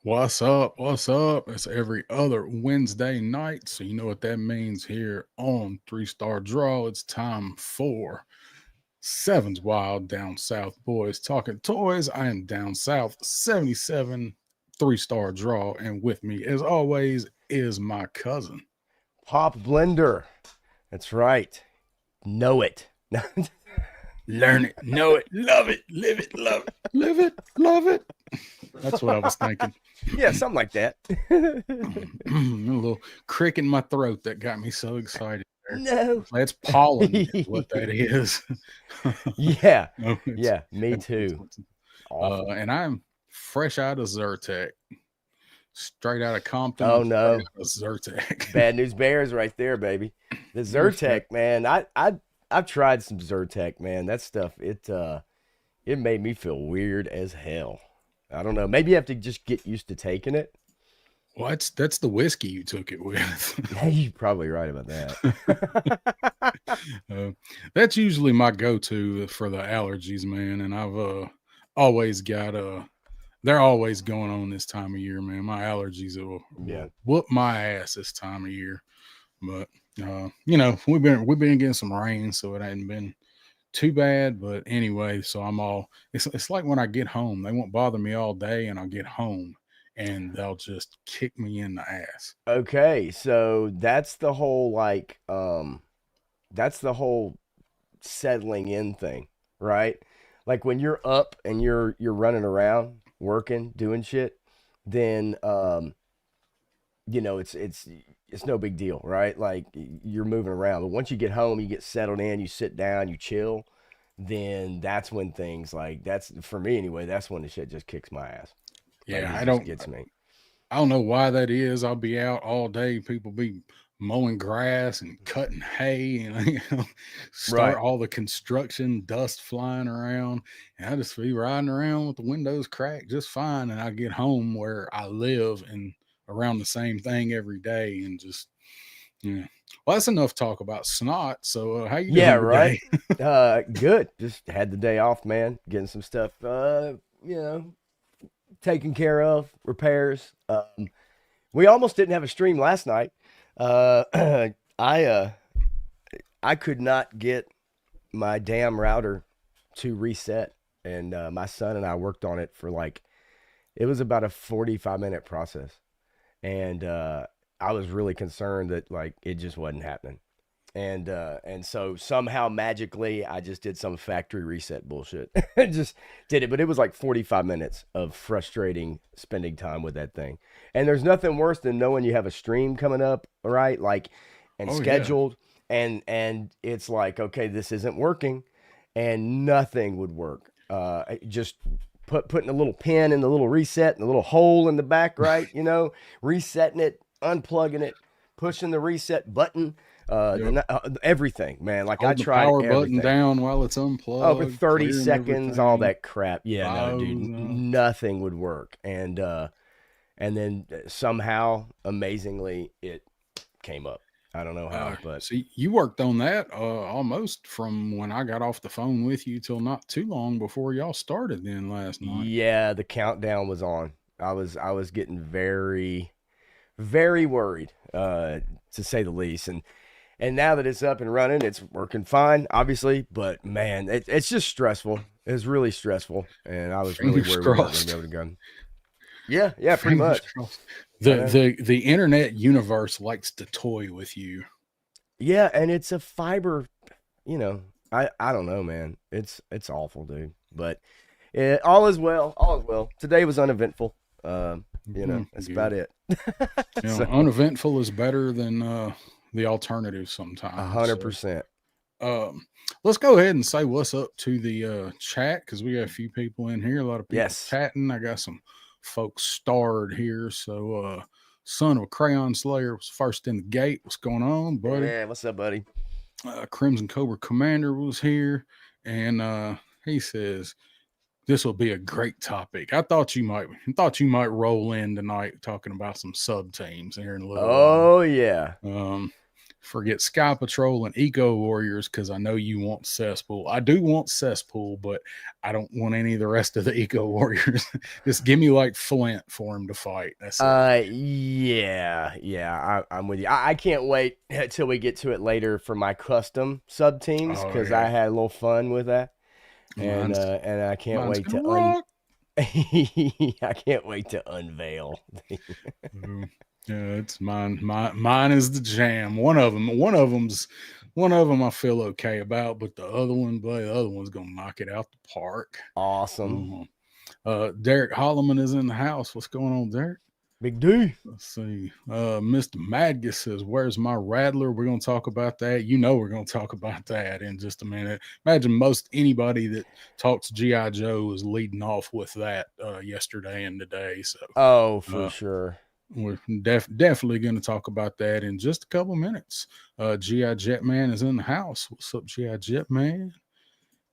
What's up? What's up? It's every other Wednesday night. So, you know what that means here on Three Star Draw. It's time for 7's Wild Down South Boys Talking Toys. I am Down South 77 3-star draw. And with me, as always, is my cousin. Pop blender. That's right. Know it. Learn it, know it, love it, live it, love it, live it, love it. That's what I was thinking. Yeah, something like that. A little crick in my throat that got me so excited there. No. That's pollen, is what that is. Yeah. No, Yeah, me too. Awful. and I'm fresh out of Zyrtec, straight out of Compton, Oh and straight no. out of Zyrtec. Bad news bears right there, baby. The Zyrtec, man. I've tried some Zyrtec, man. That stuff, it made me feel weird as hell. I don't know. Maybe you have to just get used to taking it. Well, that's the whiskey you took it with. Hey, you're probably right about that. uh, that's usually my go-to for the allergies, man. And I've always got they're always going on this time of year, man. My allergies Yeah. will whoop my ass this time of year. But we've been getting some rain, so it hadn't been too bad. But anyway, so it's like when I get home, they won't bother me all day, and I'll get home and they'll just kick me in the ass. Okay, so that's the whole settling in thing, right? Like when you're up and you're running around, working, doing shit, then it's no big deal, right? Like you're moving around. But once you get home, you get settled in, you sit down, you chill, then that's when things like that's for me anyway, that's when the shit just kicks my ass. Like Yeah, it I just don't gets me. I don't know why that is. I'll be out all day. People be mowing grass and cutting hay and start Right. all the construction dust flying around. And I just be riding around with the windows cracked just fine. And I get home where I live and around the same thing every day and just yeah. Well, that's enough talk about snot. So how you Yeah, doing right. today? Good. Just had the day off, man. Getting some stuff, you know, taken care of, repairs. We almost didn't have a stream last night. Uh, I uh, I could not get my damn router to reset, and my son and I worked on it for like it was about a 45-minute process, and I was really concerned that like it just wasn't happening. And so somehow magically I just did some factory reset bullshit. Just did it, but it was like 45 minutes of frustrating spending time with that thing. And there's nothing worse than knowing you have a stream coming up, right? Like and Oh yeah. scheduled and it's like, okay, this isn't working and nothing would work. Just putting a little pin in the little reset and a little hole in the back, right? Resetting it, unplugging it, pushing the reset button, Yep. everything, man. Like I Hold the tried power button everything. down while it's Over unplugged, 30 clearing seconds, all everything. that crap. Yeah, no, dude, Frozen. nothing would work. And then somehow, amazingly, it came up. I don't know how, but See, you worked on that almost from when I got off the phone with you till not too long before y'all started then last night. yeah, the countdown was on. I was getting very, very worried, to say the least. And now that it's up and running, it's working fine, obviously. But man, it's just stressful. It's really stressful, and I was really Fingers worried we weren't going to be crossed. able to go. Yeah, yeah, pretty Fingers much. crossed. I The know. the the internet universe likes to toy with you. Yeah, and it's a fiber. You know, I don't know, man. It's awful, dude. But all is well. All is well. Today was uneventful. That's about Good. it. You know, So uneventful is better than the alternative sometimes. hundred So percent. um let's go ahead and say what's up to the chat because we got a few people in here, a lot of people Yes. chatting. I got some folks starred here. So son of a crayon slayer was first in the gate. What's going on, buddy? Yeah. What's up, buddy? Crimson Cobra Commander was here, and he says this will be a great topic. I thought you might roll in tonight talking about some sub teams here in a little while. Oh yeah. Um, forget Sky Patrol and Eco Warriors because I know you want Cesspool. I do want Cesspool, but I don't want any of the rest of the Eco Warriors. Just give me like Flint for him to fight. That's it. Yeah, I'm with you. I can't wait till we get to it later for my custom sub teams Oh because I yeah, had a little fun with that, mine's and I can't mine's wait gonna to rock. I can't wait to unveil. Mm, yeah, it's mine. Mine is the jam. One of them I feel okay about, but the other one, boy, the other one's gonna knock it out the park. Awesome, Mhm. Derek Holloman is in the house. What's going on, Derek? Big D. Let's see. Mr. Madgus says, "Where's my Rattler?" We're gonna talk about that. You know, we're gonna talk about that in just a minute. Imagine most anybody that talks GI Joe is leading off with that yesterday and today. So Oh, for uh, sure. we're definitely going to talk about that in just a couple minutes. GI Jetman is in the house. What's up, GI Jetman?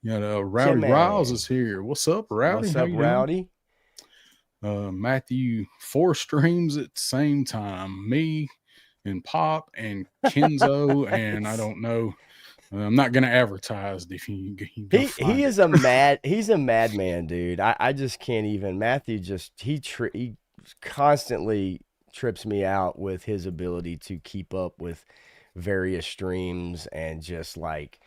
You know, Chip Rowdy Riles man, is here. What's up, Rowdy? what's How up, you doing? Rowdy? Matthew, 4 streams at the same time. Me and Pop and Kenzo, and I don't know. I'm not going to advertise if you can go He find it. is he's a madman, dude. I just can't even. Matthew just he constantly trips me out with his ability to keep up with various streams and just like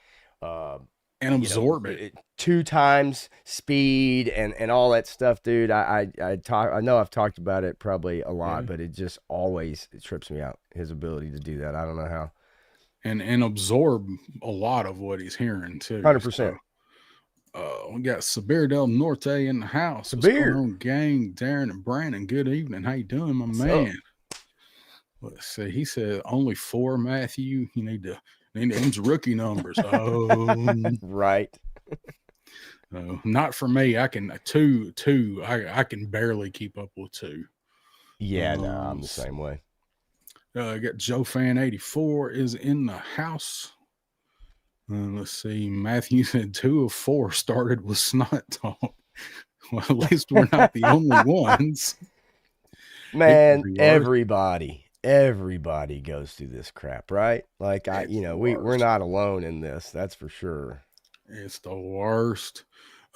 uh And absorb it. 2 times speed and all that stuff, dude. I know I've talked about it probably a lot, Yeah. but it trips me out, his ability to do that. I don't know how. And absorb a lot of what he's hearing too. So 100%. we got Sabir Del Norte in the house. It's a What's going beer. on, gang? Darren and Brandon, good evening. How you doing, my What's up? man? Let's see. He said only 4, Matthew. You need those rookie numbers. Oh, Right. no, not for me. I can two. I can barely keep up with 2. Yeah, no, I'm the Let's same way. got Joe Fan 84 is in the house. Let's see. Matthew said 2 of 4 started with snot talk. Well, at least we're not the only ones. It could Man, be worse. everybody goes through this crap, right? Like It's the we're worst. not alone in this, that's for sure. It's the worst.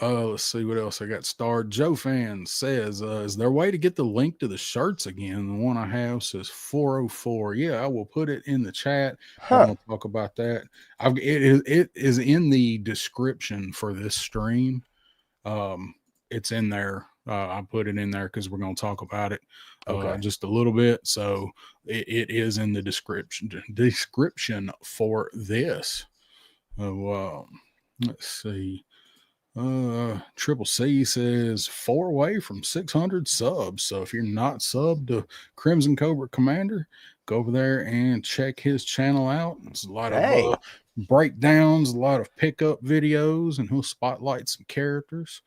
Let's see what else I got starred. Joe Fan says, is there a way to get the link to the shirts again? The one I have says 404. Yeah, I will put it in the chat. We're Huh. going to talk about that. It is in the description for this stream. It's in there. I put it in there because we're going to talk about it Okay. just a little bit. So it is in the description for this. Let's see. Triple C says 4 away from 600 subs. So if you're not subbed to Crimson Cobra Commander, go over there and check his channel out. There's a lot of Hey. breakdowns, a lot of pickup videos, and he'll spotlight some characters,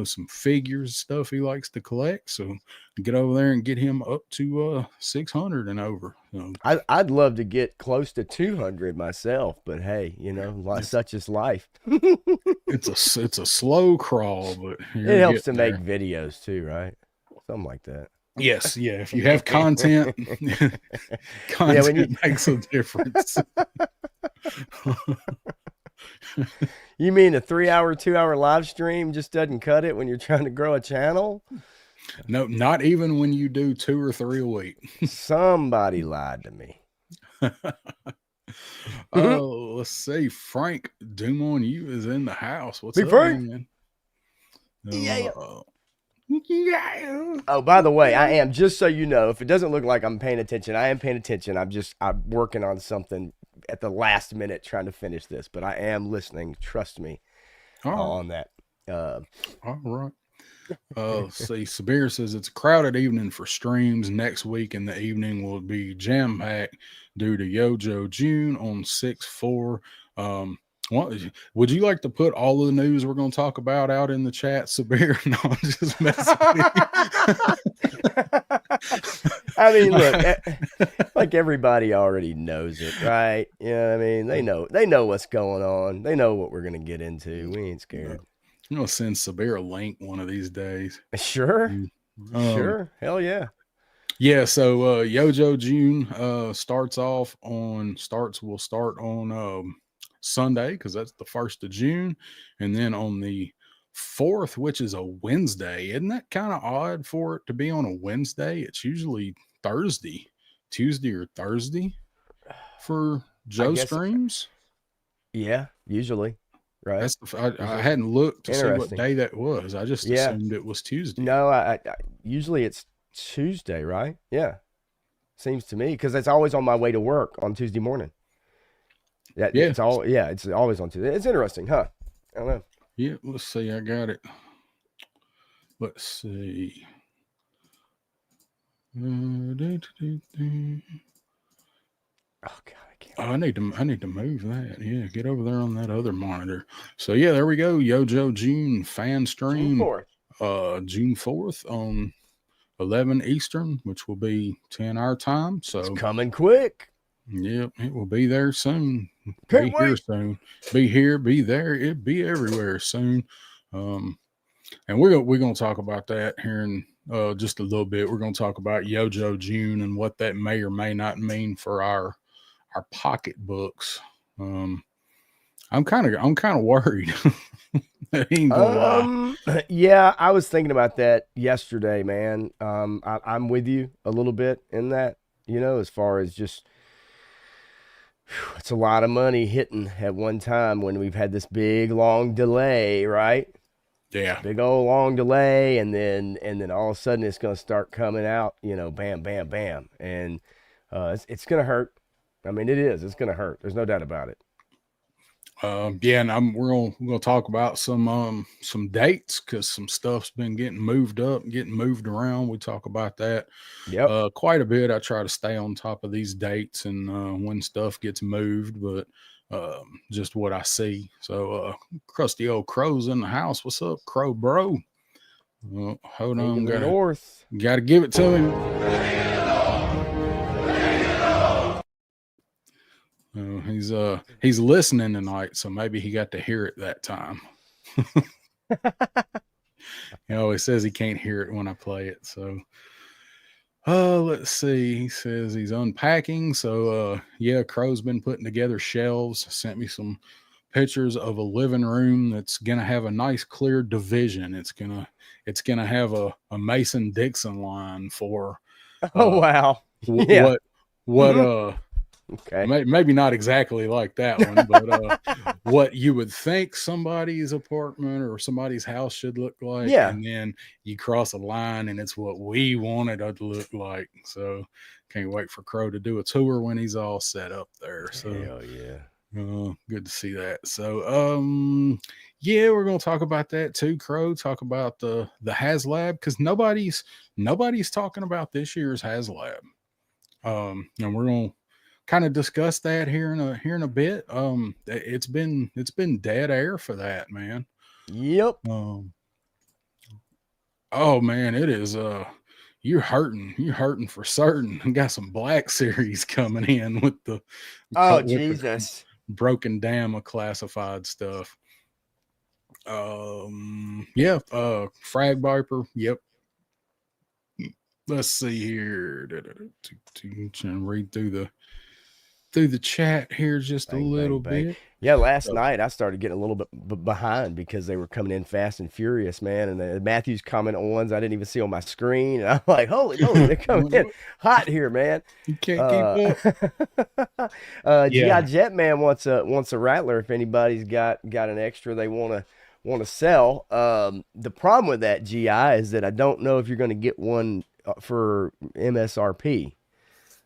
some figures, stuff he likes to collect. So get over there and get him up to 600 and over. So I'd love to get close to 200 myself, but hey, it's such is life. it's a slow crawl, but It you're helps getting to make there. videos too, right? Something like that. Yes, yeah. If you have content, Yeah, when content makes a difference. you mean a 3 hour, 2 hour live stream just doesn't cut it when you're trying to grow a channel? No, not even when you do 2 or 3 a week. Somebody lied to me. Oh, let's see. Frank Doom on You is in the house. What's Big up, Frank. man? Yeah. Yeah. Oh, by the way, I am, just so you know, if it doesn't look like I'm paying attention, I am paying attention. I'm working on something at the last minute trying to finish this, but I am listening. Trust me All right. on that. All right. See, Sabir says it's a crowded evening for streams. Next week in the evening will be jam packed due to Yojo June on 6/4. What would you like to put all of the news we're going to talk about out in the chat, Sabir? No, I'm just messing with you. I mean, look, like everybody already knows it, right? Yeah, I mean, they know what's going on. They know what we're gonna get into. We ain't scared. I'm going to send Sabir a link one of these days. Sure, Um, sure, hell yeah. Yeah, so Yojo June will start on Sunday because that's the 1st of June, and then on the 4th, which is a Wednesday. Isn't that kind of odd for it to be on a Wednesday? It's usually Thursday, Tuesday or Thursday for I Joe guess, streams. yeah, usually, right? I Usually. hadn't looked to see what Interesting. day that was. I just Yeah. assumed it was Tuesday. No, usually it's Tuesday, right? Yeah. Seems to me because it's always on my way to work on Tuesday morning. Yeah, Yeah, it's always on Tuesday. It's interesting, huh? I don't know. yeah. Let's see. I got it. Let's see. Oh God, I can't Oh, wait. I need to move that. Yeah, get over there on that other monitor. So yeah, there we go. Yojo June fan June stream, 4th. June 4th on 11 Eastern, which will be 10 our time. It's So coming quick. yep, it will be there soon. Can't Be here wait. soon. Be here, be there. It be everywhere soon. Um, and we're gonna talk about that here in just a little bit. We're gonna talk about Yojo June and what that may or may not mean for our pocketbooks. Um, I'm kind of worried. I ain't gonna lie. Yeah, I was thinking about that yesterday, man. I'm with you a little bit in that, as far as just it's a lot of money hitting at one time when we've had this big long delay, right? Yeah. Big old long delay, and then all of a sudden it's gonna start coming out, bam, bam, bam, and it's gonna hurt. I mean, it is. It's gonna hurt. There's no doubt about it. Yeah, and we're gonna talk about some dates because some stuff's been getting moved up, getting moved around. We talk about that Yep. quite a bit. I try to stay on top of these dates and when stuff gets moved, but just what I see. So crusty old Crow's in the house. What's up, Crow bro? Hold King on, of the North. gotta give it to him. He's listening tonight, so maybe he got to hear it that time. He says he can't hear it when I play it. So let's see. He says he's unpacking. So yeah, Crow's been putting together shelves, sent me some pictures of a living room that's gonna have a nice clear division. It's gonna have a Mason Dixon line for Oh uh wow. Yeah. what what Okay. maybe not exactly like that one, but what you would think somebody's apartment or somebody's house should look like, Yeah. and then you cross a line and it's what we wanted it to look like. So can't wait for Crow to do a tour when he's all set up there. So Hell yeah. good to see that. So yeah, we're gonna talk about that too, Crow. Talk about the HasLab because nobody's talking about this year's HasLab. And we're gonna kind of discuss that here in a bit. It's been dead air for that, man. Yep. Um, oh man, it is. You're hurting for certain. I got some Black Series coming in with the Oh with the Jesus. broken dam of classified stuff. Yeah. Frag Viper. Yep. Let's see here. Trying to read through the chat here just a Bang, bang, little bang. bit. Yeah, last So, night I started getting a little bit behind because they were coming in fast and furious, man. And the Matthews comment on ones I didn't even see on my screen. And I'm like, holy moly, they're coming in hot here, man. you can't keep Uh, up. GI Yeah. Jetman wants a rattler if anybody's got an extra they want to sell. The problem with that GI is that I don't know if you're going to get one for MSRP.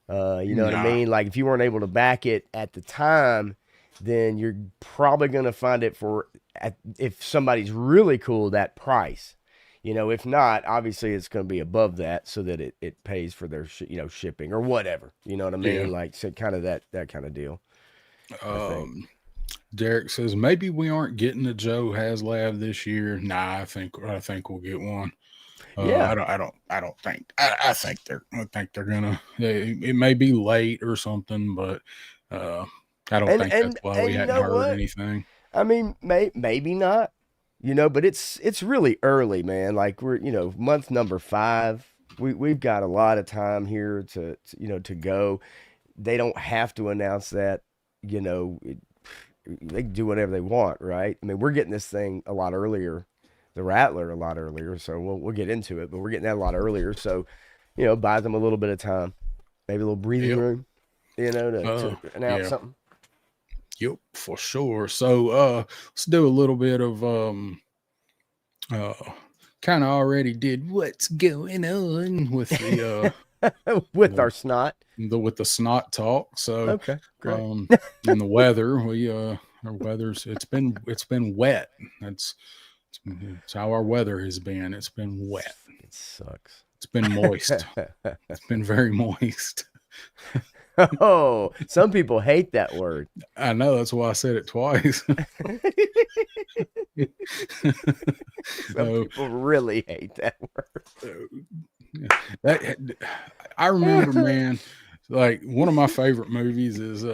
You know what I Nah. mean? Like if you weren't able to back it at the time, then you're probably going to find it if somebody's really cool that price. If not, obviously it's going to be above that so that it pays for their shipping or whatever. You know what I Yeah. mean? Like so kind of that kind of deal. I think. Um, Derek says maybe we aren't getting the Joe HasLab this year. Nah, I think we'll get one. Yeah. I don't think. I think they're gonna. It may be late or something, but uh, I don't And think that's and why we and you hadn't know heard what? anything. I mean, maybe not. But it's really early, man. Like we're month number 5. we've got a lot of time here to go. They don't have to announce that, they can do whatever they want, right? I mean, we're getting this thing a lot earlier, the Rattler a lot earlier, so we'll get into it, but we're getting that a lot earlier, so buy them a little bit of time, maybe a little breathing room, to announce something. Yep, for sure. So let's do a little bit of kind of already did what's going on with the with our snot. With the snot talk. So okay, great. And the weather, our weather's it's been wet. It's how our weather has been. It's been wet. It sucks. It's been moist. It's been very moist. Oh, some people hate that word. I know, that's why I said it twice. Some people really hate that word. I remember, man, like one of my favorite movies is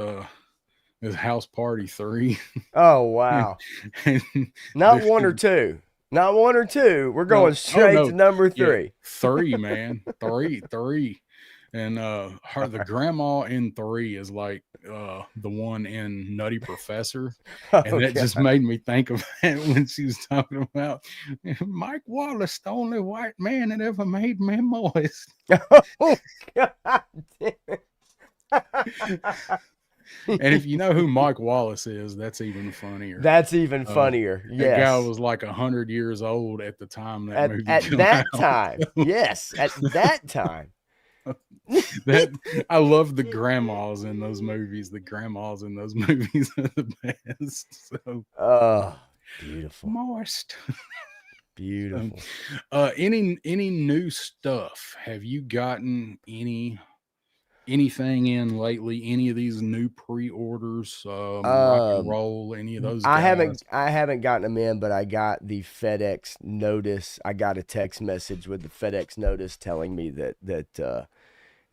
House Party 3. Oh wow. Not one or two. Not one or two. We're going straight to number 3. Yeah, 3, man. 3. And the grandma in 3 is like the one in Nutty Professor. And that just made me think of that when she was talking about Mike Wallace, the only white man that ever made me moist. Oh, God damn it. And if you know who Mike Wallace is, that's even funnier. That's even funnier. Yes. That guy was like 100 years old at the time that movie at came that out. time. Yes, at that time. I love the grandmas in those movies. The grandmas in those movies are the best. So, beautiful, moist, beautiful. Any new stuff? Have you gotten anything in lately? Any of these new pre-orders? Rock and Roll? Any of those? I haven't gotten them in, but I got the FedEx notice. I got a text message with the FedEx notice telling me that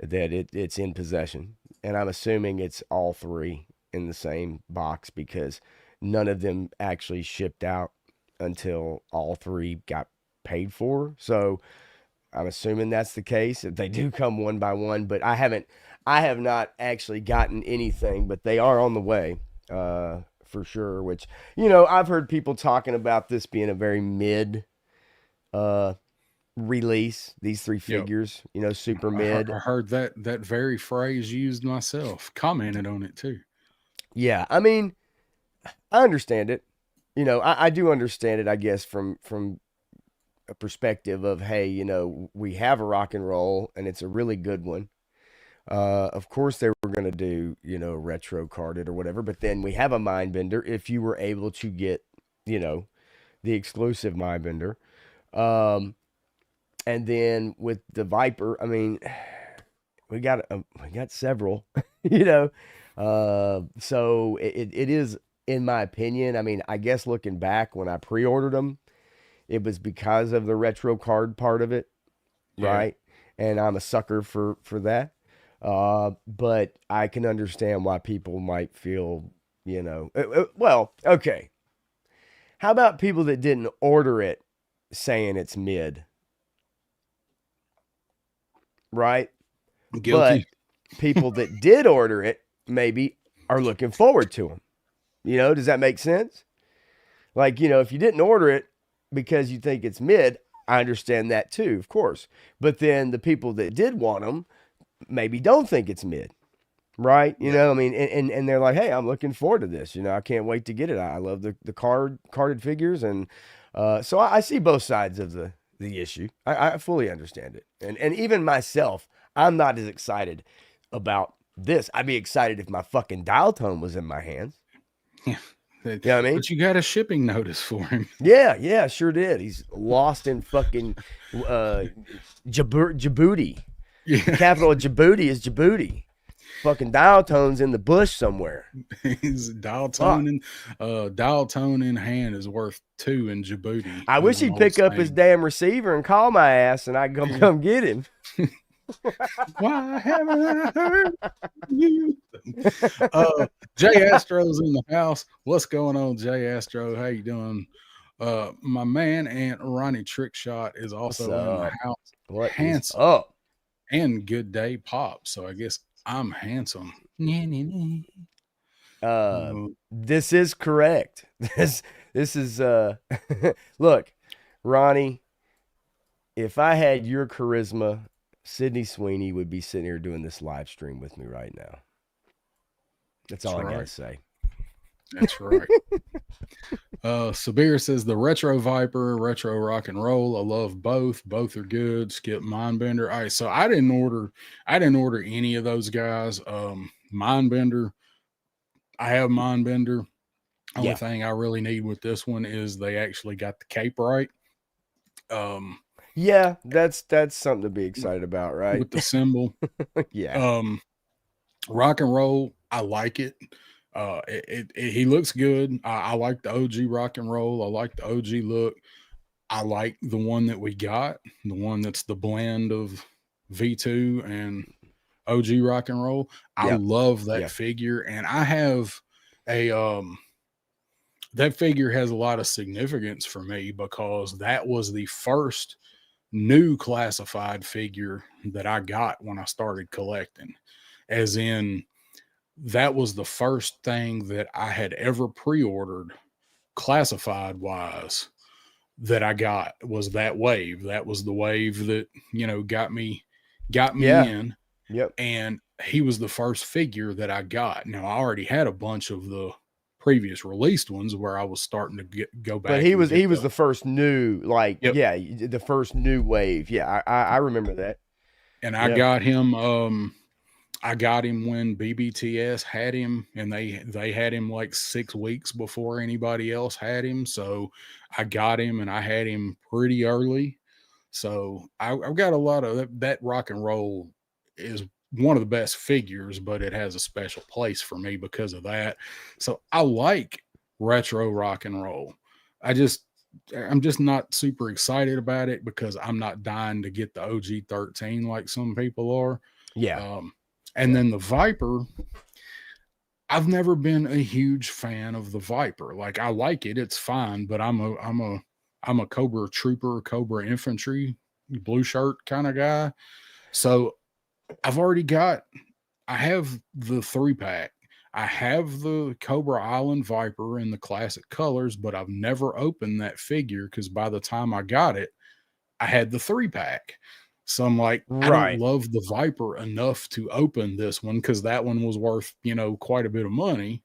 it's in possession, and I'm assuming it's all 3 in the same box because none of them actually shipped out until all 3 got paid for. So I'm assuming that's the case. If they do come one by one, but I have not actually gotten anything, but they are on the way for sure. Which I've heard people talking about this being a very mid release, these 3 figures, super mid. I heard that very phrase used myself, commented on it too. Yeah, I mean, I understand it. I do understand it, I guess, from a perspective of, hey, we have a rock and roll and it's a really good one. Of course they were going to do, retro carded or whatever, but then we have a mind bender if you were able to get, the exclusive mind bender. And then with the Viper, I mean, we got several, so it is, in my opinion, I mean, I guess looking back when I pre-ordered them, it was because of the retro card part of it, right? And I'm a sucker for that. But I can understand why people might feel, well, okay. How about people that didn't order it saying it's mid? Right? Guilty. But people that did order it maybe are looking forward to them. Does that make sense? Like, if you didn't order it because you think it's mid, I understand that too, of course. But then the people that did want them maybe don't think it's mid, right? I mean, and they're like, hey, I'm looking forward to this. I can't wait to get it. I love the carded figures. And so I see both sides of the issue. I fully understand it. And even myself, I'm not as excited about this. I'd be excited if my fucking dial tone was in my hands. Yeah. You know what I mean? But you got a shipping notice for him. Yeah, sure did. He's lost in fucking Djibouti. Yeah. The capital of Djibouti is Djibouti. Fucking dial tone's in the bush somewhere. His dial tone in hand is worth 2 in Djibouti. I wish he'd pick up his damn receiver and call my ass, and I'd come get him. Why haven't I heard you? Jay Astro's in the house. What's going on, Jay Astro? How you doing? My man Aunt Ronnie Trickshot is What's also in the up? house. What is Handsome up? and good day pop. So I guess I'm handsome. Uh, Uh, this is correct. This is look, Ronnie, if I had your charisma, Sydney Sweeney would be sitting here doing this live stream with me right now. That's that's all I gotta right. say. That's right. Sabir says the retro Viper, retro rock and roll. I love both. Both are good. Skip Mindbender. All right, so I didn't order any of those guys. Mindbender, I have Mindbender. Only Yeah. thing I really need with this one is they actually got the cape right. Um, Yeah, that's something to be excited about, right? with the symbol. Yeah. Um, rock and roll, I like it. He looks good. I like the OG rock and roll. I like the OG look. I like the one that we got, the one that's the blend of V2 and OG rock and roll. I Yep. love that Yeah. figure, and I have a that figure has a lot of significance for me because that was the first new classified figure that I got when I started collecting. As in, that was the first thing that I had ever pre-ordered classified wise that I got was that wave. That was the wave that, got me Yeah. in, Yep. and he was the first figure that I got. Now I already had a bunch of the previous released ones where I was starting to go But back and he get was the the first new, like, yep. yeah, the first new wave. Yeah, I remember that. And Yeah. I got him when BBTS had him, and they had him like 6 weeks before anybody else had him. So I got him, and I had him pretty early. So I've got a lot of that rock and roll is one of the best figures, but it has a special place for me because of that. So I like retro rock and roll. I just I'm just not super excited about it because I'm not dying to get the OG 13 like some people are. Yeah. Um, and Yeah. then the Viper, I've never been a huge fan of the Viper. Like I like it, it's fine, but I'm a Cobra Trooper, Cobra Infantry, blue shirt kind of guy. So I've already got I have the 3-pack. I have the Cobra Island Viper in the classic colors, but I've never opened that figure because by the time I got it, I had the 3-pack. So I'm like, I don't Right. love the Viper enough to open this one because that one was worth, quite a bit of money.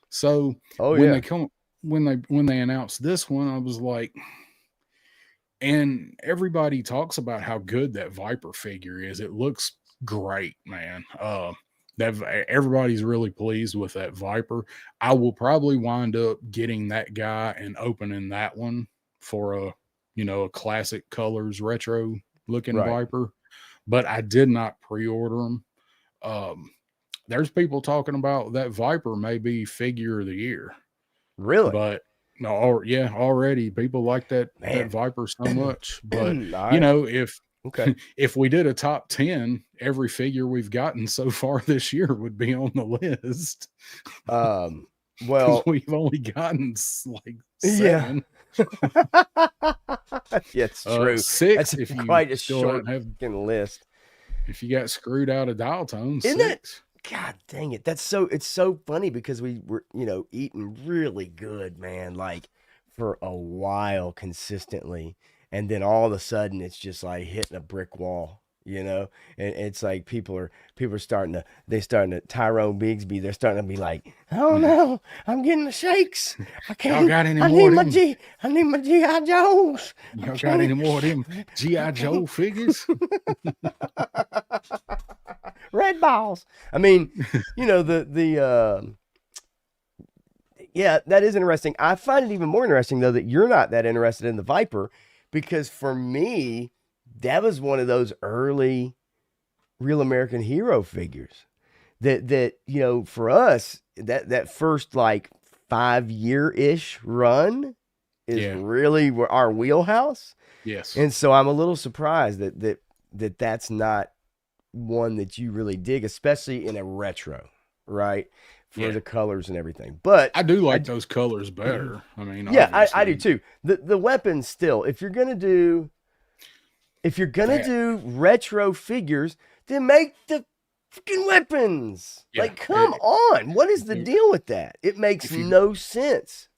So Oh when yeah. they come when they announced this one, I was like, and everybody talks about how good that Viper figure is. It looks great, man. That everybody's really pleased with that Viper. I will probably wind up getting that guy and opening that one for a classic colors retro looking Right. Viper, but I did not pre-order them. Um, there's people talking about that Viper may be figure of the year. Really? But no, yeah, already people like that Man. Viper so much. But I if okay. if we did a top 10, every figure we've gotten so far this year would be on the list Um because well, we've only gotten like yeah. 7. Yeah, it's true. Six That's if you quite a still short don't have fucking list. if you got screwed out of dial tone, Isn't that 6. God dang it. It's so funny because we were, eating really good, man, like for a while consistently. And then all of a sudden it's just like hitting a brick wall, you know? And it's like people are starting to Tyrone Bigsby, they're starting to be like, oh no, I'm getting the shakes. Y'all got any I more need of my them? I need my G.I. Joes. I Y'all got can't any more of them I GI Joe can't. figures? Red balls. I mean, the yeah, that is interesting. I find it even more interesting though that you're not that interested in the Viper because for me, that was one of those early real American hero figures that for us that first like 5 year ish run is Yeah. really our wheelhouse. Yes. And so I'm a little surprised that's not one that you really dig, especially in a retro, right? for the colors and everything. But I do like those colors better. I mean, yeah, I do obviously. too. The weapons still, if you're gonna do That, retro figures, then make the freaking weapons. yeah. Like, come on. What is the deal with that? It makes If you're no sense.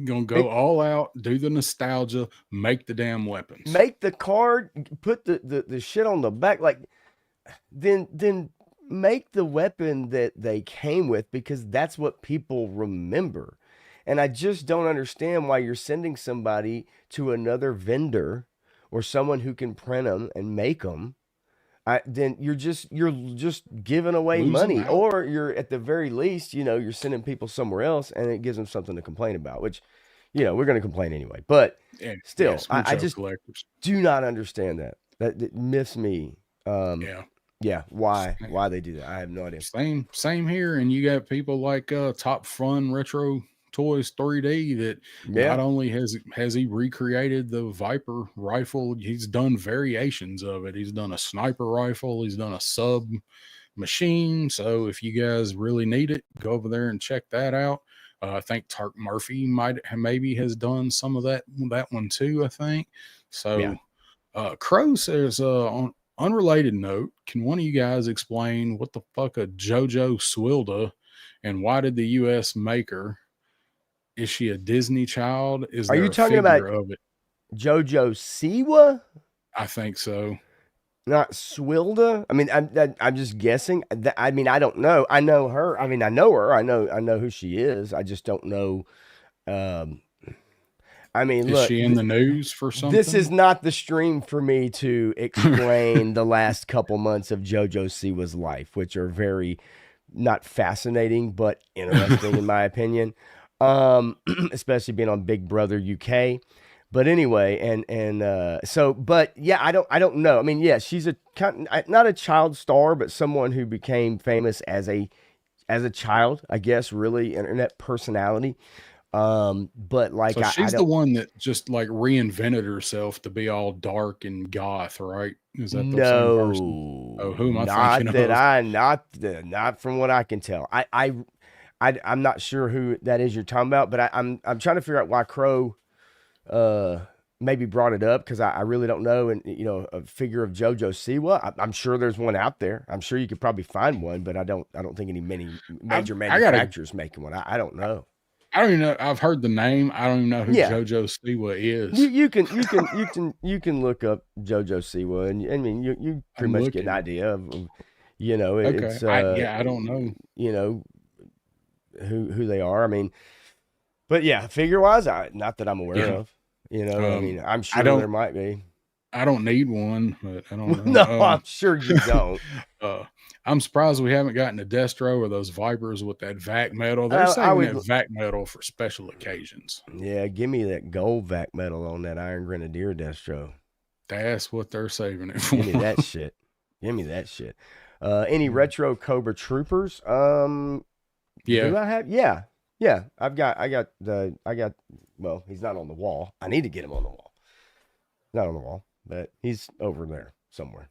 gonna go all out, do the nostalgia, make the damn weapons. Make the card, put the shit on the back, like then make the weapon that they came with, because that's what people remember. And I just don't understand why you're sending somebody to another vendor or someone who can print them and make them. Then you're just giving away Lose them money, out. or you're at the very least, you're sending people somewhere else, and it gives them something to complain about. Which, we're going to complain anyway. But And still, yes, I just collectors. do not understand that. That miss me. Yeah. Yeah, why they do that? I have no idea. Same here. And you got people like Top Fun Retro Toys 3D that not only has he recreated the Viper rifle, he's done variations of it. He's done a sniper rifle, he's done a sub machine. So if you guys really need it, go over there and check that out. I think Tark Murphy maybe has done some of that one too, I think. So Crow says on unrelated note, can one of you guys explain what the fuck a JoJo Swilda and why did the US make her? Is she a Disney child? Is Are there you a talking figure about of it? JoJo Siwa? I think so. Not Swilda? I mean, I'm just guessing. I mean, I don't know. I know her. I mean, I know her. I know who she is. I just don't know. I mean, Is look, she in the news for something? this is not the stream for me to explain the last couple months of JoJo Siwa's life, which are very not fascinating, but interesting in my opinion. Especially being on Big Brother UK. But anyway, but yeah, I don't know. I mean, yeah, she's not a child star, but someone who became famous as a child, I guess, really internet personality. But like, so she's the one that just like reinvented herself to be all dark and goth, right? Is that the same person? Oh, who am I thinking of? Not from what I can tell. I'm not sure who that is you're talking about, but I'm trying to figure out why Crow maybe brought it up, because I really don't know. And a figure of JoJo Siwa, I'm sure there's one out there. I'm sure you could probably find one, but I don't think many major manufacturers making one. I don't know. I don't even know. I've heard the name. I don't even know who JoJo Siwa is. You can look up JoJo Siwa, and I mean you pretty much get an idea of it's I don't know who they are. I mean, but yeah, figure wise, not that I'm aware of. I mean, I'm sure there might be. I don't need one, but I don't know. No, I'm sure you don't. I'm surprised we haven't gotten a Destro or those Vipers with that vac metal. They're saving that vac metal for special occasions. Yeah, give me that gold vac metal on that Iron Grenadier Destro. That's what they're saving it for. Give me that shit. Give me that shit. Any retro Cobra Troopers? Do I have? Yeah. Well, he's not on the wall. I need to get him on the wall. Not on the wall, but he's over there somewhere.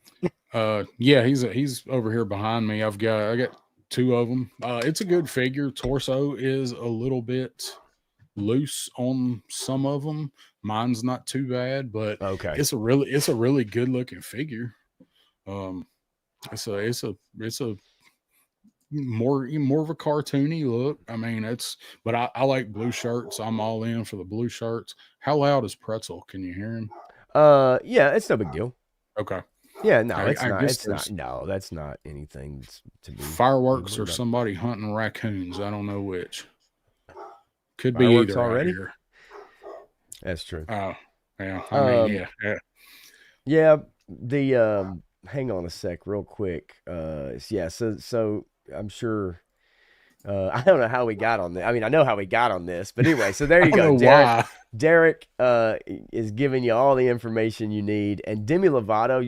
He's over here behind me. I got two of them. It's a good figure. Torso is a little bit loose on some of them. Mine's not too bad, but it's a really good looking figure. It's a more of a cartoony look. I mean, but I like blue shirts. I'm all in for the blue shirts. How loud is Pretzel? Can you hear him? Yeah, it's no big deal. Okay. Yeah, no, it's not. It's not. No, that's not anything to be. Fireworks or somebody hunting raccoons. I don't know which. Could be either already. Here. That's true. Oh, yeah. I mean, yeah. The hang on a sec, real quick. So I'm sure. I don't know how we got on this. I mean, I know how we got on this, but anyway. So there you go, Derek. Derek is giving you all the information you need, and Demi Lovato,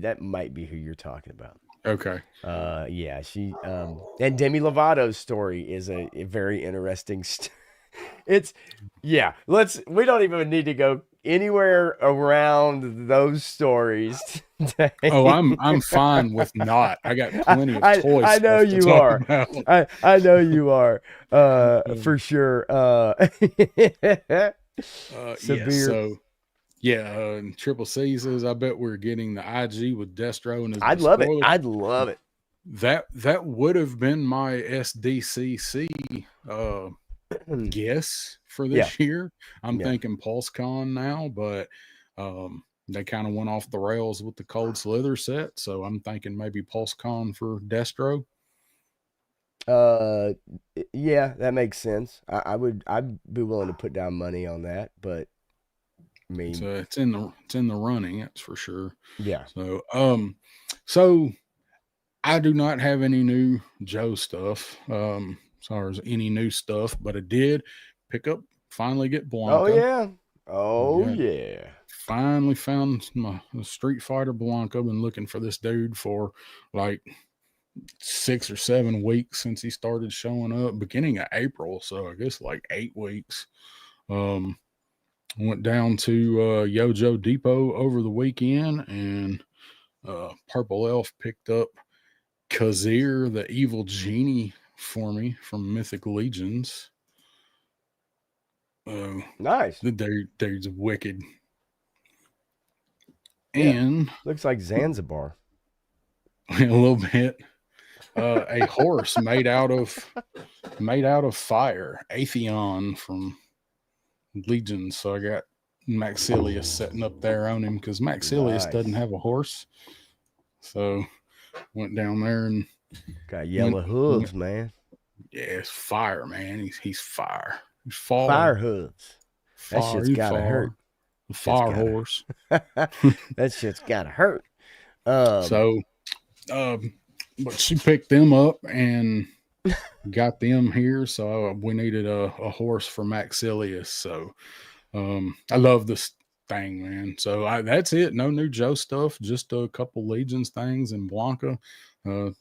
that might be who you're talking about. Okay. Yeah, she and Demi Lovato's story is a very interesting. We don't even need to go anywhere around those stories today. Oh, I'm fine with not. I got plenty of toy I know stuff to you talk are. about. I know you are. For sure. Yeah, Severe. so yeah, and Triple C says, I bet we're getting the IG with Destro and I'd his love it. spoiler. I'd love it. That would have been my SDCC guess for Yeah. this year. I'm Yeah. thinking PulseCon now, but they kind of went off the rails with the Cold Slither set, so I'm thinking maybe PulseCon for Destro. Uh, yeah, that makes sense. I'd be willing to put down money on that, but I mean, So it's in the running, that's for sure. yeah. So I do not have any new Joe stuff, as far as any new stuff, but I did pick up, finally get Oh Blanca. yeah. Oh Yeah, yeah. finally found my Street Fighter Blanca. Been looking for this dude for like 6 or 7 weeks since he started showing up, beginning of April. So I guess like 8 weeks. Um, went down to Yojo Depot over the weekend, and Purple Elf picked up Kazir, the evil genie, for me from Mythic Legions. Uh, Nice. the dude's wicked. Yeah. And Looks like Zanzibar. a little bit, a horse made out of fire, Atheon from Legions. So I got Maxilius setting up there on him because Maxilius doesn't Nice. have a horse. So went down there and Got went, yellow went hooves, man. yeah, it's fire, man. He's fire. He's Fire far, hooves. That far, shit's he's gotta hurt. far. The Shit's fire gotta horse. that shit's gotta hurt. Um So, but she picked them up and got them here. So we needed a horse for Maxilius. So I love this thing, man. So that's it. No new Joe stuff. Just a couple Legions things and Blanca.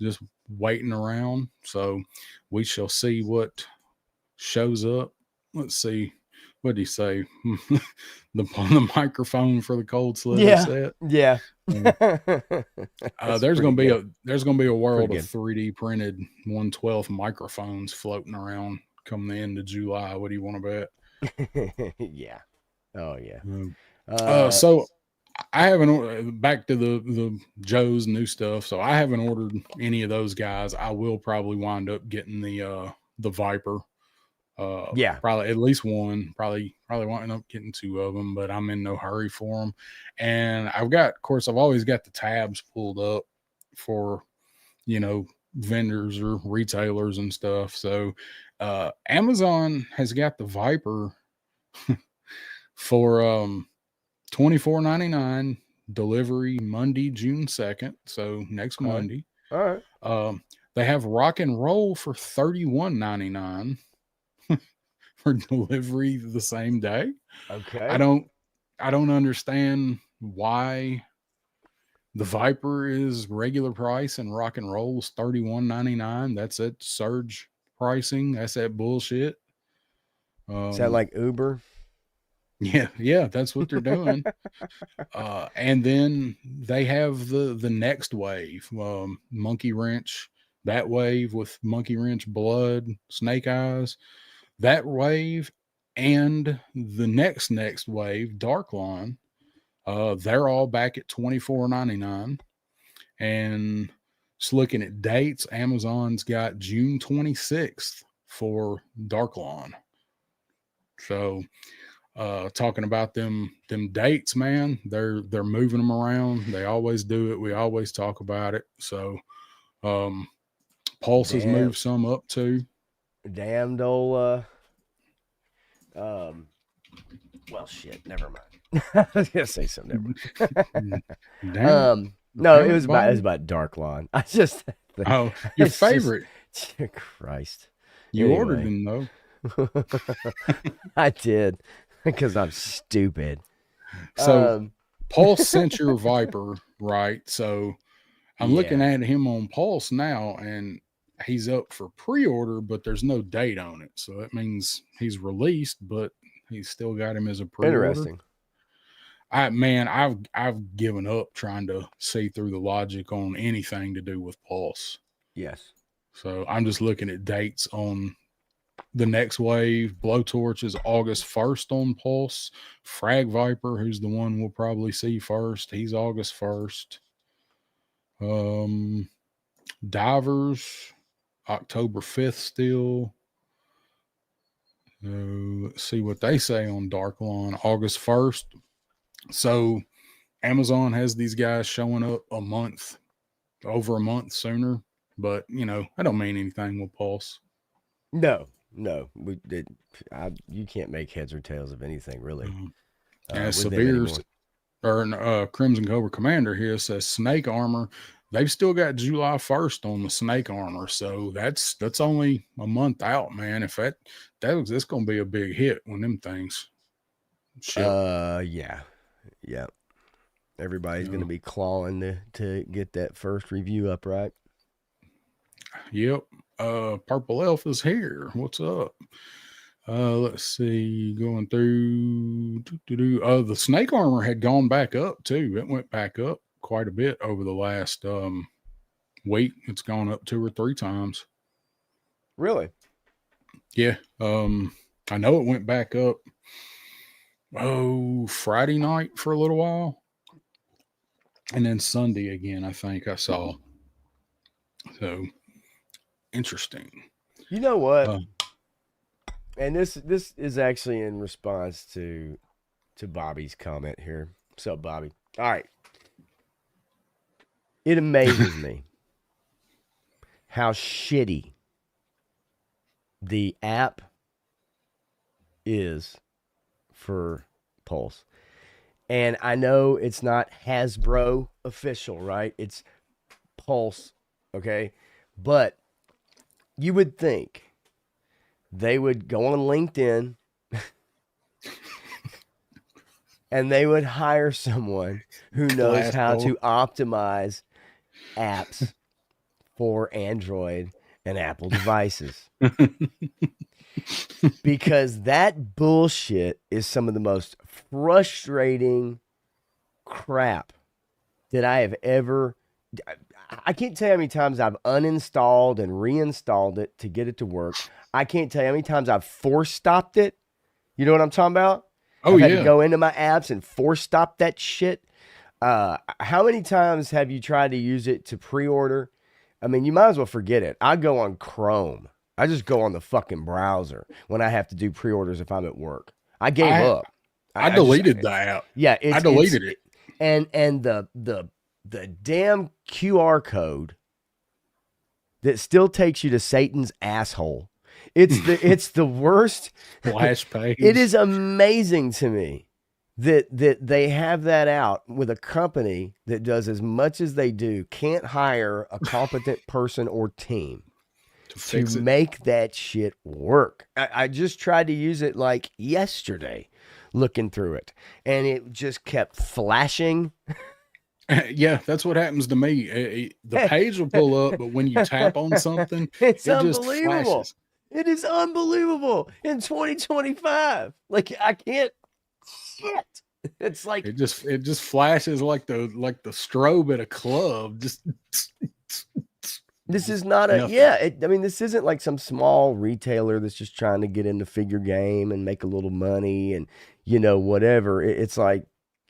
Just waiting around. So we shall see what shows up. Let's see. What do you say? the microphone for the Cold Slither yeah. set. Yeah. Um, That's there's pretty gonna be good. a Pretty world of good. 3D printed 112 microphones floating around come the end of July. What do you want to Yeah. Oh yeah. bet? Uh So I haven't back to the Joe's new stuff. So I haven't ordered any of those guys. I will probably wind up getting the Viper. yeah. Probably at least one. Probably won't end up getting two of them, but I'm in no hurry for them. And of course, I've always got the tabs pulled up for vendors or retailers and stuff. So Amazon has got the Viper for $24.99, delivery Monday, June 2nd. So next Okay. Monday. All right. They have Rock and Roll for $31.99 for delivery the same day. I Okay. don't I don't understand why the Viper is regular price and Rock and Roll is $31.99. That's at surge pricing. That's that bullshit. Is that Um, like Uber? yeah, that's what they're doing. And then they have the next wave, Monkey Wrench, that wave with Monkey Wrench Blood, Snake Eyes, that wave, and the next wave, Dark Line. They're all back at $24.99. And just looking at dates, Amazon's got June 26th for Dark Lawn. So talking about them dates, man, they're moving them around. They always do it. We always talk about it. So Pulse has Damn. moved some up too. Damned old um well shit, never mind. I was gonna say something. Never mind. Damn, No, damn it, it was Bobby. about Dark Lawn. I just Oh, your it's just favorite. Christ. You ordered Anyway. them though. I did because I'm stupid. So Um Pulse sent your Viper, right? So I'm looking yeah. at him on Pulse now, and he's up for pre-order, but there's no date on it. So that means he's released, but he's still got him as a pre-order. Interesting. I've given up trying to see through the logic on anything to do with Pulse. Yes. So I'm just looking at dates on the next wave. Blowtorch is August 1st on Pulse. Frag Viper, who's the one we'll probably see first, he's August 1st. Divers, October 5th still. Let's see what they say on Darklon, August 1st. So Amazon has these guys showing up over a month sooner, but I don't mean anything with Pulse. No, you can't make heads or tails of anything really And with them anymore. Severe's or Crimson Cobra Commander here says Snake Armor. They've still got July 1st on the Snake Armor, so that's only a month out, man. If that's gonna be a big hit when them things ship. Yeah. Everybody's gonna be clawing to get that first review up, right? Yep. Purple Elf is here. What's up? Let's see. Going through. The Snake Armor had gone back up too. It went back up quite a bit over the last week. It's gone up 2 or 3 times. Really? Yeah. I know it went back up. Friday night for a little while, and then Sunday again. I think I saw. So interesting. You know what? And this is actually in response to Bobby's comment here. What's up, Bobby? All right. It amazes me how shitty the app is for Pulse. And I know it's not Hasbro official, right? It's Pulse, okay? But you would think they would go on LinkedIn and they would hire someone who knows how to optimize apps for Android and Apple devices. Because that bullshit is some of the most frustrating crap that I have ever. I can't tell you how many times I've uninstalled and reinstalled it to get it to work. I can't tell you how many times I've force stopped it. You know what I'm talking about? Oh, I've yeah. had to go into my apps and force stop that shit. How many times have you tried to use it to pre-order? I mean, you might as well forget it. I go on Chrome. I just go on the fucking browser when I have to do pre-orders if I'm at work. I gave up. I deleted the app. Yeah, I deleted it. And the damn QR code that still takes you to Satan's asshole. It's the worst Flash page. It is amazing to me that they have that out with a company that does as much as they do, can't hire a competent person or team to make that shit work. I just tried to use it like yesterday, looking through it, and it just kept flashing. Yeah, that's what happens to me. The page will pull up, but when you tap on something, it's unbelievable. Just flashes. It is unbelievable in 2025. Like I can't. Shit. It's like it just flashes like the strobe at a club. Just this is not nothing. I mean, this isn't like some small retailer that's just trying to get into figure game and make a little money and whatever. It's like,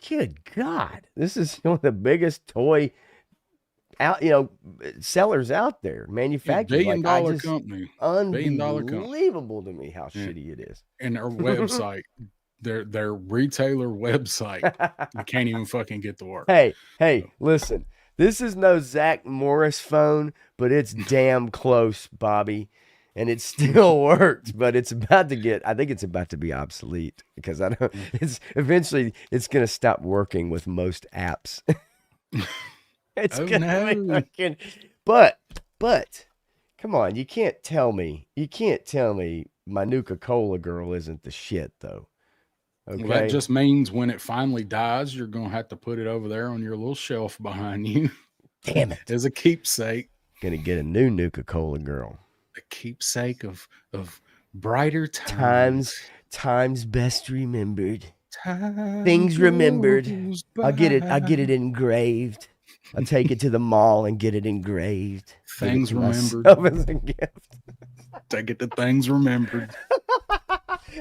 good God, this is one of the biggest toy out sellers out there, manufacturers. $1 billion company, unbelievable to me how shitty it is. And their website. Their retailer website, you can't even fucking get to work. Hey, listen, this is no Zach Morris phone, but it's damn close, Bobby, and it still works. But it's about to get. I think it's about to be obsolete because I don't. It's eventually gonna stop working with most apps. It's gonna be fucking. But come on, you can't tell me my Nuka-Cola girl isn't the shit though. Okay. Well, that just means when it finally dies, you're going to have to put it over there on your little shelf behind you. Damn it. As a keepsake. Going to get a new Nuka-Cola girl. A keepsake of brighter times. Times best remembered. Time Things remembered. goes I'll get it by. engraved. I'll take it to the mall and get it engraved. Give it Things to remembered. myself as a gift. Take it to things remembered.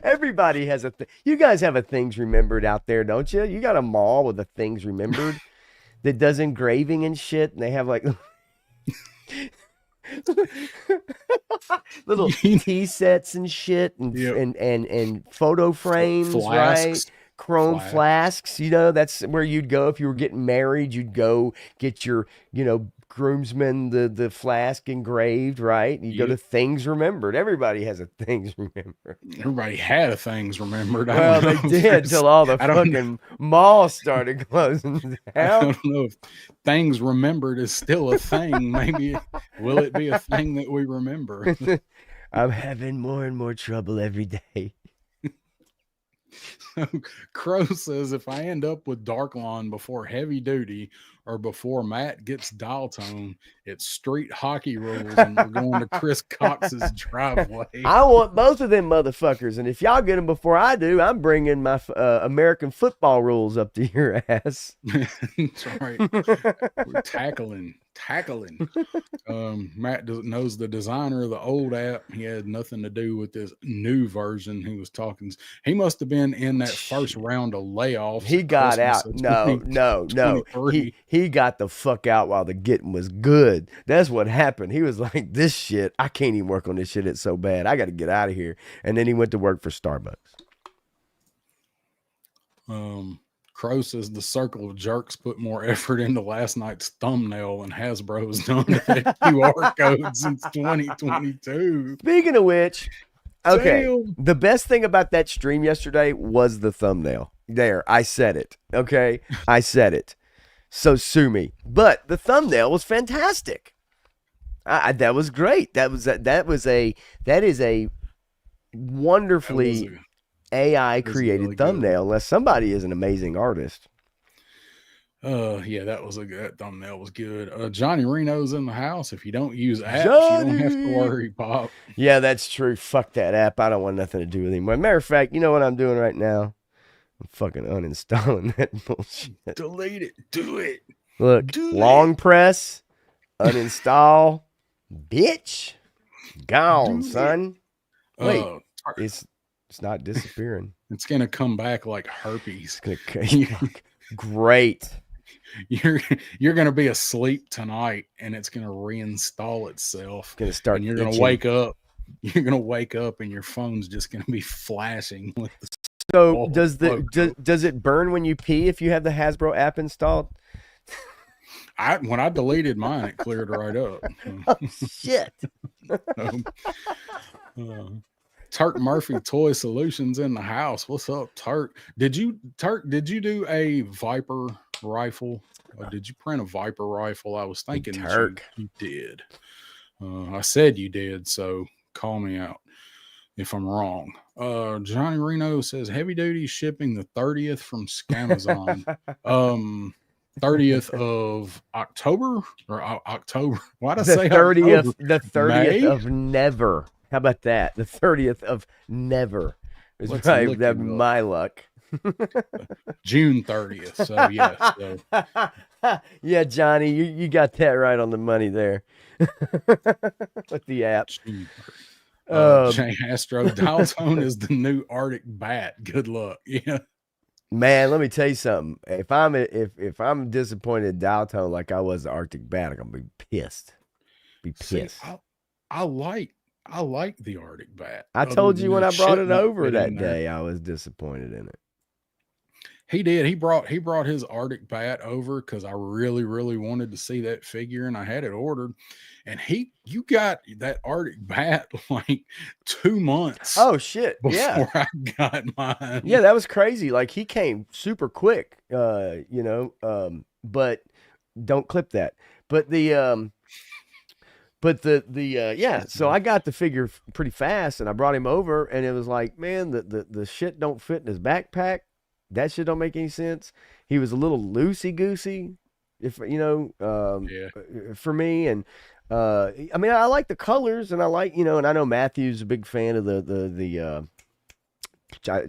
Everybody has you guys have a things remembered out there, don't you? You got a mall with a things remembered that does engraving and shit, and they have like little tea sets and shit, and Yep. and photo frames, right? Flasks. Chrome flasks. You know, that's where you'd go if you were getting married. You'd go get your, groomsman the flask engraved, right? You go to things remembered. Everybody has a things remembered. Everybody had a things remembered. Well, they did till all the fucking malls started closing down. I don't know if things remembered is still a thing. Maybe will it be a thing that we remember? I'm having more and more trouble every day. Crow says if I end up with Dark Lawn before Heavy Duty or before Matt gets dial tone, it's street hockey rules and we're going to Chris Cox's driveway. I want both of them motherfuckers, and if y'all get them before I do, I'm bringing my American football rules up to your ass. That's right. We're tackling. Matt knows the designer of the old app. He had nothing to do with this new version. He was talking. He must have been in that first round of layoffs. He got out. No. He got the fuck out while the getting was good. That's what happened. He was like, this shit, I can't even work on this shit. It's so bad. I got to get out of here. And then he went to work for Starbucks. Crow says the Circle of Jerks put more effort into last night's thumbnail than Hasbro's done to their QR code since 2022. Speaking of which, okay, Damn. The best thing about that stream yesterday was the thumbnail. There, I said it. Okay, I said it. So sue me. But the thumbnail was fantastic. That was great. That is a wonderfully AI created really thumbnail, unless somebody is an amazing artist. Yeah, that thumbnail was good. Johnny Reno's in the house. If you don't use apps, you don't have to worry, Pop. Yeah, that's true. Fuck that app. I don't want nothing to do with him. Matter of fact, you know what I'm doing right now? I'm fucking uninstalling that bullshit. Delete it. Do it. Look, long press, uninstall, bitch. Gone, son. Wait, it's not disappearing. It's gonna come back like herpes. Great. You're gonna be asleep tonight, and it's gonna reinstall itself. It's gonna start. And you're gonna wake up. You're gonna wake up, and your phone's just gonna be flashing with the. So does it burn when you pee if you have the Hasbro app installed? When I deleted mine, it cleared right up. Oh, shit. Turk Murphy Toy Solutions in the house. What's up, Turk? Did you do a Viper rifle? Or did you print a Viper rifle? I was thinking Turk. You did. I said you did, so call me out if I'm wrong. Johnny Reno says Heavy Duty shipping the 30th from Scamazon. 30th of October or October. Why'd I say 30th? October? The 30th May? of never. How about that? The 30th of never. It's probably that'd be my luck. June 30th. So yeah. So. Yeah, Johnny, you got that right on the money there. With the app. Jay Astro, dial tone is the new Arctic bat. Good luck. Yeah. Man, let me tell you something. If I'm disappointed in dial tone like I was the Arctic bat, I'm gonna be pissed. See, I like the Arctic bat. I told you when I brought it over that day, I was disappointed in it. He did. He brought his Arctic bat over because I really, really wanted to see that figure, and I had it ordered. And you got that Arctic bat like 2 months. Oh shit! Before I got mine. Yeah, that was crazy. Like he came super quick. But don't clip that. But so I got the figure pretty fast, and I brought him over, and it was like, man, the shit don't fit in his backpack. That shit don't make any sense. He was a little loosey goosey, for me, and I mean, I like the colors, and I like, and I know Matthew's a big fan of the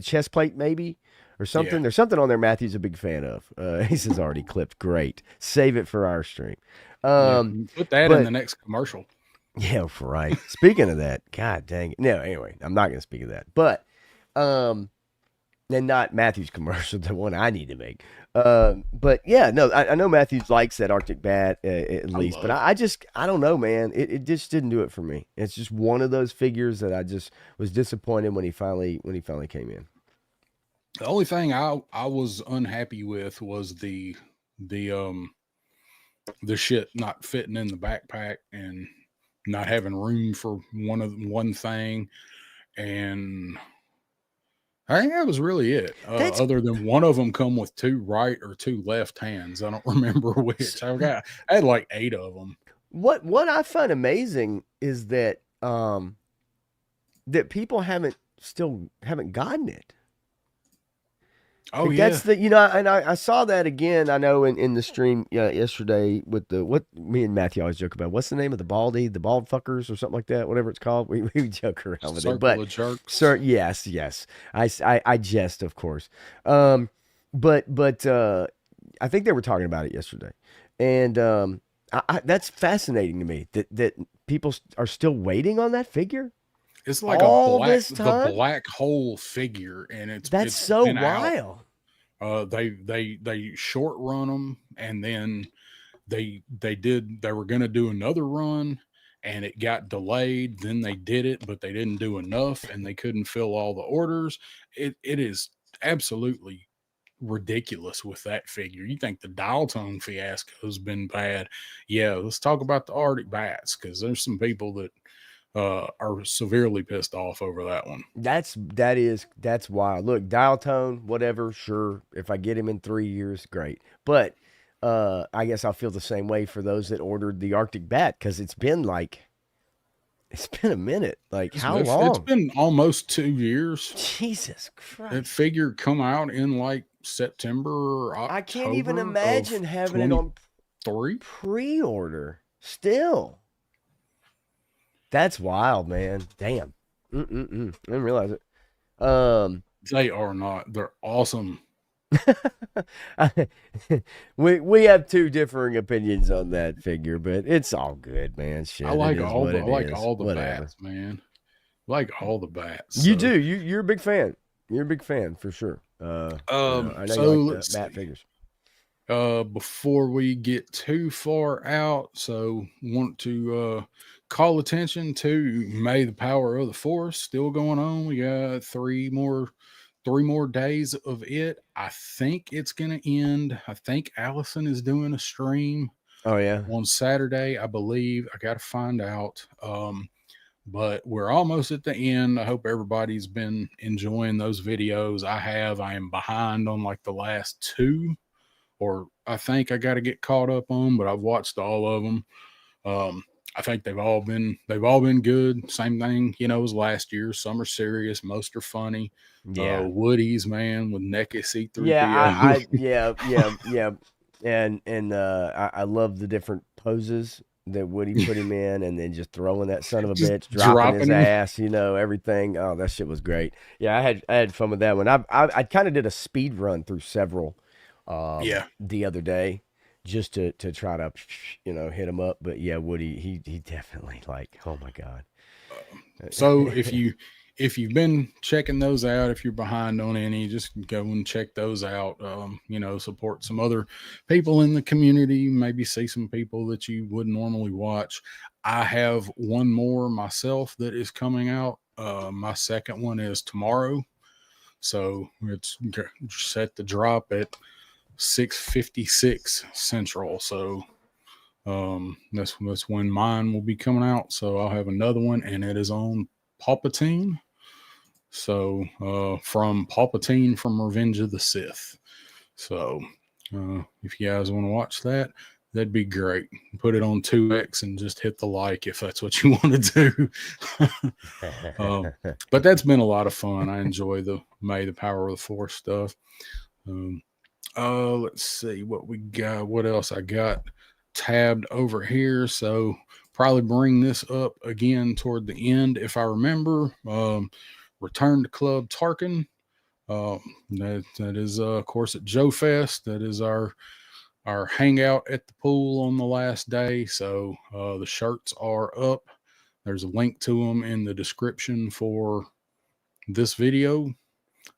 chest plate, maybe. or Yeah. something. There's something on there Matthew's a big fan of. He says already clipped. Great. Save it for our stream. Yeah. Um, Put that in but the next commercial. yeah, right. Speaking of that, God dang it. No, anyway, I'm not going to speak of that. But, um, and not Matthew's commercial, the one I need to make. But yeah, no, I know Matthews likes that Arctic Bat at I least, but love it. I don't know, man. It just didn't do it for me. It's just one of those figures that I just was disappointed when he finally came in. The only thing I was unhappy with was the the shit not fitting in the backpack and not having room for one thing, and I think that was really it. That's Other than one of them come with two right or two left hands. I don't remember which. I had like 8 of them. what I find amazing is that that people haven't gotten it. Oh Like that's yeah, the and I saw that again. I know in the stream yesterday with the what me and Matthew always joke about. What's the name of the bald fuckers or something like that? Whatever it's called. We joke around with it. circle But of jerks. sir, yes, I jest, of course. Um, but I think they were talking about it yesterday, and that's fascinating to me that people are still waiting on that figure It's like all this the time. black hole figure, and That's it's so been out. wild. They short run them, and then they were going to do another run, and it got delayed. Then they did it, but they didn't do enough, and they couldn't fill all the orders. It is absolutely ridiculous with that figure. You think the dial tone fiasco's been bad? Yeah, let's talk about the Arctic Bats, because there's some people that are severely pissed off over that one. That's wild. Look, dial tone, whatever, sure. If I get him in 3 years, great. But I guess I'll feel the same way for those that ordered the Arctic Bat because it's been a minute. Like how It's long? been almost 2 years. Jesus That Christ! figure come out in like September or I can't even October of imagine having it on 23. pre-order. Still, that's wild, man. Damn. I didn't realize it. Um, They are not. They're awesome. we have two differing opinions on that figure, but it's all good, man. Shit, it is what I it like is. all the Whatever. bats, man. Like all the bats. You So do. You're a big fan. You're a big fan for sure. I know you so like the let's bat see. figures. Before we get too far out, so want to call attention to May the Power of the Force still going on. We got three more days of it. I think it's gonna end. I think Allison is doing a stream Oh yeah. on Saturday, I believe. I gotta find out. But we're almost at the end. I hope everybody's been enjoying those videos. I have. I am behind on like the last two, or I think I got to get caught up on, but I've watched all of them. I think they've all been good. Same thing, as last year. Some are serious, most are funny. Yeah. Woody's, man, with naked Yeah. C3PO. Yeah. I love the different poses that Woody put him in, and then just throwing that son of a Just bitch, dropping his dropping him. ass, everything. Oh, that shit was great. Yeah, I had fun with that one. I kind of did a speed run through several Yeah. the other day just to try to hit him up. But yeah, Woody, he definitely like, oh my god. So if you've been checking those out, if you're behind on any, just go and check those out. Support some other people in the community, maybe see some people that you wouldn't normally watch. I have one more myself that is coming out. My second one is tomorrow. So it's set to drop at 6:56 Central. So that's when mine will be coming out. So I'll have another one, and it is on Palpatine. So from Palpatine from Revenge of the Sith. So if you guys want to watch that, that'd be great. Put it on 2x and just hit the like if that's what you want to do. But that's been a lot of fun. I enjoy the May the Power of the Force stuff. Let's see what we got. What else I got tabbed over here? So probably bring this up again toward the end if I remember. Return to Club Tarkin. That is, of course, at JoeFest. That is our hangout at the pool on the last day. So the shirts are up. There's a link to them in the description for this video.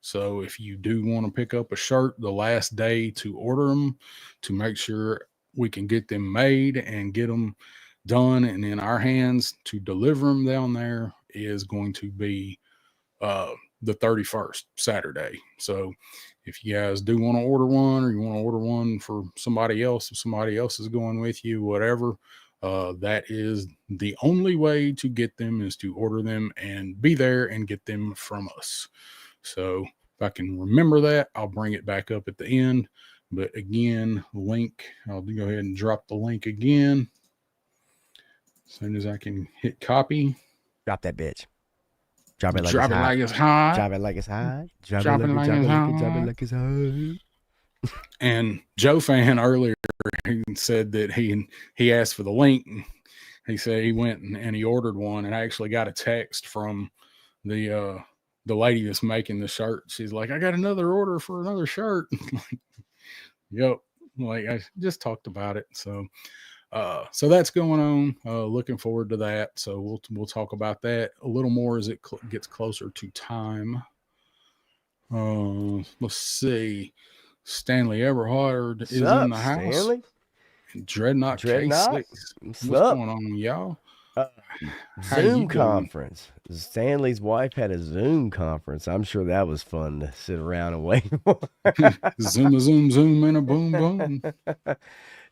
So if you do want to pick up a shirt, the last day to order them to make sure we can get them made and get them done and in our hands to deliver them down there is going to be the 31st, Saturday. So if you guys do want to order one, or you want to order one for somebody else, if somebody else is going with you, whatever, that is the only way to get them, is to order them and be there and get them from us. So if I can remember that, I'll bring it back up at the end. But again, link, I'll go ahead and drop the link again. As soon as I can hit copy. Drop that bitch. Drop it like it's hot. Drop it like it's hot. Drop it like it's hot. And Joe Fan earlier, he said that he asked for the link. He said he went and he ordered one, and I actually got a text from the lady that's making the shirt. She's like, I got another order for another shirt. Like, yep. Like, I just talked about it. So that's going on. Looking forward to that. So we'll talk about that a little more as it gets closer to time. Let's see. Stanley Everhard is in the house. Stanley? Dreadnought K6. What's going on, y'all? Zoom conference. Stanley's wife had a Zoom conference. I'm sure that was fun to sit around and wait for. Zoom, zoom, zoom, and a boom, boom.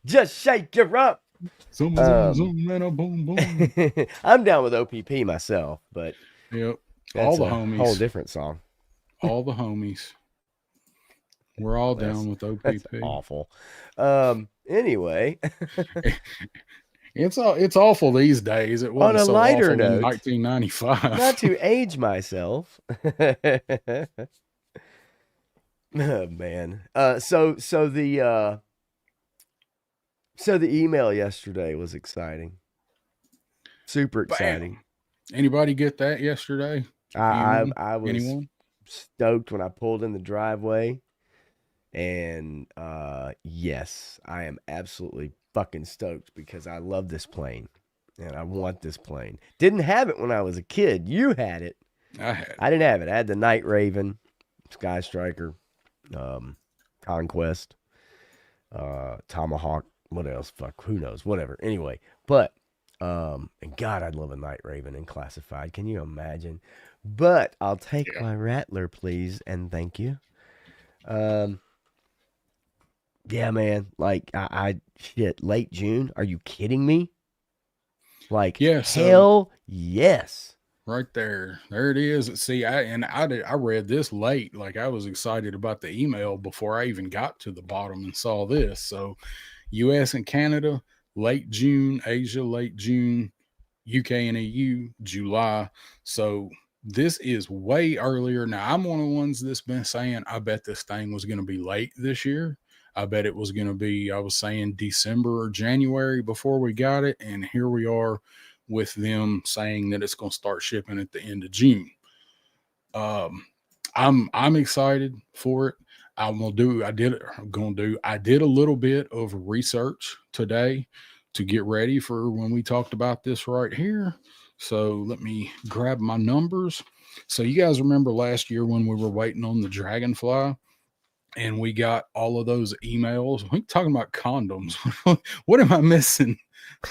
Just shake your rump. Zoom, zoom, zoom, and a boom, boom. I'm down with OPP myself, but yep, all the homies. Whole different song. All the homies. We're all down with OPP. That's awful. Anyway. It's awful these days. It wasn't on a so lighter awful note, in 1995. Not to age myself. Oh man. So the email yesterday was exciting. Super exciting. Bam. Anybody get that yesterday? I was stoked when I pulled in the driveway. And yes, I am absolutely fucking stoked because I love this plane and I want this plane. Didn't have it when I was a kid. You had it. I didn't have it. I had the Night Raven, Sky Striker, Conquest, Tomahawk. What else? Fuck, who knows? Whatever. Anyway, but and God, I'd love a Night Raven in classified. Can you imagine? But I'll take my Rattler, please, and thank you. Yeah, man. Like I shit. Late June. Are you kidding me? Like hell yes. Right there. There it is. See, I read this late. Like I was excited about the email before I even got to the bottom and saw this. So US and Canada, late June, Asia, late June, UK and EU, July. So this is way earlier. Now I'm one of the ones that's been saying, I bet this thing was going to be late this year. I bet it was going to be, I was saying December or January before we got it. And here we are with them saying that it's going to start shipping at the end of June. I'm excited for it. I did a little bit of research today to get ready for when we talked about this right here. So let me grab my numbers. So you guys remember last year when we were waiting on the Dragonfly and we got all of those emails? We're talking about condoms. What am I missing?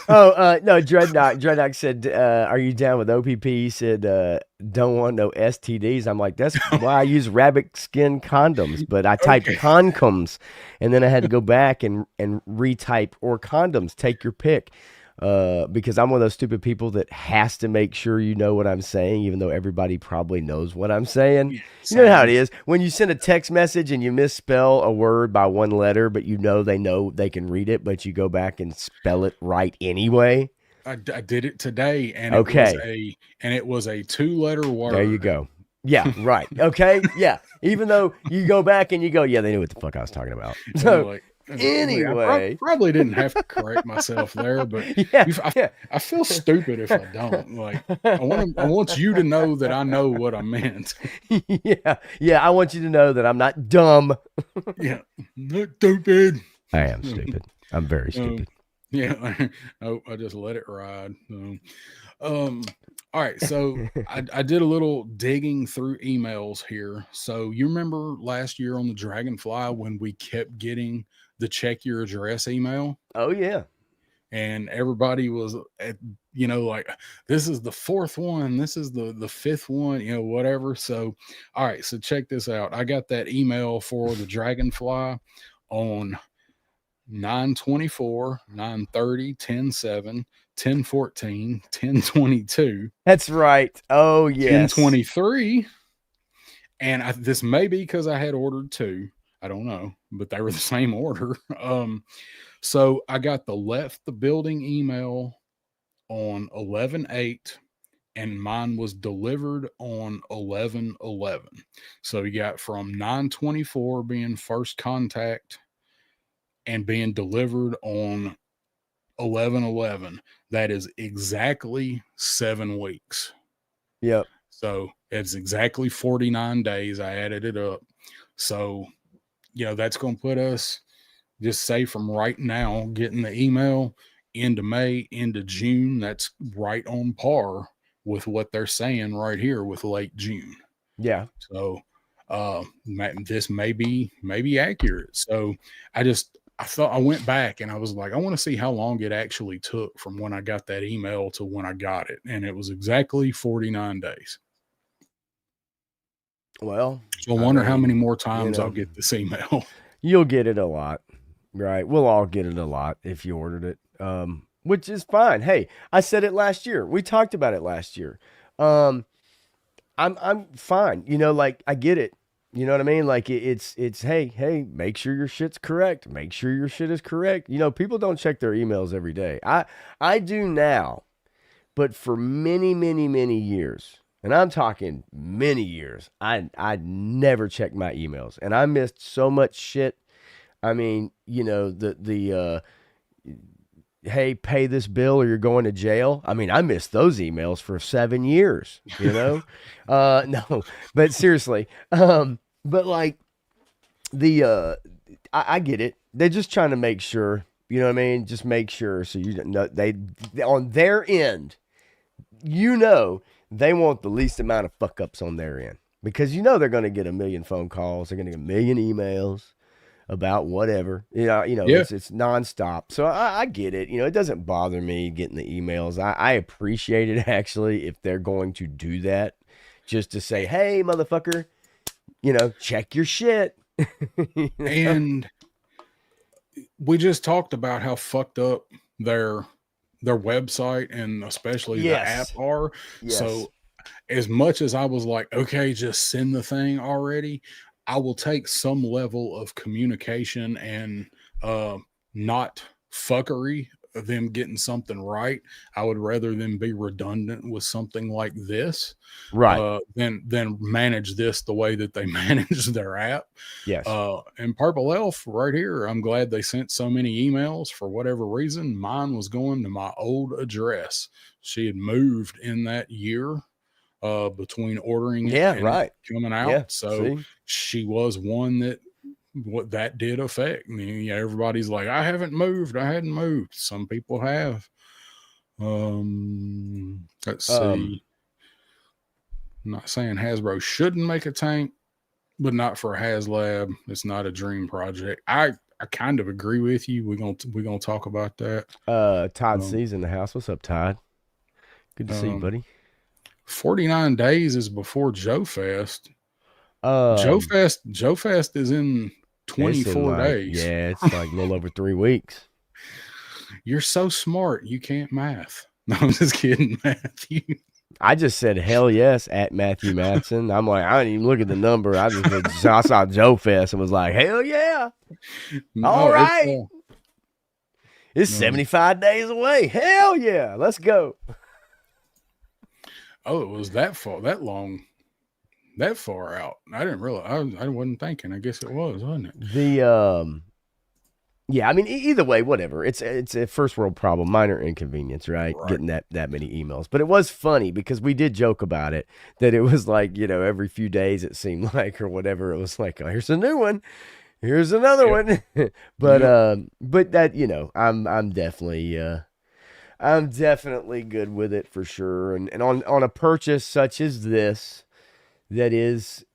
No, Dreadnought said, are you down with OPP? He said, don't want no STDs. I'm like, that's why I use rabbit skin condoms, but I typed concoms and then I had to go back and retype or condoms, take your pick. Because I'm one of those stupid people that has to make sure you know what I'm saying, even though everybody probably knows what I'm saying. You know how it is when you send a text message and you misspell a word by one letter, but you know they can read it, but you go back and spell it right anyway. I did it today, and it was a 2-letter word. There you go. Yeah, right. Okay, yeah. Even though you go back and you go, yeah, they knew what the fuck I was talking about. So Anyway. Probably didn't have to correct myself there, but Yeah, yeah. I feel stupid if I don't. Like, I want you to know that I know what I meant. Yeah, yeah. I want you to know that I'm not dumb. Yeah, not stupid. I am stupid. I'm very Um, stupid. yeah, I just let it ride. Um, all right, so I did a little digging through emails here. So you remember last year on the Dragonfly when we kept getting the check your address email? Oh yeah. And everybody was at, like, this is the fourth one, this is the fifth one, whatever. So all right, so check this out. I got that email for the Dragonfly on 9/24, 9/30, 10/7, 10/14, 10/22, That's right. Oh yes. 10/23. And this may be because I had ordered two, I don't know, but they were the same order. So I got the left the building email on 11/8, and mine was delivered on 11/11. So you got from 9/24 being first contact and being delivered on 11/11. That is exactly 7 weeks. Yep. So it's exactly 49 days. I added it up. So, that's going to put us, just say from right now, getting the email into May, into June. That's right on par with what they're saying right here with late June. Yeah. So this may be accurate. So I thought, I went back and I was like, I want to see how long it actually took from when I got that email to when I got it. And it was exactly 49 days. Well, So I I wonder how many mean, more you times I'll know, get this email. you'll get it a lot, right? We'll all get it a lot if you ordered it, which is fine. Hey, I said it last year. We talked about it last year. Um, I'm fine. Like I get it. You know what I mean? Like it's hey, make sure your shit's correct. Make sure your shit is correct. People don't check their emails every day. I do now, but for many, many, many years, and I'm talking many years, I never checked my emails, and I missed so much shit. I mean, the hey, pay this bill or you're going to jail. I mean, I missed those emails for 7 years, no, but seriously, but like I get it. They're just trying to make sure, you know what I mean? Just make sure. So they, on their end, they want the least amount of fuck ups on their end because they're going to get a million phone calls. They're going to get a million emails about whatever. Yeah. It's nonstop. So I get it. It doesn't bother me getting the emails. I appreciate it actually if they're going to do that, just to say, hey, motherfucker, check your shit. And we just talked about how fucked up their website and especially the app Yes. are. Yes. So as much as I was like, okay, just send the thing already, I will take some level of communication and not fuckery of them getting something right. I would rather them be redundant with something like this, Right. than manage this the way that they manage their app. Yes. And Purple Elf right here, I'm glad they sent so many emails. For whatever reason, mine was going to my old address. She had moved in that year between ordering it Yeah. and Right. coming out. Yeah. So See? she was one that what that did affect. Everybody's like, I haven't moved. I hadn't moved. Some people have. Let's see. I'm not saying Hasbro shouldn't make a tank, but not for a HasLab. It's not a dream project. I kind of agree with you. We're gonna talk about that. Todd Um, C's in the house. What's up, Todd? Good to see you, um, buddy. 49 days is before JoeFest. Um, JoeFest is in it's in 24 like, days. yeah, it's like a little over 3 weeks. You're so smart. You can't math. No, I'm just kidding, Matthew. I just said hell yes at Matthew Matson. I'm like, I didn't even look at the number. I saw JoeFest and was like, hell yeah. All No, right. It's no. 75 days away. Hell yeah. Let's go. Oh, it was that long, that far out. I didn't realize. I wasn't thinking. I guess it was, wasn't it? Yeah, I mean, either way, whatever. It's a first world problem, minor inconvenience, right? Right. Getting that many emails, but it was funny because we did joke about it that it was like every few days it seemed like or whatever it was like. Oh, here's a new one, here's another Yep. one, Yep. but that I'm definitely good with it for sure, and on a purchase such as this that is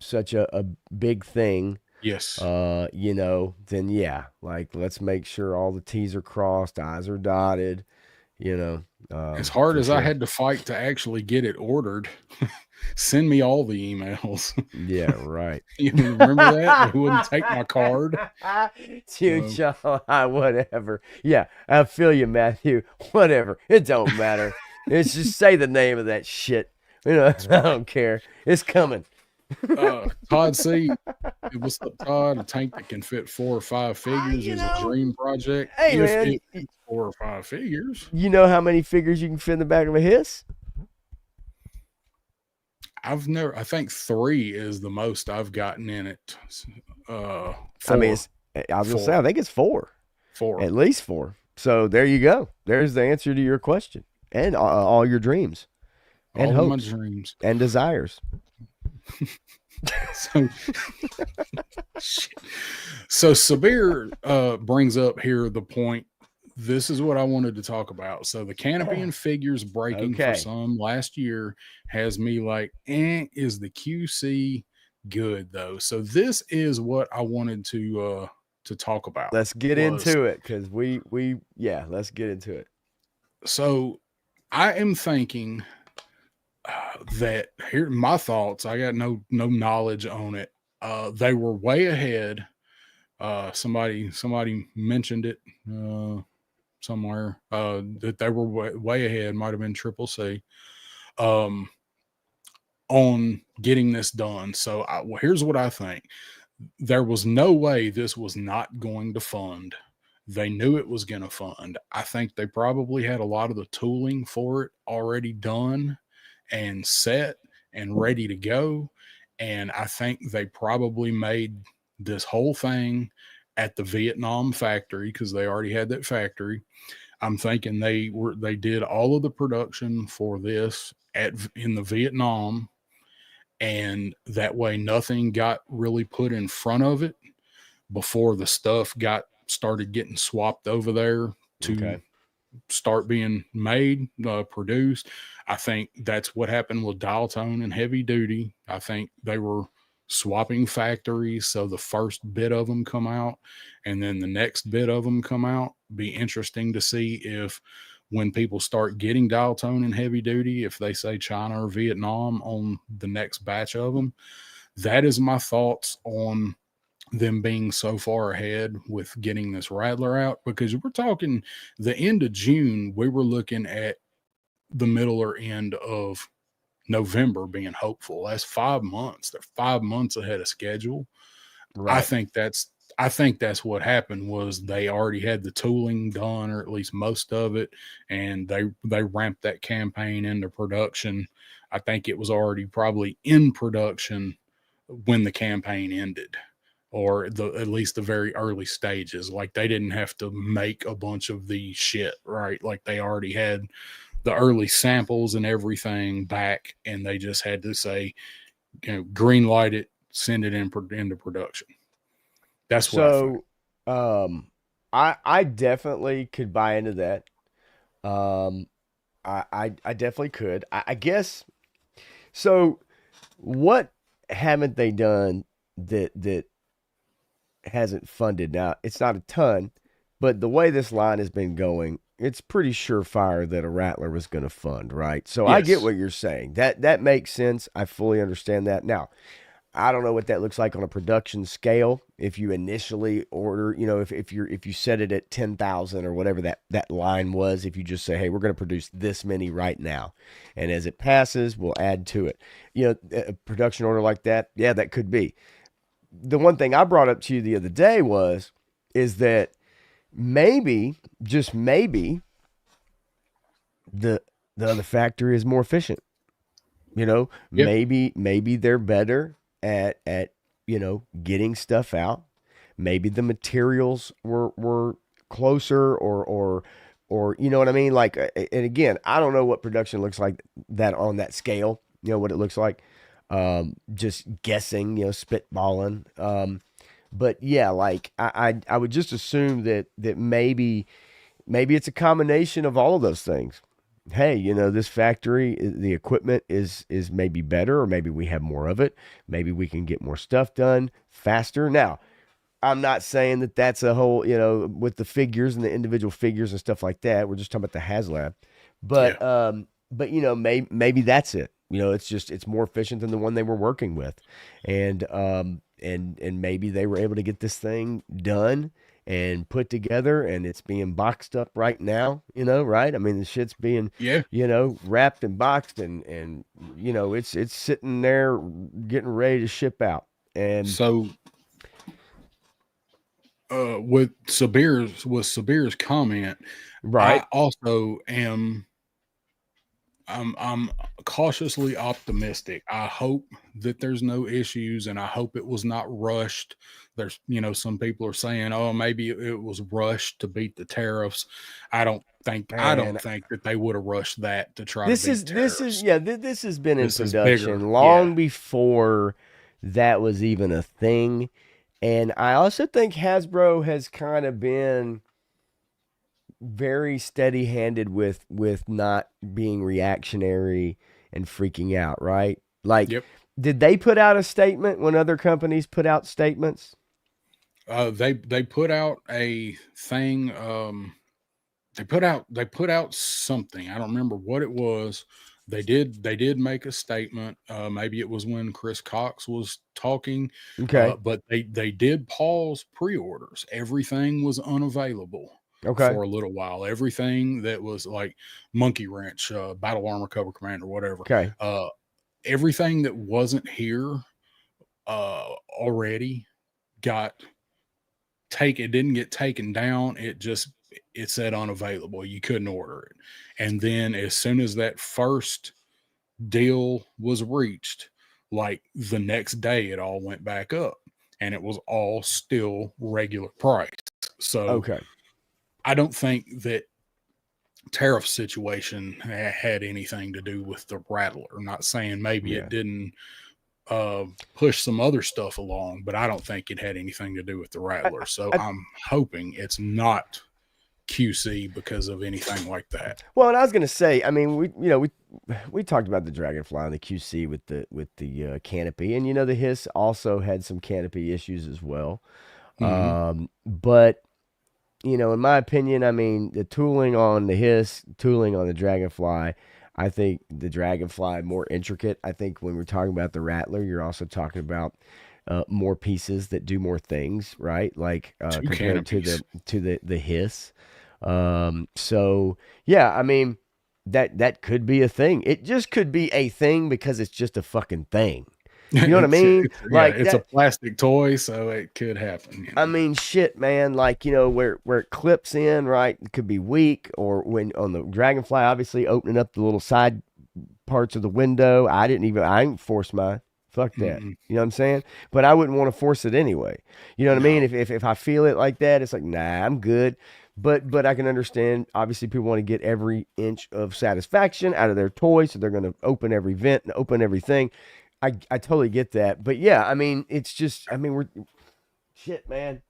such a big thing Yes. then yeah, like let's make sure all the T's are crossed, I's are dotted, you know, As hard for as I sure. had to fight to actually get it ordered, send me all the emails. Yeah, right. You remember that? They wouldn't take my card. Dude, So, John, whatever. Yeah, I feel you, Matthew. Whatever. It don't matter. It's just say the name of that shit. that's I right. don't care. It's coming. Todd C. What's up, Todd? A tank that can fit 4 or 5 figures You is a know, dream project hey if man, it fits 4 or 5 figures. you know how many figures you can fit in the back of a hiss? I think 3 is the most I've gotten in it. Uh, I mean, 4, I was gonna say, 4, I think it's four. 4. At least four. So there you go. There's the answer to your question and all your dreams and All of my hopes dreams. and desires. So, so Sabir brings up here the point. This is what I wanted to talk about. So the canopy and figures breaking for Okay, some last year has me like, is the QC good though? So this is what I wanted to talk about let's get was into it because yeah, let's get into it. so I am thinking that here my thoughts. I got no knowledge on it. They were way ahead. Somebody mentioned it somewhere that they were way ahead. Might have been Triple C um, on getting this done. So well, here's what I think: there was no way this was not going to fund. They knew it was going to fund. I think they probably had a lot of the tooling for it already done and set and ready to go. And I think they probably made this whole thing at the Vietnam factory because they already had that factory. I'm thinking they did all of the production for this at in the Vietnam, and that way nothing got really put in front of it before the stuff got started getting swapped over there to Okay. start being made, produced. I think that's what happened with dial tone and heavy duty. I think they were swapping factories, so the first bit of them come out, and then the next bit of them come out. Be interesting to see if when people start getting dial tone and heavy duty, if they say China or Vietnam on the next batch of them. That is my thoughts on them being so far ahead with getting this Rattler out because we're talking the end of June, we were looking at the middle or end of November being hopeful. That's 5 months. They're 5 months ahead of schedule. I Right. think that's I think that's what happened was they already had the tooling done or at least most of it and they ramped that campaign into production. I think it was already probably in production when the campaign ended or at least the very early stages. Like they didn't have to make a bunch of the shit, right? Like they already had the early samples and everything back, and they just had to say, green light it, send it into production. That's what I think. So, I definitely could buy into that. Um, I definitely could. I guess so. What haven't they done that hasn't funded? Now, it's not a ton, but the way this line has been going, it's pretty surefire that a Rattler was going to fund, right? So I get Yes. what you're saying. That makes sense. I fully understand that. Now, I don't know what that looks like on a production scale. If you initially order, if you set it at 10,000 or whatever that line was, if you just say, hey, we're going to produce this many right now, and as it passes, we'll add to it. A production order like that, yeah, that could be. The one thing I brought up to you the other day is that maybe, just maybe, the the other factory is more efficient. Yep. Maybe they're better at getting stuff out. maybe the materials were closer, or you know what I mean? Like, and again, I don't know what production looks like that on that scale. You know what it looks like. Just guessing, spitballing. But yeah, like I would just assume that maybe it's a combination of all of those things. Hey, this factory, the equipment is maybe better, or maybe we have more of it. Maybe we can get more stuff done faster. Now, I'm not saying that that's a whole, with the figures and the individual figures and stuff like that. We're just talking about the HasLab. Yeah. But maybe that's it. It's more efficient than the one they were working with, and maybe they were able to get this thing done and put together, and it's being boxed up right now. Right? I mean, the shit's being Yeah. wrapped and boxed, and it's sitting there getting ready to ship out. And So with Sabir's comment, right, I also am I'm cautiously optimistic. I hope that there's no issues, and I hope it was not rushed. There's, some people are saying, "Oh, maybe it was rushed to beat the tariffs." I don't man. think that they would have rushed that to try to This beat is this is tariffs. yeah. This has been in This is bigger. production Yeah. long before that was even a thing, and I also think Hasbro has kind of been very steady-handed with not being reactionary and freaking out. Right? Like, Yep. did they put out a statement when other companies put out statements? They put out a thing. They put out something. I don't remember what it was. They did make a statement. Maybe it was when Chris Cox was talking, Okay. but they did pause pre-orders. Everything was unavailable Okay. for a little while. Everything that was like Monkey Wrench, Battle Armor Cover Commander, whatever. Okay. Uh, Everything that wasn't here already got take it didn't get taken down. It said unavailable. You couldn't order it. And then as soon as that first deal was reached, like the next day it all went back up, and it was all still regular price. So Okay. I don't think that tariff situation had anything to do with the Rattler. I'm not saying maybe Yeah. it didn't push some other stuff along, but I don't think it had anything to do with the Rattler. So I, I'm hoping it's not QC because of anything like that. Well, and I was gonna say, I mean, we talked about the Dragonfly and the QC with the canopy, and the Hiss also had some canopy issues as well. Mm-hmm. But in my opinion, I mean, the tooling on the Hiss, tooling on the Dragonfly, I think the Dragonfly more intricate. I think when we're talking about the Rattler, you're also talking about more pieces that do more things, right? Like Two compared to canopies. the Hiss. So yeah, I mean that could be a thing. It just could be a thing because it's just a fucking thing. You know what I mean? Yeah, Like it's a that. plastic toy, so it could happen. I mean, shit, man. Like where it clips in, right? It could be weak, or when on the Dragonfly, obviously opening up the little side parts of the window. I didn't force mine. Fuck that. Mm-mm. You know what I'm saying? But I wouldn't want to force it anyway. You know what I mean? No. If I feel it like that, it's like, nah, I'm good. But I can understand. Obviously, people want to get every inch of satisfaction out of their toy, so they're going to open every vent and open everything. I totally get that. But yeah, I mean, it's just, I mean, we're shit, man.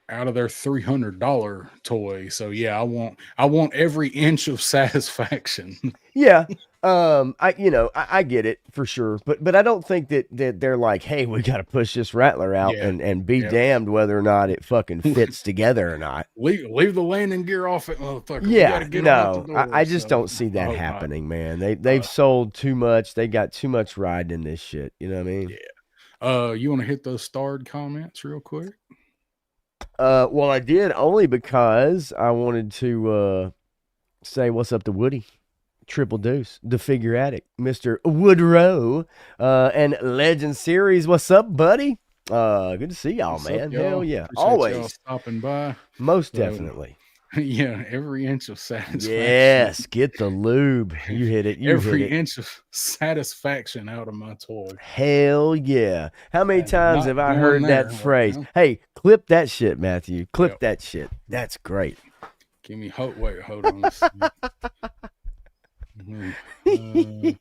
Out of their $300 toy. So yeah, I want every inch of satisfaction. Yeah. I get it for sure, but I don't think that they're like, hey, we got to push this Rattler out Yeah. and be Yeah. damned whether or not it fucking fits together or not. Leave the landing gear off it, motherfucker. We got Yeah, to get them out the no, I door. just So don't see I that hope not. happening, man. They've Uh, sold too much. They got too much riding in this shit. You know what I mean? yeah. You want to hit those starred comments real quick? Well, I did only because I wanted to say what's up to Woody. Triple Deuce, the figure addict, Mr. Woodrow, and Legend Series. What's up, buddy? Good to see y'all, What's up, man. Hell y'all? yeah. Appreciate y'all Always. stopping by. Most So, definitely. Yeah, every inch of satisfaction. Yes, get the lube. You hit it. You hit Every it. inch of satisfaction out of my toy. Hell yeah. How many And times not have I going heard that there right phrase? now. Hey, clip that shit, Matthew. Clip Yep. that shit. That's great. Give me hope. Wait, hold on. Let's see. Uh,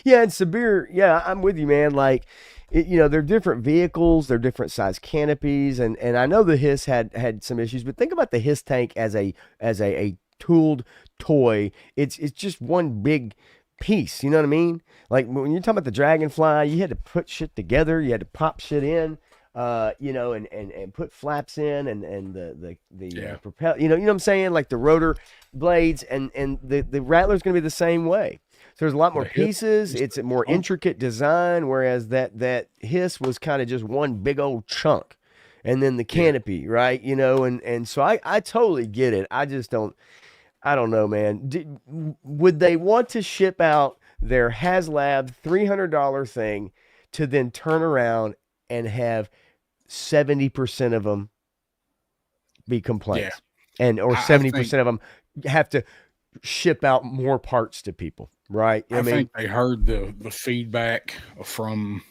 Yeah, and Sabir, yeah, I'm with you, man. Like, they're different vehicles, they're different size canopies, and I know the Hiss had some issues, but think about the Hiss tank as a tooled toy. It's just one big piece. You know what I mean? Like when you're talking about the Dragonfly, you had to put shit together, you had to pop shit in. And put flaps in and the yeah. propel, you know what I'm saying? Like the rotor blades and the Rattler's going to be the same way. So there's a lot more The hit pieces. just It's a a more chunk. intricate design, whereas that Hiss was kind of just one big old chunk. And then the Yeah. canopy, right? And so I totally get it. I don't know, man. Would they want to ship out their HasLab $300 thing to then turn around and have 70% of them be Yeah. complaints or I think 70% of them have to ship out more parts to people, right? I I mean, think they heard the feedback from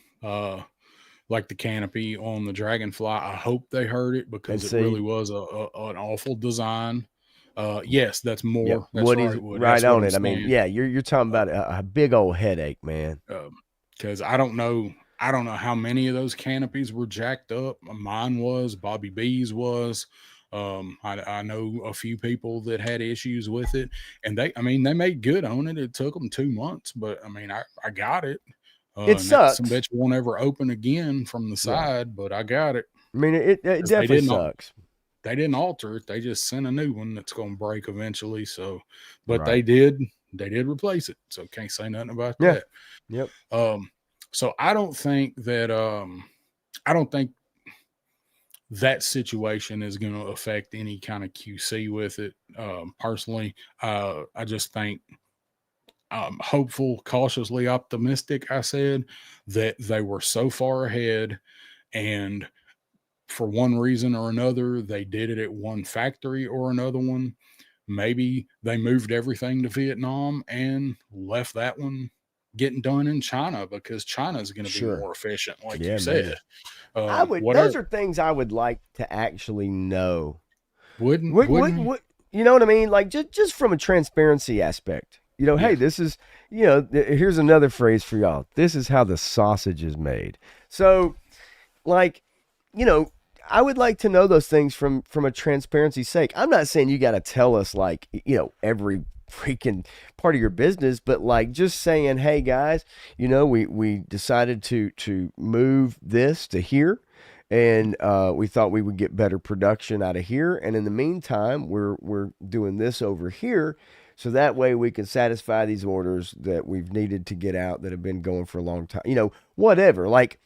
like the canopy on the Dragonfly. I hope they heard it and because it really see, was an awful design. Yes, that's yep, more. That's Woody's right, Wood. right That's what on I'm it. I mean, saying. yeah, you're talking about a big old headache, man. Because I don't know. I don't know how many of those canopies were jacked up. Mine was. Bobby B's was. I know a few people that had issues with it, and I mean, they made good on it. It took them 2 months, but I mean, I got it. It And that some sucks. bitch won't ever open again from the Yeah, side, but I got it I mean, it because definitely sucks. they didn't alter it. They just sent a new one that's going to break eventually. So, but Right. they did replace it. So can't say nothing about Yeah. that. Yep. Um, so I don't think that situation is going to affect any kind of QC with it. Personally, I just think hopeful, cautiously optimistic. I said that they were so far ahead, and for one reason or another, they did it at one factory or another one. Maybe they moved everything to Vietnam and left that one getting done in China because China is going to be Sure. more efficient, like you Yeah, said. maybe. Those Whatever are things I would like to actually know. wouldn't What, we? you know what I mean? Like just from a transparency aspect. Yeah, Hey, this is, here's another phrase for y'all. This is how the sausage is made. So, like, you know, I would like to know those things from a transparency sake. I'm not saying you got to tell us like, every freaking part of your business, but like just saying, hey guys, we decided to move this to here, and we thought we would get better production out of here, and in the meantime, we're doing this over here. So that way we can satisfy these orders that we've needed to get out that have been going for a long time. Whatever. Like,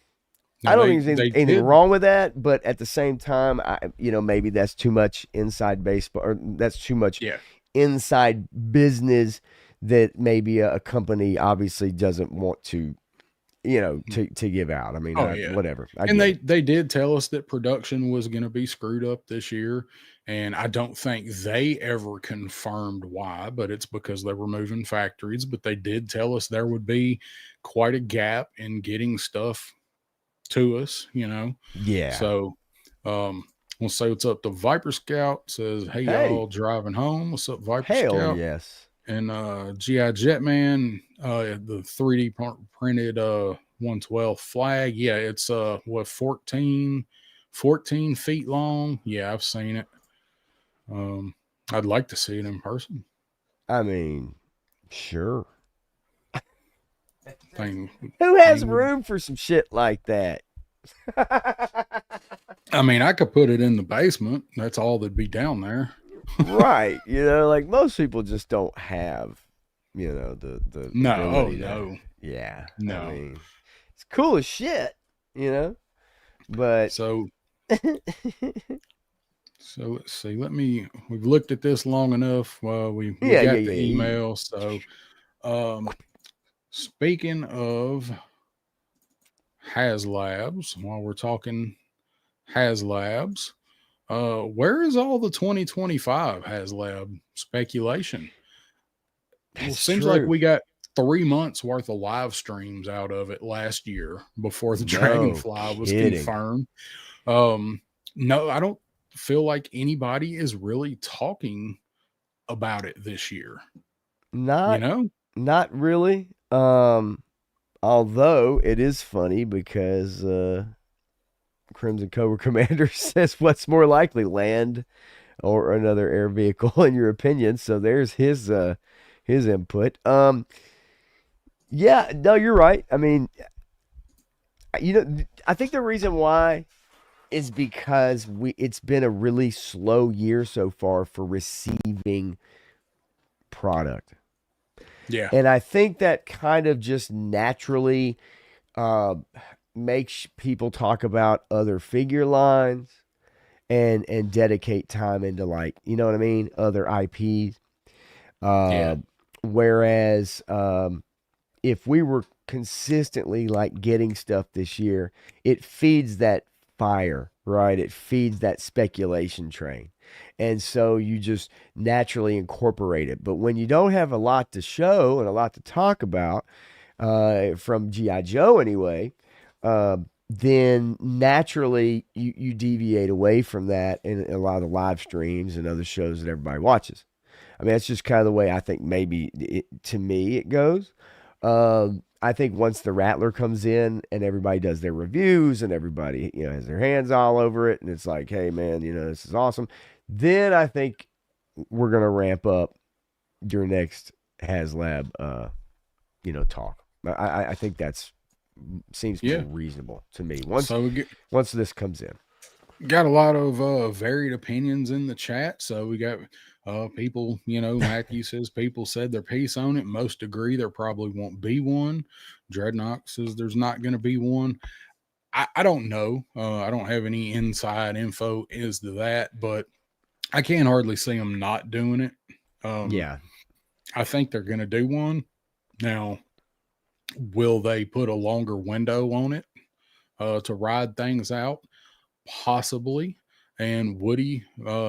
I no, don't think there's they anything did. wrong with that, but at the same time, maybe that's too much inside baseball, or that's too much Yeah. inside business that maybe a company obviously doesn't want to, to give out. I mean, Oh yeah. whatever. I And get it. they did tell us that production was going to be screwed up this year, and I don't think they ever confirmed why, but it's because they were moving factories. But they did tell us there would be quite a gap in getting stuff to us. Yeah. So we'll say what's up to Viper Scout. Says, hey Hey, y'all driving home. What's up, Viper hell Scout? yes. And GI Jetman, the 3D printed 112 flag. Yeah, it's what 14 feet long. Yeah, I've seen it. Um, I'd like to see it in person. I mean, sure. Thing Who has thing would room for some shit like that? I mean, I could put it in the basement. That's all that'd be down there. Right. Like most people just don't have, the No, oh ability to. no, Yeah. I no. mean, it's cool as shit, but So let's see. We've looked at this long enough. We yeah, yeah, got the yeah. email. So um speaking of HasLabs, while we're talking HasLabs, Where is all the 2025 HasLab speculation? Well, That's seems like true. we got 3 months worth of live streams out of it last year before the No Dragonfly was kidding. confirmed. Um, no, I don't feel like anybody is really talking about it this year. You Not know? not really. Although it is funny because Crimson Cobra Commander says what's more likely, land or another air vehicle in your opinion. So there's his input. Yeah, no, you're right. I mean, I think the reason why is because it's been a really slow year so far for receiving product. Yeah. And I think that kind of just naturally uh, makes people talk about other figure lines and dedicate time into, like, you know what I mean, other IPs. Yeah. Uh, whereas if we were consistently like getting stuff this year, it feeds that fire, right? It feeds that speculation train. And so you just naturally incorporate it. But when you don't have a lot to show and a lot to talk about, from G.I. Joe anyway, uh, then naturally you deviate away from that in a lot of the live streams and other shows that everybody watches. I mean, that's just kind of the way I think maybe to me it goes. I think once the Rattler comes in and everybody does their reviews and everybody, has their hands all over it and it's like, hey man, this is awesome. Then I think we're gonna ramp up your next HasLab, talk. I think that's seems more Yeah. reasonable to me. Once So once this comes in. got a lot of varied opinions in the chat. So we got people, Matthew says people said their piece on it. Most agree there probably won't be one. Dreadnought says there's not going to be one. I don't know. I don't have any inside info as to that, but I can't hardly see them not doing it. Um, Yeah. I think they're going to do one. Now, will they put a longer window on it to ride things out? Possibly. And Woody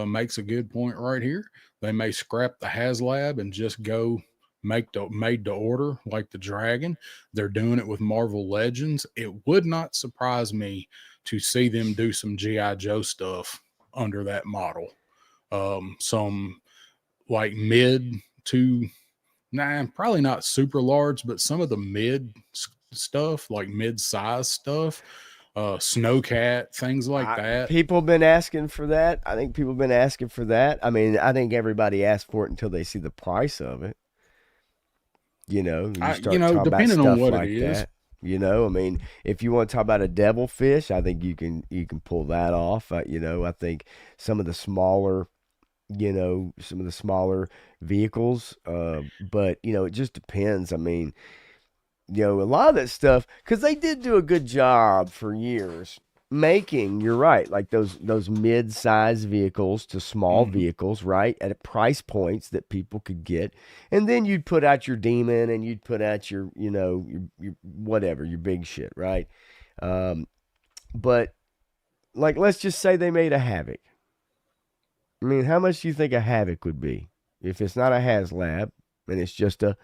makes a good point right here. They may scrap the HasLab and just go make the made to order like the Dragon. They're doing it with Marvel Legends. It would not surprise me to see them do some GI Joe stuff under that model. Some like mid to probably not super large, but some of the mid stuff, like mid size stuff, Snowcat, things like that. People have been asking for that. I think people have been asking for that. I mean, I think everybody asks for it until they see the price of it. You start talking about Depending on stuff what it like is, that. I mean, if you want to talk about a devilfish, I think you can pull that off. I think some of the smaller, some of the smaller vehicles. But it just depends. I mean, a lot of that stuff, because they did do a good job for years making, you're right, like those mid-size vehicles to small mhm, vehicles, right, at price points that people could get. And then you'd put out your demon and you'd put out your whatever, your big shit, right? um but like, let's just say they made a Havoc. I mean, how much do you think a Havoc would be if it's not a HasLab and it's just a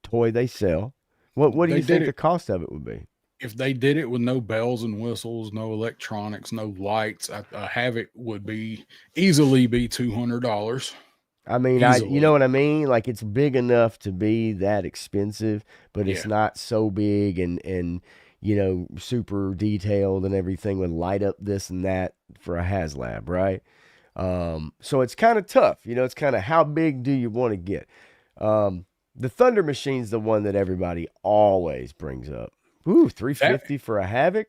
toy they sell? What do they you did think the it. cost of it would be? If they did it with no bells and whistles, no electronics, no lights, a Havoc would easily be $200. I mean, you know Easily, what I mean? Like, it's big enough to be that expensive, but it's yeah. not so big and super detailed and everything would light up this and that for a HasLab, right? So it's kind of tough. It's kind of, how big do you want to get? The Thunder Machine's the one that everybody always brings up. Ooh, That 350 for a Havoc?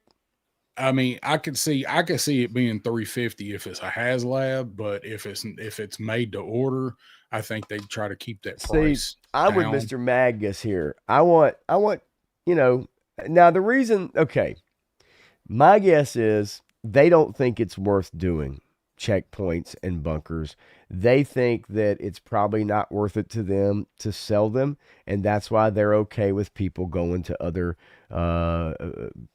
I mean, I could see it being 350 if it's a HasLab, but if it's made to order, I think they try to keep that See, price I'm with down. Mr. Magnus here. I want, you know, now the reason, okay, my guess is they don't think it's worth doing checkpoints and bunkers. They think that it's probably not worth it to them to sell them, and that's why they're okay with people going to other uh,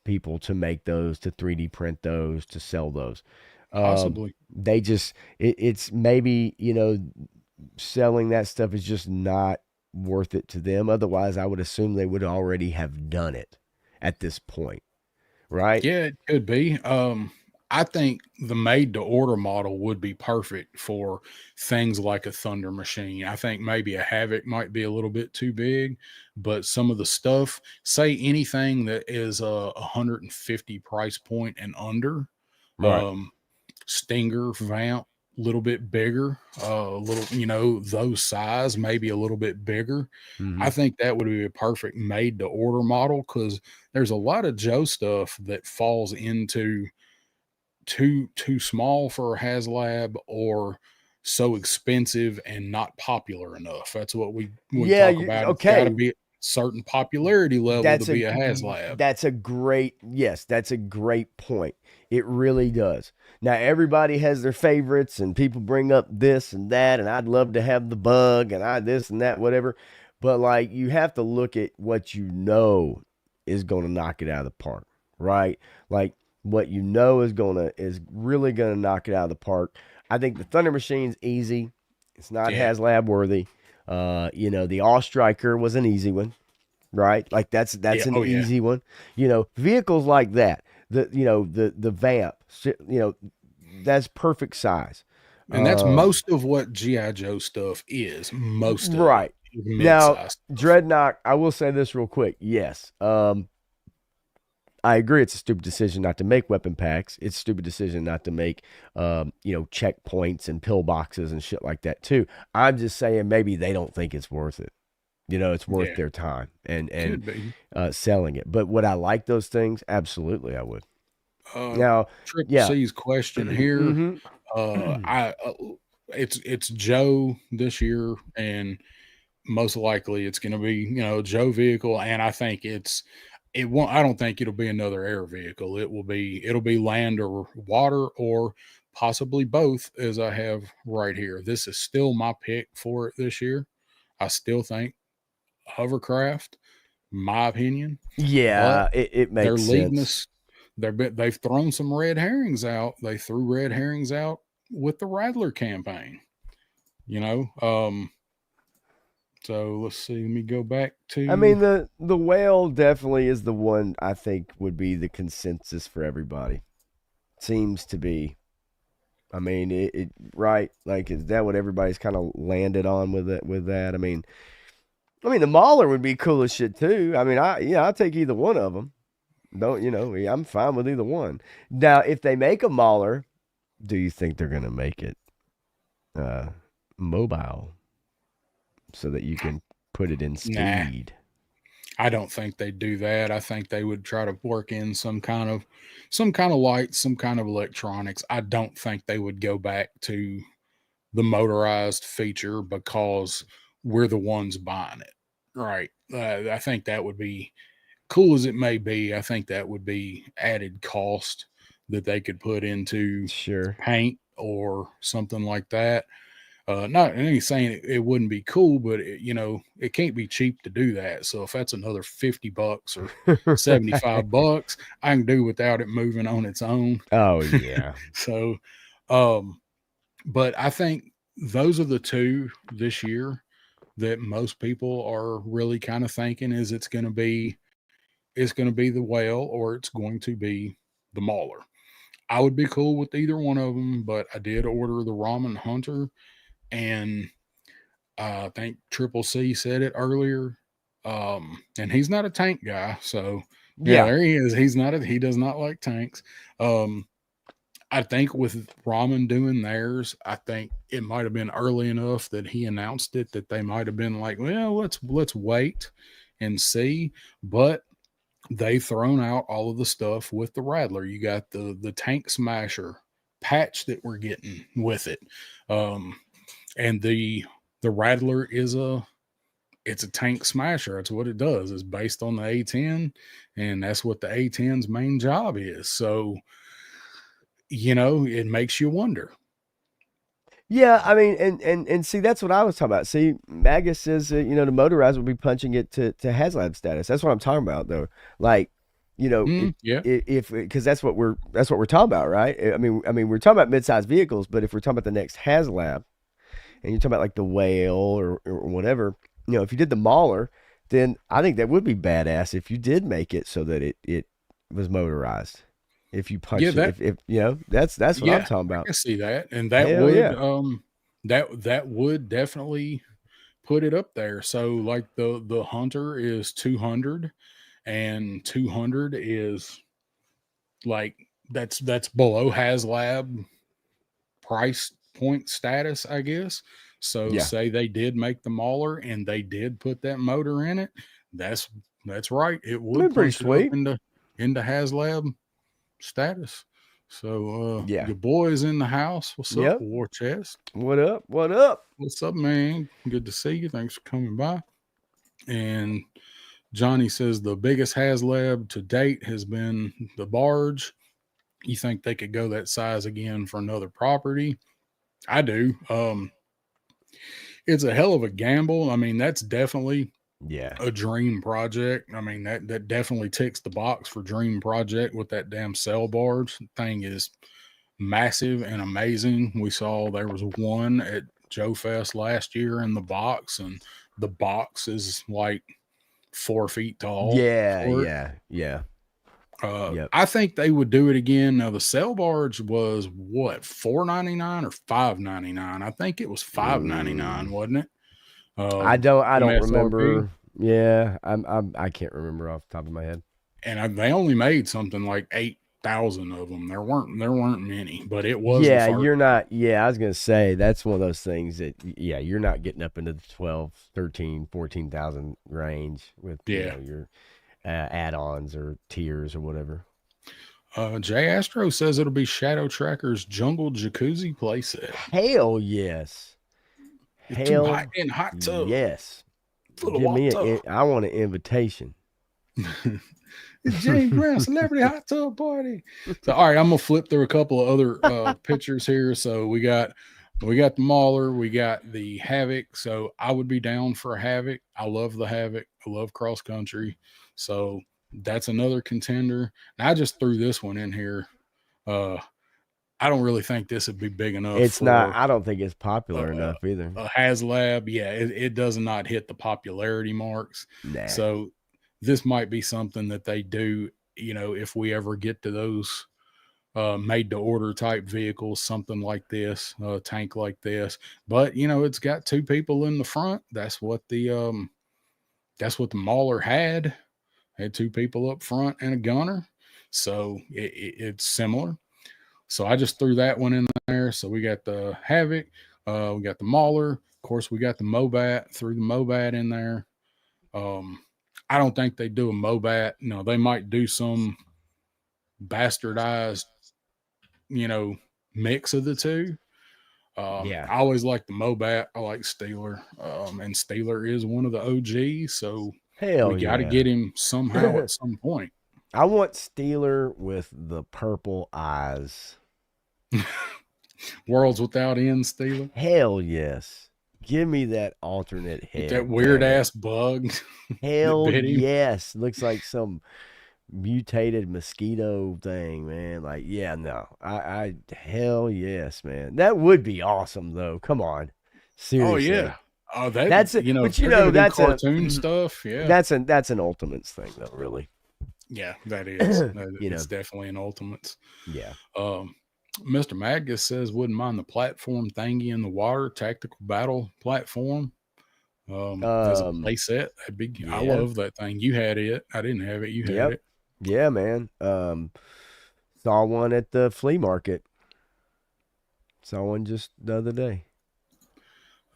people to make those, to 3D print those, to sell those. Possibly. They just it's maybe selling that stuff is just not worth it to them. Otherwise, I would assume they would already have done it at this point, right? Yeah, it could be. I think the made to order model would be perfect for things like a Thunder Machine. I think maybe a Havoc might be a little bit too big, but some of the stuff, say anything that is a 150 price point and under, Right. um, Stinger, Vamp, a little bit bigger, a little, those size, maybe a little bit bigger. Mm-hmm. I think that would be a perfect made to order model because there's a lot of Joe stuff that falls into too small for a HasLab or so expensive and not popular enough. That's what we Yeah. talk about. It's got to Okay. be a certain popularity level to That's a be a HasLab. that's a great yes, that's a great point. It really does. Now everybody has their favorites and people bring up this and that and I'd love to have the bug and I this and that whatever. But like you have to look at what is going to knock it out of the park, right? Like what is really going to knock it out of the park. I think the Thunder Machine's easy. It's not Yeah. HasLab worthy. The All Striker was an easy one, right? Like Yeah. that's an Oh yeah. easy one. Vehicles like that, the Vamp, that's perfect size. And that's Um, most of what GI Joe stuff is. Most of it right is now, mid-sized stuff. Dreadnought. I will say this real quick. Yes, I agree. It's a stupid decision not to make weapon packs. It's a stupid decision not to make, checkpoints and pillboxes and shit like that too. I'm just saying maybe they don't think it's worth it. It's worth Yeah, their time and could be. selling it. But would I like those things? Absolutely, I would. Uh, Now, Triple yeah. C's question here. Mm-hmm. I it's Joe this year, and most likely it's going to be Joe vehicle, and I think it won't. I don't think it'll be another air vehicle. It'll be land or water or possibly both, as I have right here. This is still my pick for it this year. I still think hovercraft, my opinion, but Yeah, it they're makes leading sense. us. They've thrown some red herrings out. They threw red herrings out with the Rattler campaign. You know, so let's see. Let me go back I to mean, the whale definitely is the one I think would be the consensus for everybody. Seems to be. I mean, it right? Like, is that what everybody's kind of landed on with it? With that, I mean, the Mauler would be cool as shit too. I mean, I'll take either one of them. Don't I'm fine with either one. Now, if they make a Mauler, do you think they're gonna make it uh, mobile so that you can put it in nah. speed? I don't think they do that. I think they would try to work in some kind of lights, some kind of electronics. I don't think they would go back to the motorized feature because we're the ones buying it. Right. I think that would be cool as it may be. I think that would be added cost that they could put into Sure. paint or something like that. Not any saying it wouldn't be cool, but it can't be cheap to do that. So if that's another $50 or Right. $75, I can do without it moving on its own. Oh yeah. So, um, but I think those are the two this year that most people are really kind of thinking is it's going to be the whale or it's going to be the mauler. I would be cool with either one of them, but I did order the ramen hunter, and I think Triple C said it earlier. And he's not a tank guy, so yeah, Yeah. there he is. He does not like tanks. Um, I think with Ramen doing theirs, I think it might have been early enough that he announced it that they might have been like, well, let's wait and see. But they've thrown out all of the stuff with the Rattler. You got the tank smasher patch that we're getting with it. And the Rattler it's a tank smasher. That's what it does. It's based on the A10, and that's what the A10's main job is. So, it makes you wonder. Yeah, I mean, and see, that's what I was talking about. See, Magus says, the motorized will be punching it to HasLab status. That's what I'm talking about, though. Like, Yeah. if because that's what we're talking about, right? I mean, we're talking about mid-sized vehicles, but if we're talking about the next HasLab, and you're talking about like the Whale or whatever, if you did the Mauler, then I think that would be badass if you did make it so that it was motorized. If you Yeah, punch it, that if that's what I'm yeah, talking I about. can see that. And that Hell would yeah. that would definitely put it up there. So like the Hunter is 200 and 200 is like that's below HasLab price point status, I guess. So Yeah. say they did make the Mauler and they did put that motor in it. That's that's right. It would Been pretty punch it up sweet. into HasLab status. So Yeah. your boys in the house. What's up, Yep. War Chest? What up? What up? What's up, man? Good to see you. Thanks for coming by. And Johnny says the biggest HasLab to date has been the barge. You think they could go that size again for another property? I do. It's a hell of a gamble. I mean, that's definitely Yeah. a dream project. I mean, that definitely ticks the box for dream project with that damn sail barge. Thing is massive and amazing. We saw there was one at JoeFest last year in the box, and the box is like 4 feet tall Yeah. for it. Yeah. Yeah. Yep. I think they would do it again. Now the sail barge was what, $4.99 or $5.99? I think it was $5.99, Mm. wasn't it? I don't. I don't MSRP, remember. Yeah. I can't remember off the top of my head. and they only made something like 8,000 of them. There weren't many, but it was the Yeah, first you're one. not. Yeah, I was gonna say that's one of those things that. Yeah, you're not getting up into the 12, 13, 14,000 range with Yeah. your add-ons or tiers or whatever. Jay Astro says it'll be Shadow Tracker's Jungle Jacuzzi playset. Hell yes. It's too hot Hell in hot tub, yes. full of Give me water. I want an invitation. It's James Brown celebrity hot tub party. So all right, I'm gonna flip through a couple of other pictures here. So we got the Mauler, we got the Havoc. So I would be down for a Havoc. I love the Havoc. I love cross country. So that's another contender. And I just threw this one in here. Uh I don't really think this would be big enough It's not. for I don't think it's popular uh, enough either. a HasLab. Yeah, it does not hit the popularity marks. Nah. So this might be something that they do, if we ever get to those made to order type vehicles, something like this, a tank like this. But it's got two people in the front. That's what the Mauler had two people up front and a gunner. So it's similar. So I just threw that one in there. So we got the Havoc, we got the Mauler. Of course, we got the Mobat. Threw the Mobat in there. Um, I don't think they do a Mobat. No, they might do some bastardized, you know, mix of the two. Yeah. I always like the Mobat. I like Steeler, and Steeler is one of the OGs. So we Hell got to yeah. get him somehow at some point. I want Steeler with the purple eyes. Worlds without end, Steeler. Hell yes. Give me that alternate With that head. weird Damn it. ass bug that Hell bit him. yes. Looks like some mutated mosquito thing, man. Like, yeah, no. I hell yes, man. That would be awesome though. Come on. Oh Seriously. yeah. Oh, that That's it. if But they're gonna do cartoon stuff, yeah, that's an Ultimates thing though, really. yeah, that is. You know. It's definitely an Ultimates. Yeah. Um, Mr. Magus says wouldn't mind the platform thingy in the water, tactical battle platform. As a Um playset, that'd be. I yeah. love that thing. You had it. I didn't have it. You had Yep. it. Yeah, man. Saw one at the flea market. Saw one just the other day.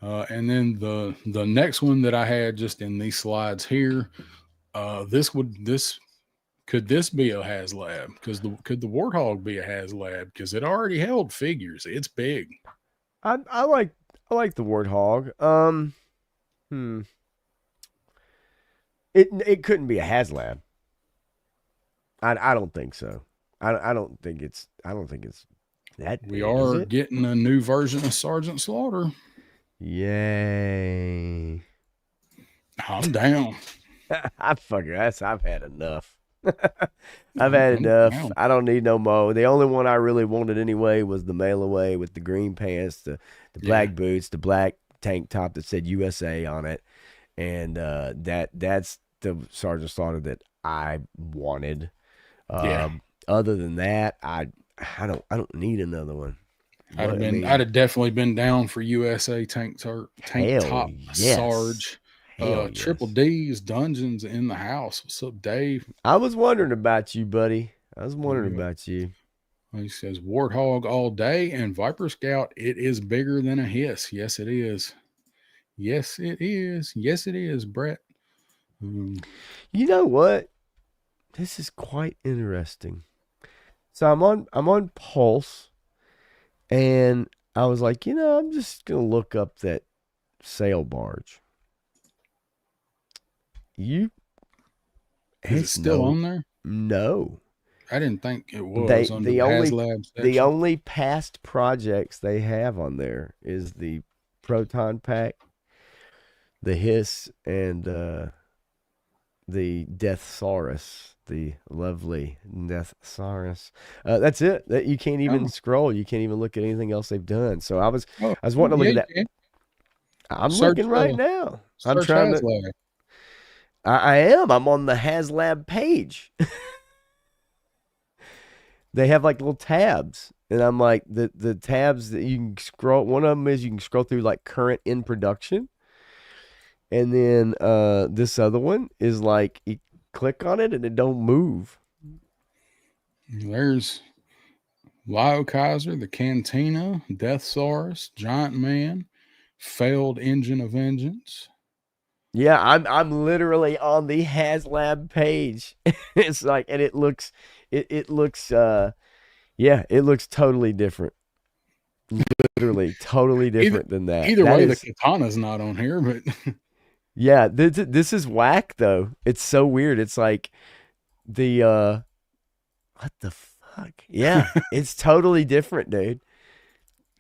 And then the next one that I had just in these slides here, this could this be a HasLab? Because could the Warthog be a HasLab? Because it already held figures. It's big. I like the warthog. Hmm. It couldn't be a HasLab. I don't think so. I don't think it's We is are it? getting a new version of Sergeant Slaughter. Yay. I'm down. I've had enough. I've had I'm enough. down. I don't need no more. The only one I really wanted anyway was the mail away with the green pants, the Yeah. black boots, the black tank top that said USA on it, and that's the Sergeant Slaughter that I wanted. Yeah. Other than that, I don't need another one. What I I'd mean, have definitely been down for USA tank hell top yes, Sarge. hell Triple yes. D's Dungeons in the house. What's up, Dave? I was wondering about you, buddy. I was wondering Yeah. about you. He says Warthog all day and Viper Scout. It is bigger than a hiss. Yes, it is. Yes, it is. Yes, it is, Brett. You know what? This is quite interesting. So I'm on Pulse, and I was like, I'm just gonna look up that sail barge. You, Is it it's still on there? no. I didn't think it They was under the HasLab the section. only past projects they have on there is the Proton Pack, the Hiss, and the Deathsaurus, the lovely Deathsaurus. That's it. That you can't even Oh, scroll. You can't even look at anything else they've done. So oh, I was wanting to yeah, look at you that. can. I'm Search looking right now. I'm search trying to. HasLab. I am. I'm on the HasLab page. They have like little tabs, and I'm like the tabs that you can scroll. One of them is you can scroll through like current in production, and then this other one is like you click on it and it don't move. There's Lio Kaiser, the Cantina, Deathsaurus, Giant Man, Failed Engine of Vengeance. Yeah, I'm literally on the HasLab page. It's like, and it looks yeah, it looks totally different. Literally totally Either different than that. either That way, the is katana's not on here, but yeah, this is whack though. It's so weird. It's like the what the fuck? Yeah, it's totally different, dude.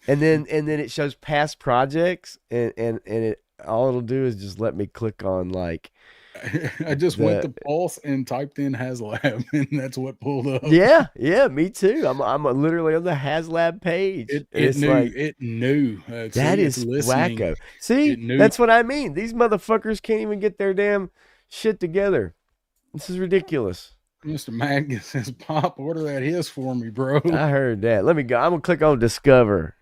And then it shows past projects and it all it'll do is just let me click on like I just went the to Pulse and typed in HasLab, and that's what pulled up. yeah, me too. I'm literally on the HasLab page, and It it's knew like it knew. that See, it's is listening. wacko. See, It knew. that's what I mean. These motherfuckers can't even get their damn shit together. This is ridiculous. Mr. Magnus says, "Pop, order that hiss for me, bro." I heard that. Let me go. I'm gonna click on Discover.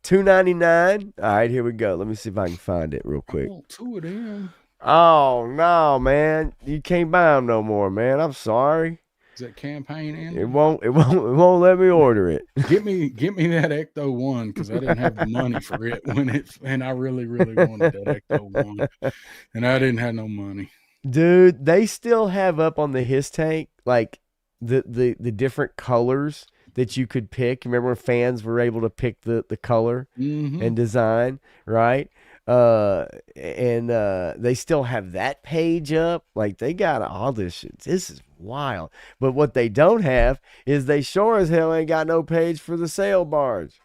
$2.99. All right, here we go. Let me see if I can find it real I quick. want two of them. Oh no, man! You can't buy them no more, man. I'm sorry. Is that campaign in? It won't let me order it. Get me that Ecto one because I didn't have the money for it and I really wanted that Ecto one and I didn't have no money. Dude, they still have up on the His tank like the different colors that you could pick. Remember when fans were able to pick the color Mm-hmm. and design, right? And they still have that page up. Like they got all this shit. This is wild. But what they don't have is they sure as hell ain't got no page for the sail barge.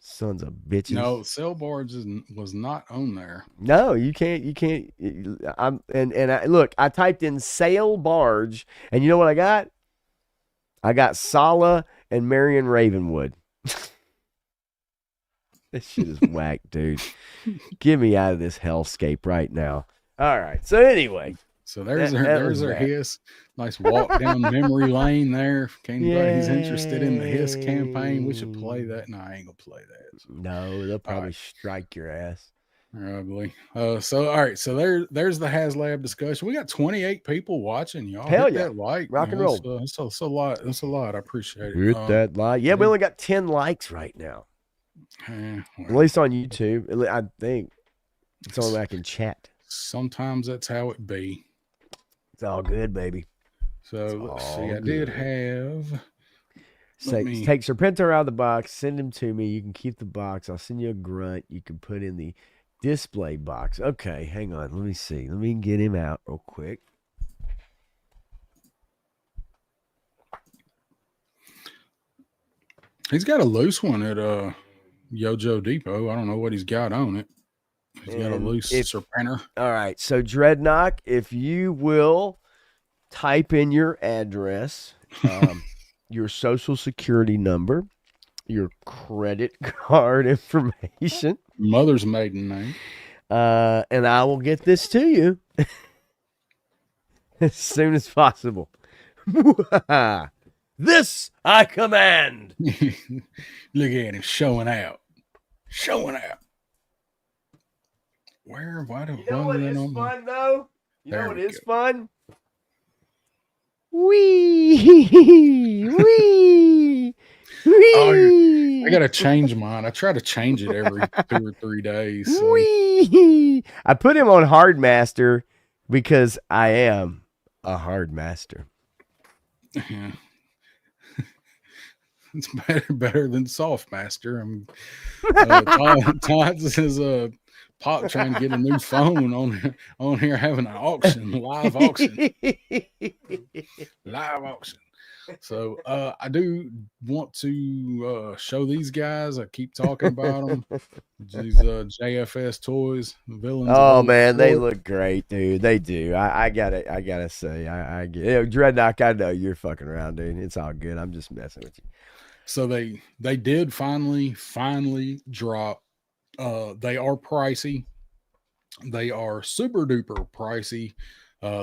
Sons of bitches. No, Cell Barge was not on there. No, you can't. I'm and I look. I typed in sail barge, and you know what I got? I got Sala and Marion Ravenwood. This shit is whack, dude. Get me out of this hellscape right now. All right. So anyway, So there's was our that. hiss. Nice walk down memory lane there. If anybody's interested in the hiss Yay. campaign, we should play that. No, I ain't gonna play that. So, No, they'll probably right. strike your ass. Probably. So all right. So there's the HasLab discussion. We got 28 people watching. Y'all Hell hit yeah. that like. Rock and roll. It's a lot. That's a lot. I appreciate it. Hit that like. Yeah, we only got 10 likes right now. Well, At least on YouTube. I think it's only I can chat. Sometimes that's how it be. It's all good, baby. So let's see. I good. did have. Take Serpentor out of the box, send him to me. You can keep the box. I'll send you a grunt. You can put in the display box. Okay, hang on. Let me see. Let me get him out real quick. He's got a loose one at Yojo Depot. I don't know what he's got on it. He's got a And loose if Serpentor. all right, so Dreadnought, if you will type in your address, your social security number, your credit card information, Mother's maiden name. and I will get this to you as soon as possible. This I command. Look at him showing out. Showing out. Where? Why do You know what is fun though? You know There what we is go. fun? Wee wee wee. I gotta change mine. I try to change it every 2 or 3 days. So Wee. I put him on hard master because I am a hard master. yeah. It's better than soft master. Todd says Pop trying to get a new phone on here having an auction, live auction. So I do want to show these guys. I keep talking about them. These JFS toys, villains. Oh of man, they Sport. look great, dude. They do. I gotta say, I get Dreadnought. I know you're fucking around, dude. It's all good. I'm just messing with you. So they did finally drop. They are pricey. They are super duper pricey.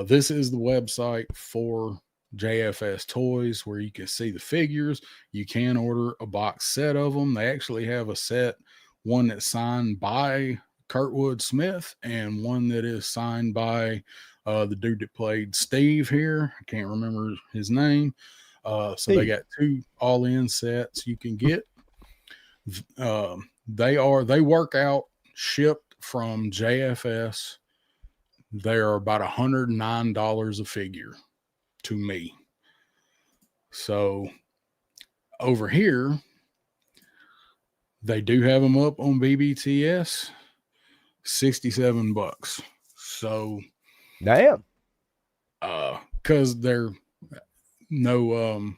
This is the website for JFS Toys where you can see the figures. You can order a box set of them. They actually have a set, one that's signed by Kurtwood Smith and one that is signed by the dude that played Steve here. I can't remember his name. So they got 2 all-in sets you can get. They work out shipped from JFS. They are about $109 a figure to me. So over here, they do have them up on BBTS, $67. So damn. Because there's no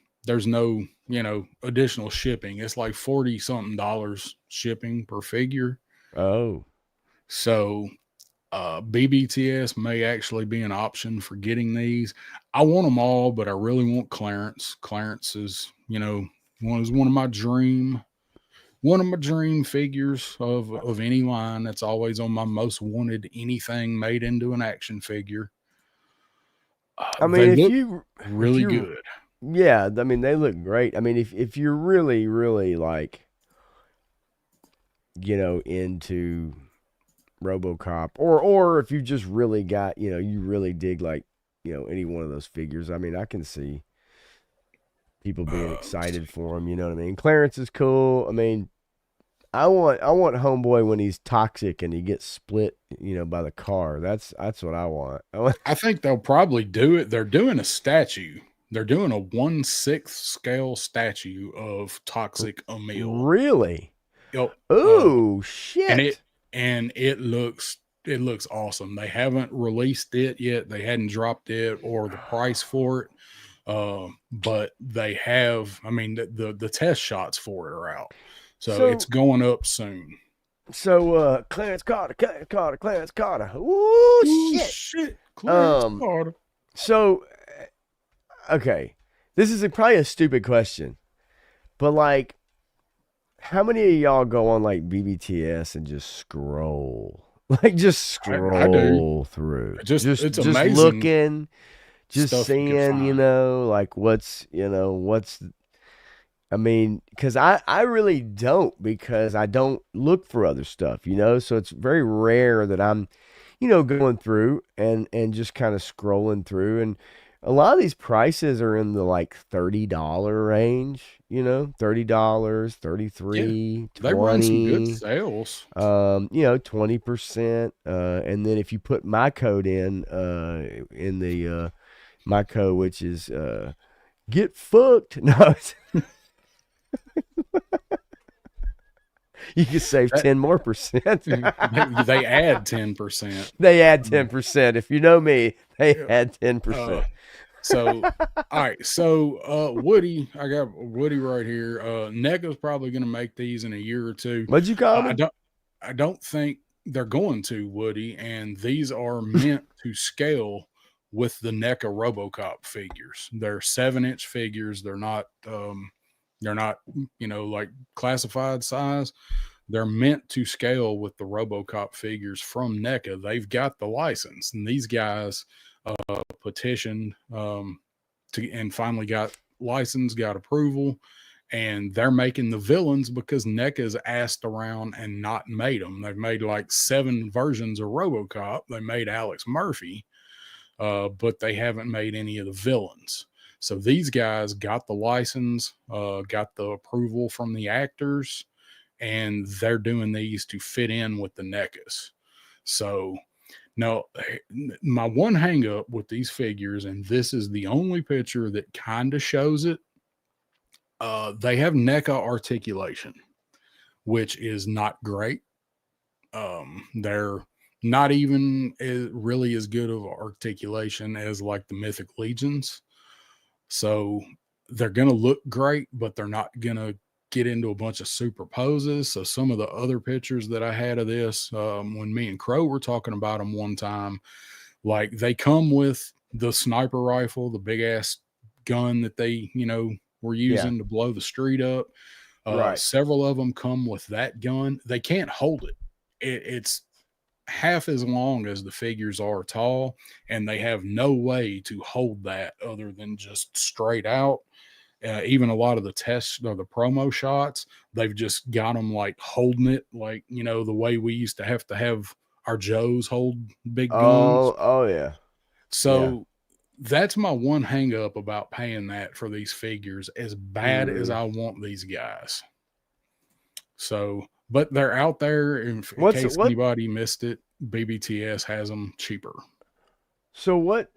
additional shipping. It's like $40 something shipping per figure. Oh, so BBTS may actually be an option for getting these. I want them all, but I really want clearance. Clearance is one of my dream figures of any line. That's always on my most wanted anything made into an action figure. I mean, they look really good. Yeah, I mean they look great. I mean, if you're really like, into RoboCop, or if you just really got, you really dig like, any one of those figures. I mean, I can see people being excited for them. You know what I mean? Clarence is cool. I mean, I want Homeboy when he's toxic and he gets split, by the car. That's what I want. I think they'll probably do it. They're doing a statue. They're doing a 1/6 scale statue of Toxic Emil. Really? Yep. Oh shit! And it looks awesome. They haven't released it yet. They hadn't dropped it or the price for it. But they have. I mean, the test shots for it are out, so it's going up soon. So Clarence Carter. Ooh, shit. Clarence Carter. So, okay, this is probably a stupid question, but like, how many of y'all go on like BBTS and just scroll? Like, just scroll through. It's just amazing. Looking, just seeing, like what's. I mean, because I really don't, because I don't look for other stuff, so it's very rare that I'm, going through and just kind of scrolling through. And a lot of these prices are in the like $30 range, $30, $33, they run some good sales. 20%. And then if you put my code in the my code, which is get fucked. No. You can save 10 more percent. They add 10%. They add 10%. If you know me, they add 10%. So, all right. So, Woody, I got Woody right here. NECA's probably going to make these in a year or two. What'd you call I me? don't, I don't think they're going to, Woody, and these are meant to scale with the NECA RoboCop figures. They're 7-inch figures. They're not, like classified size. They're meant to scale with the RoboCop figures from NECA. They've got the license, and these guys petitioned to and finally got license, got approval, and they're making the villains because NECA's asked around and not made them. They've made like 7 versions of RoboCop. They made Alex Murphy, but they haven't made any of the villains. So these guys got the license, got the approval from the actors, and they're doing these to fit in with the NECAs. So now, my one hang up with these figures, and this is the only picture that kind of shows it, they have NECA articulation, which is not great. They're not even really as good of articulation as like the Mythic Legions. So they're going to look great, but they're not going to get into a bunch of superposes. So some of the other pictures that I had of this, when me and Crow were talking about them one time, like they come with the sniper rifle, the big ass gun that they, were Yeah, using to blow the street up. right. Several of them come with that gun. They can't hold it. It's half as long as the figures are tall, and they have no way to hold that other than just straight out. Even a lot of the tests or the promo shots, they've just got them like holding it, like the way we used to have our Joes hold big guns. Oh yeah, yeah. So that's my one hang up about paying that for these figures, as bad as Mm. I want these guys. So, but they're out there. In What's case what? anybody missed it, BBTS has them cheaper. So what?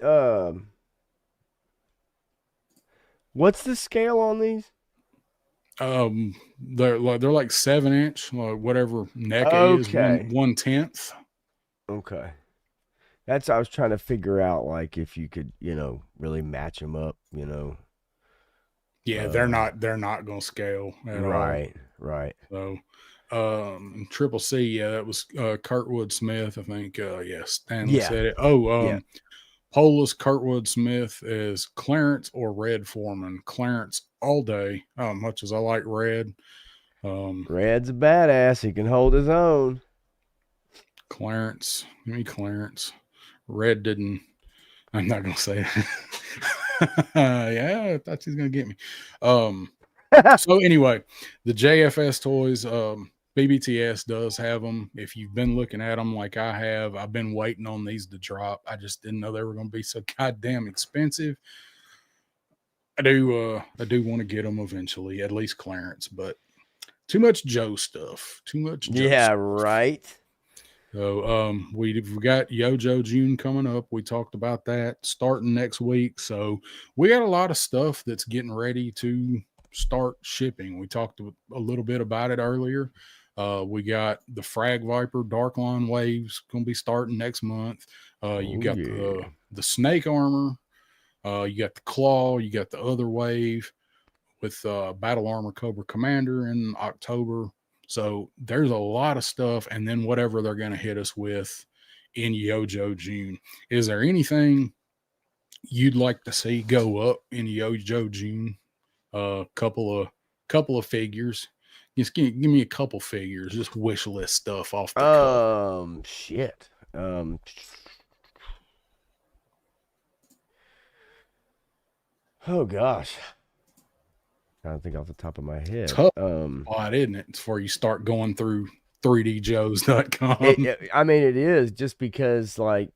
What's the scale on these? They're like 7-inch, like whatever NECA is, Okay, 1/10. okay. That's I was trying to figure out, like if you could, really match them up. Yeah, they're Uh, not gonna scale at all. right, right. So Triple C, yeah, that was Kurtwood Smith, I think. Yeah, Stanley Yeah, said it. Oh, yeah. Polis Kurtwood Smith is Clarence or Red Foreman. Clarence all day. Much as I like Red, um, Red's a badass. He can hold his own. Clarence, give me Clarence. Red didn't. I'm not gonna say it. Yeah, I thought she was gonna get me. So anyway, the JFS toys, BBTS does have them. If you've been looking at them like I have, I've been waiting on these to drop. I just didn't know they were going to be so goddamn expensive. I do want to get them eventually, at least clearance, but too much Joe stuff. Too much Joe Yeah, stuff. right. So we've got Yojo June coming up. We talked about that starting next week. So we got a lot of stuff that's getting ready to start shipping. We talked a little bit about it earlier. We got the Frag Viper Dark Line Waves going to be starting next month. You Oh got yeah. the Snake Armor. You got the Claw. You got the other wave with Battle Armor Cobra Commander in October. So there's a lot of stuff, and then whatever they're going to hit us with in Yojo June. Is there anything you'd like to see go up in Yojo June? Couple of figures. Just give me a couple figures. Just wish list stuff off the cuff. Shit. Oh gosh. I don't think off the top of my head. Tough spot, isn't it? It's before you start going through 3djoes.com. I mean, it is just because, like,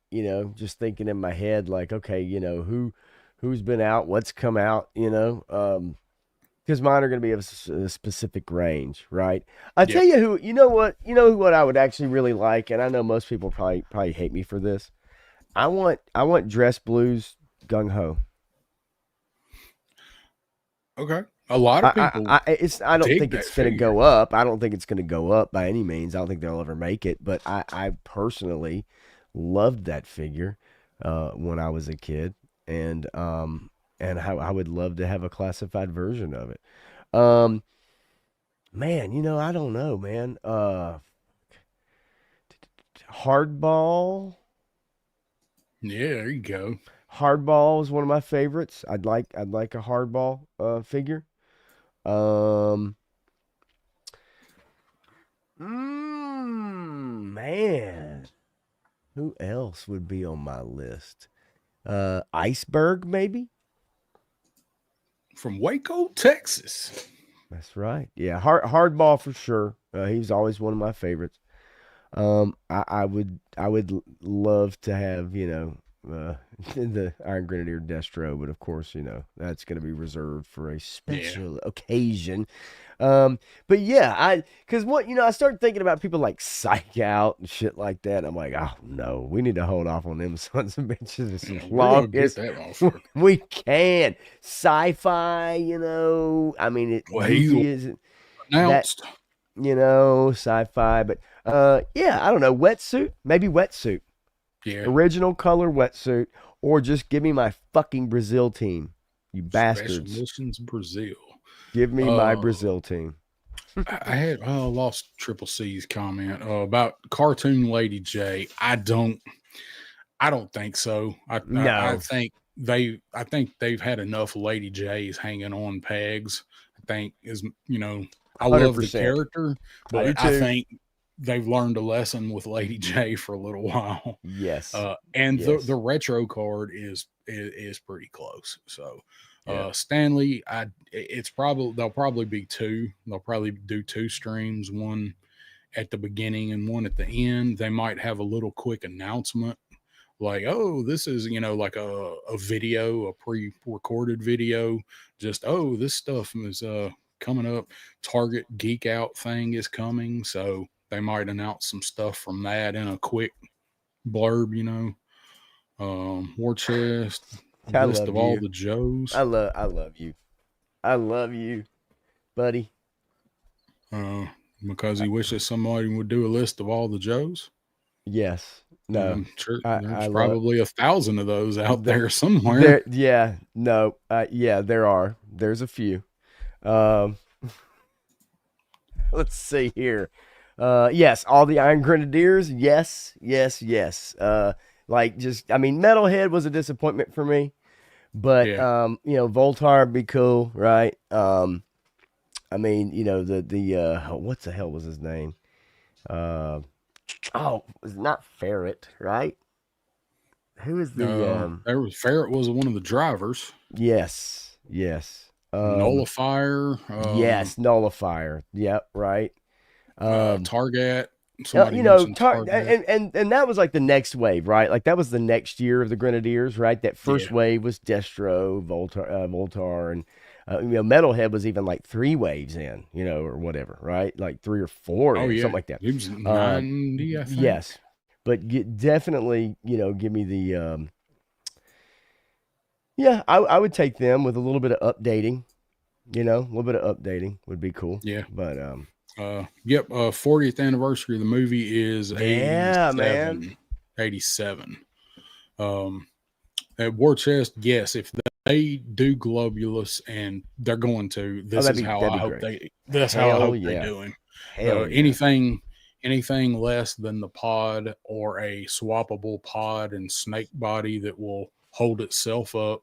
just thinking in my head, like, okay, who's been out, what's come out, because mine are going to be of a specific range, right? I Yeah. tell you who, what I would actually really like, and I know most people probably hate me for this. I want Dress Blues Gung Ho. Okay. A lot of people I don't dig think that it's going to figure. go up. I don't think it's going to go up by any means. I don't think they'll ever make it. But I personally loved that figure when I was a kid. and I would love to have a classified version of it. Um, Man, I don't know, man. Hardball. Yeah, there you go. Hardball is one of my favorites. I'd like a hardball figure. Um, man, who else would be on my list? Iceberg, maybe. From Waco, Texas. That's right. Yeah, hardball for sure. He's always one of my favorites. I would love to have, the Iron Grenadier Destro, but of course, that's going to be reserved for a Yeah. special occasion. But yeah, because I started thinking about people like Psych Out and shit like that. And I'm like, oh no, we need to hold off on them sons of bitches as Yeah, we're long gonna get as that motherfucker. we can. Sci-fi, I mean, Well, he goofy is that, announced. sci-fi, but yeah, I don't know, wetsuit, maybe wetsuit, Yeah. original color wetsuit, or just give me my fucking Brazil team, you Special bastards. Missions Brazil. Give me my Uh, Brazil team. I had lost Triple C's comment about cartoon Lady J. I don't think so. I No, think they've had enough Lady J's hanging on pegs. I think I love the 100%. character, I do but I too. think they've learned a lesson with Lady J for a little while. Yes. And the Yes. retro card is pretty close. So Yeah. Stanley, they'll probably be two. They'll probably do two streams, one at the beginning and one at the end. They might have a little quick announcement like, oh, this is, like a video, a pre-recorded video. Just, oh, this stuff is coming up. Target Geek Out thing is coming. So they might announce some stuff from that in a quick blurb. War chest, I list love of all you. the Joes. I love you. I love you, buddy. Uh, because he wishes somebody would do a list of all the Joes. Yes. And No. I'm sure I there's love probably 1,000 of those out the there somewhere. there. Yeah. No. Yeah. There are. There's a few. Um. Let's see here. Yes, all the Iron Grenadiers. Yes, yes, yes. Like just, I mean, Metalhead was a disappointment for me, but Yeah. Voltar would be cool, right? I mean, the what the hell was his name? Uh, oh, was not Ferret, right? Who is the Ferret was one of the drivers. Yes, yes. Nullifier, Yes, Nullifier. Yep, right. Um, Target. Somebody mentioned Target. and that was like the next wave, right? Like that was the next year of the Grenadiers, right? That first Yeah. wave was Destro, Voltar, and Metalhead was even like three waves in, or whatever, right? Like three or four Oh in, yeah, something like that. he was Uh, 90, I think. yes, but definitely, give me the yeah, I would take them with a little bit of updating, a little bit of updating would be cool, Yeah. but Yep. 40th anniversary of the movie is yeah, man. 87. 87. Um, at War Chest, yes, if they do Globulus, and they're going to, Oh, this is how that'd I be hope great. they. That's how I Hell hope they yeah. do him. Hell yeah. Anything less than the pod or a swappable pod and snake body that will hold itself up,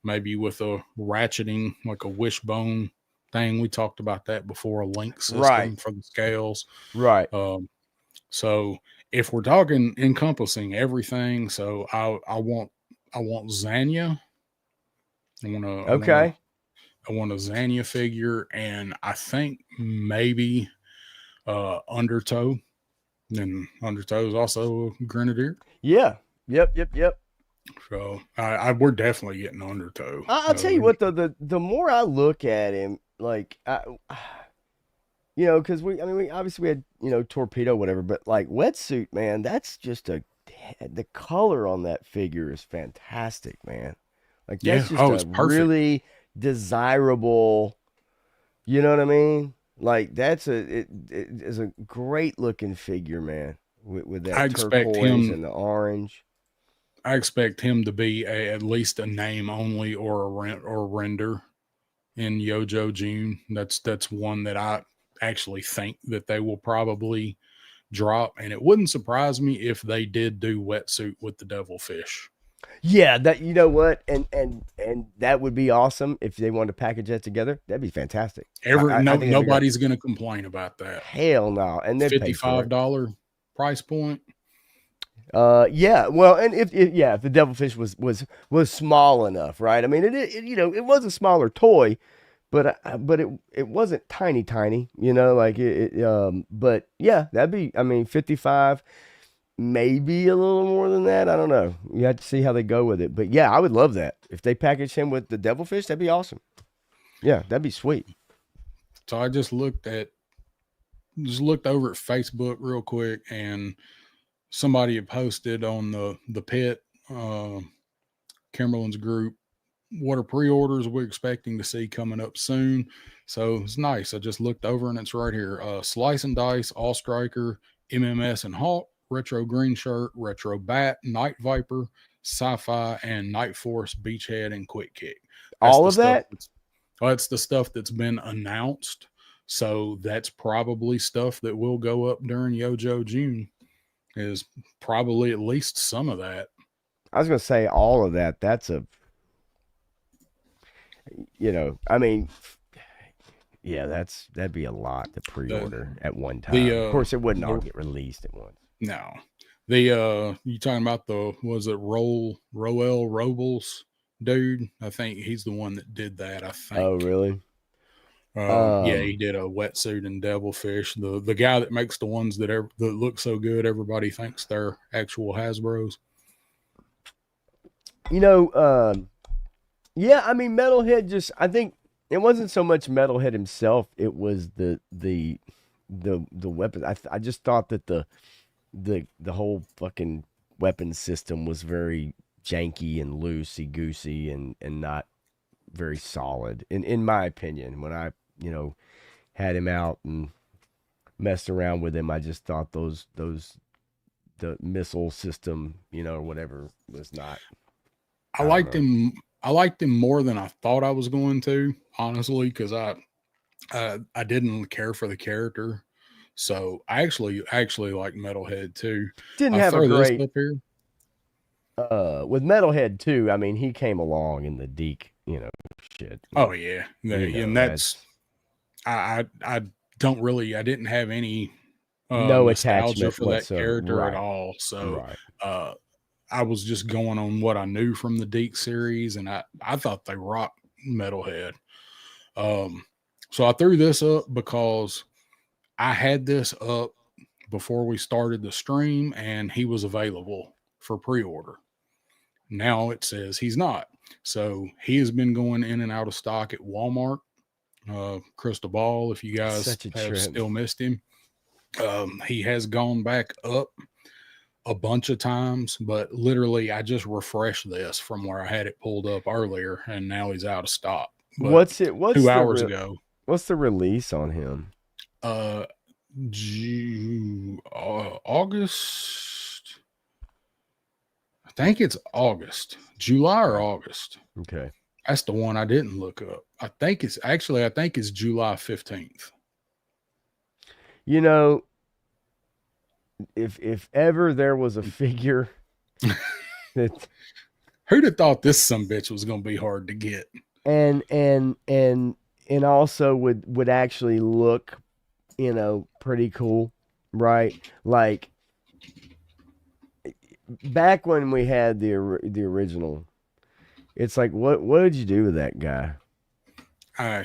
maybe with a ratcheting like a wishbone thing. We talked about that before, a link Right. system for the scales. Right. So if we're talking encompassing everything, so I want Zanya. I want to Okay. I want a Zanya figure, and I think maybe Undertow. And Undertow is also a Grenadier. Yeah. Yep. Yep. Yep. So we're definitely getting Undertow. I'll tell you what, though, the more I look at him, like because we obviously we had torpedo whatever, but like wetsuit, man, that's just the color on that figure is fantastic, man. Like Yeah. that's just Oh, a it's perfect. really desirable. You know what I mean? Like it is a great looking figure, man, with I that expect turquoise him. and the orange. I expect him to be at least a name only or a render in Yojo June. That's one that I actually think that they will probably drop, and it wouldn't surprise me if they did do wetsuit with the devilfish. Yeah, that you know what, and that would be awesome if they wanted to package that together. That'd be fantastic. I think that'd be great. Nobody's going to complain about that. Hell no, and they'd pay for it. $55 price point. Yeah, well, and if the devilfish was small enough, right? I mean, it was a smaller toy, but it wasn't tiny, like but yeah, that'd be, I mean, 55, maybe a little more than that. I don't know. You have to see how they go with it, but yeah, I would love that if they package him with the devilfish. That'd be awesome. Yeah, that'd be sweet. So I just looked over at Facebook real quick, and somebody had posted on the pit, Kimberlin's group, what are pre-orders we're expecting to see coming up soon. So it's nice. I just looked over and it's right here. Slice and Dice, All Striker, MMS and Hawk, Retro Green Shirt, Retro Bat, Night Viper, Sci-Fi, and Night Force, Beachhead, and Quick Kick. All of that? That's the stuff that's been announced. So that's probably stuff that will go up during Yojo June, is probably at least some of that. I was going to say all of that. That's I mean, yeah, that'd be a lot to pre-order at one time. Of course, it wouldn't all get released at once. No. You talking about was it Roel Robles dude? I think he's the one that did that, I think. Oh, really? Yeah, he did a wetsuit and devilfish. The guy that makes the ones that look so good, everybody thinks they're actual Hasbro's. Yeah, I mean, Metalhead I think it wasn't so much Metalhead himself. It was the weapons. I just thought that the whole fucking weapon system was very janky and loosey goosey and not very solid in my opinion. When I had him out and messed around with him, I just thought the missile system, or whatever, was not. I liked him more than I thought I was going to, honestly, because I didn't care for the character. So I actually like Metalhead too. Didn't have a great up here. With Metalhead too. I mean, he came along in the Deke, shit. Oh yeah, and that's I don't really. I didn't have any no nostalgia attachment for that character at all. So I was just going on what I knew from the Deke series, and I thought they rocked Metalhead. So I threw this up because I had this up before we started the stream, and he was available for pre-order. Now it says he's not. So he has been going in and out of stock at Walmart. Crystal Ball, if you guys have still missed him. He has gone back up a bunch of times, but literally I just refreshed this from where I had it pulled up earlier, and now he's out of stock. But what's 2 hours ago. What's the release on him? August. I think it's August, July or August. Okay. That's the one I didn't look up. I think it's July 15th. If ever there was a figure that who'd have thought this sumbitch was going to be hard to get, and also would actually look, pretty cool, right? Like back when we had the original, it's like what did you do with that guy?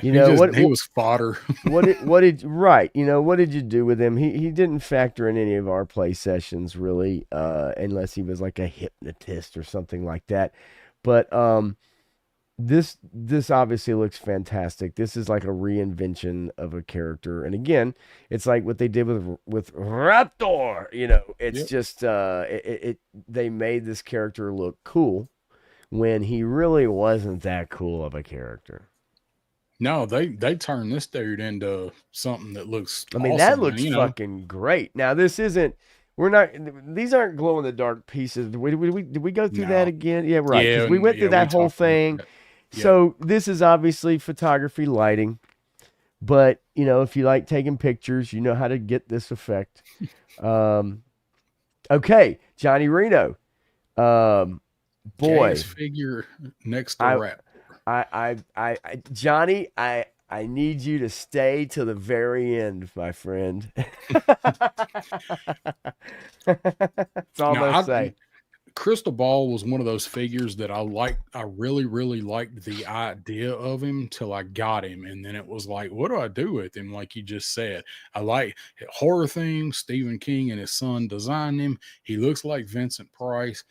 He was fodder. what did you do with him? He didn't factor in any of our play sessions really, unless he was like a hypnotist or something like that. But this obviously looks fantastic. This is like a reinvention of a character, and again, it's like what they did with Raptor. It's just they made this character look cool when he really wasn't that cool of a character. No, they turned this dude into something that looks. I mean, awesome, that looks fucking great. Now, we're we're not. These aren't glow in the dark pieces. Did we go through that No. again? Yeah, right. Because Yeah, we went yeah, through we that whole talked about thing. that. Yep. So this is obviously photography, lighting. But if you like taking pictures, you know how to get this effect. Um, okay, Johnny Reno. Um, Gayest boy, figure next to I, Raptor. Johnny, I need you to stay till the very end, my friend. That's all I'm Now, gonna say. Crystal Ball was one of those figures that I liked. I really, really liked the idea of him till I got him. And then it was like, what do I do with him? Like you just said, I like horror themes. Stephen King and his son designed him. He looks like Vincent Price.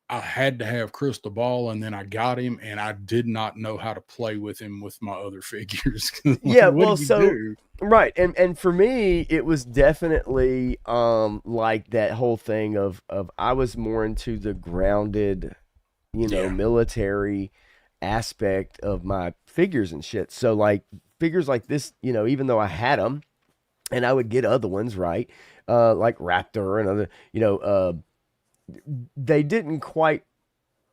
I had to have Crystal Ball, and then I got him, and I did not know how to play with him with my other figures. Like, Yeah, what well, do you so do? right, and for me, it was definitely like that whole thing of I was more into the grounded, Yeah, military aspect of my figures and shit. So like figures like this, even though I had them, and I would get other ones, right, like Raptor and other, they didn't quite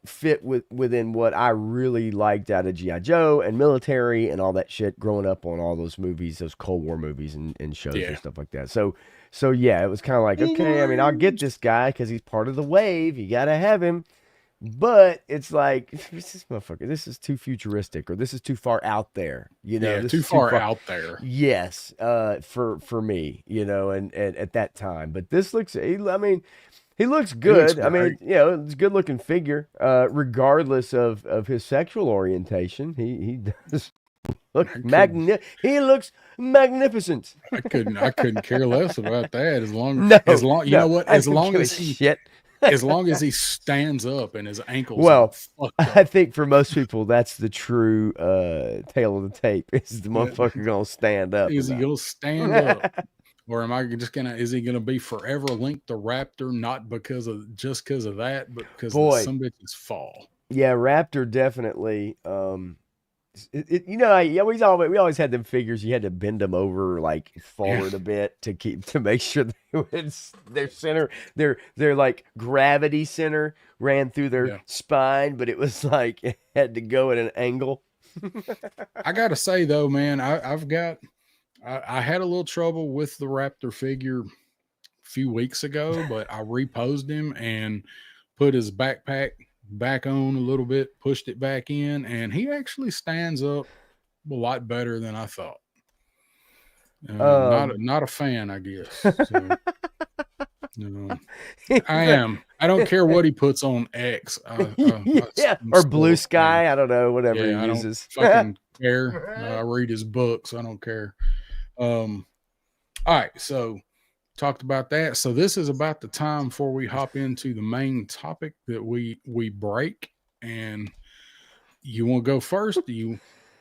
fit within what I really liked out of GI Joe and military and all that shit growing up on all those movies, those Cold War movies and shows and yeah. stuff like that. So yeah, it was kind of like, okay, I mean, I'll get this guy because he's part of the wave. You gotta have him. But it's like this motherfucker. This is too futuristic, or this is too far out there. Yeah, This too is too far far. out there. Yes, for me, and at that time. But this looks. I mean, he looks He looks good. I mean, great. it's a good looking figure, regardless of his sexual orientation. He does look I couldn't He looks magnificent. I couldn't care less about that No, you know no, what? I don't give a shit. As long as he stands up and his ankles aren't Well, fucked I up. think for most people, that's the true tale of the tape. Is the Yeah. motherfucker gonna stand up or Is he gonna stand up? not? Or am I just gonna is he gonna be forever linked to Raptor, not because of that, but because of Boy, some bitches fall? yeah, Raptor definitely. We always had them figures. You had to bend them over like Yeah. forward a bit to make sure their center, their like gravity center ran through their Yeah. spine, but it was like it had to go at an angle. I gotta say though, man, I had a little trouble with the Raptor figure a few weeks ago, but I reposed him and put his backpack back on a little bit, pushed it back in, and he actually stands up a lot better than I thought. Um, Not a fan, I guess. So, I am. I don't care what he puts on X. yeah, I'm or still Blue a fan. Sky. I don't know, whatever he Yeah, I don't uses. fucking care. I read his books. I don't care. Um, all right, so talked about that. So this is about the time before we hop into the main topic that we break. And you want to go first? Do you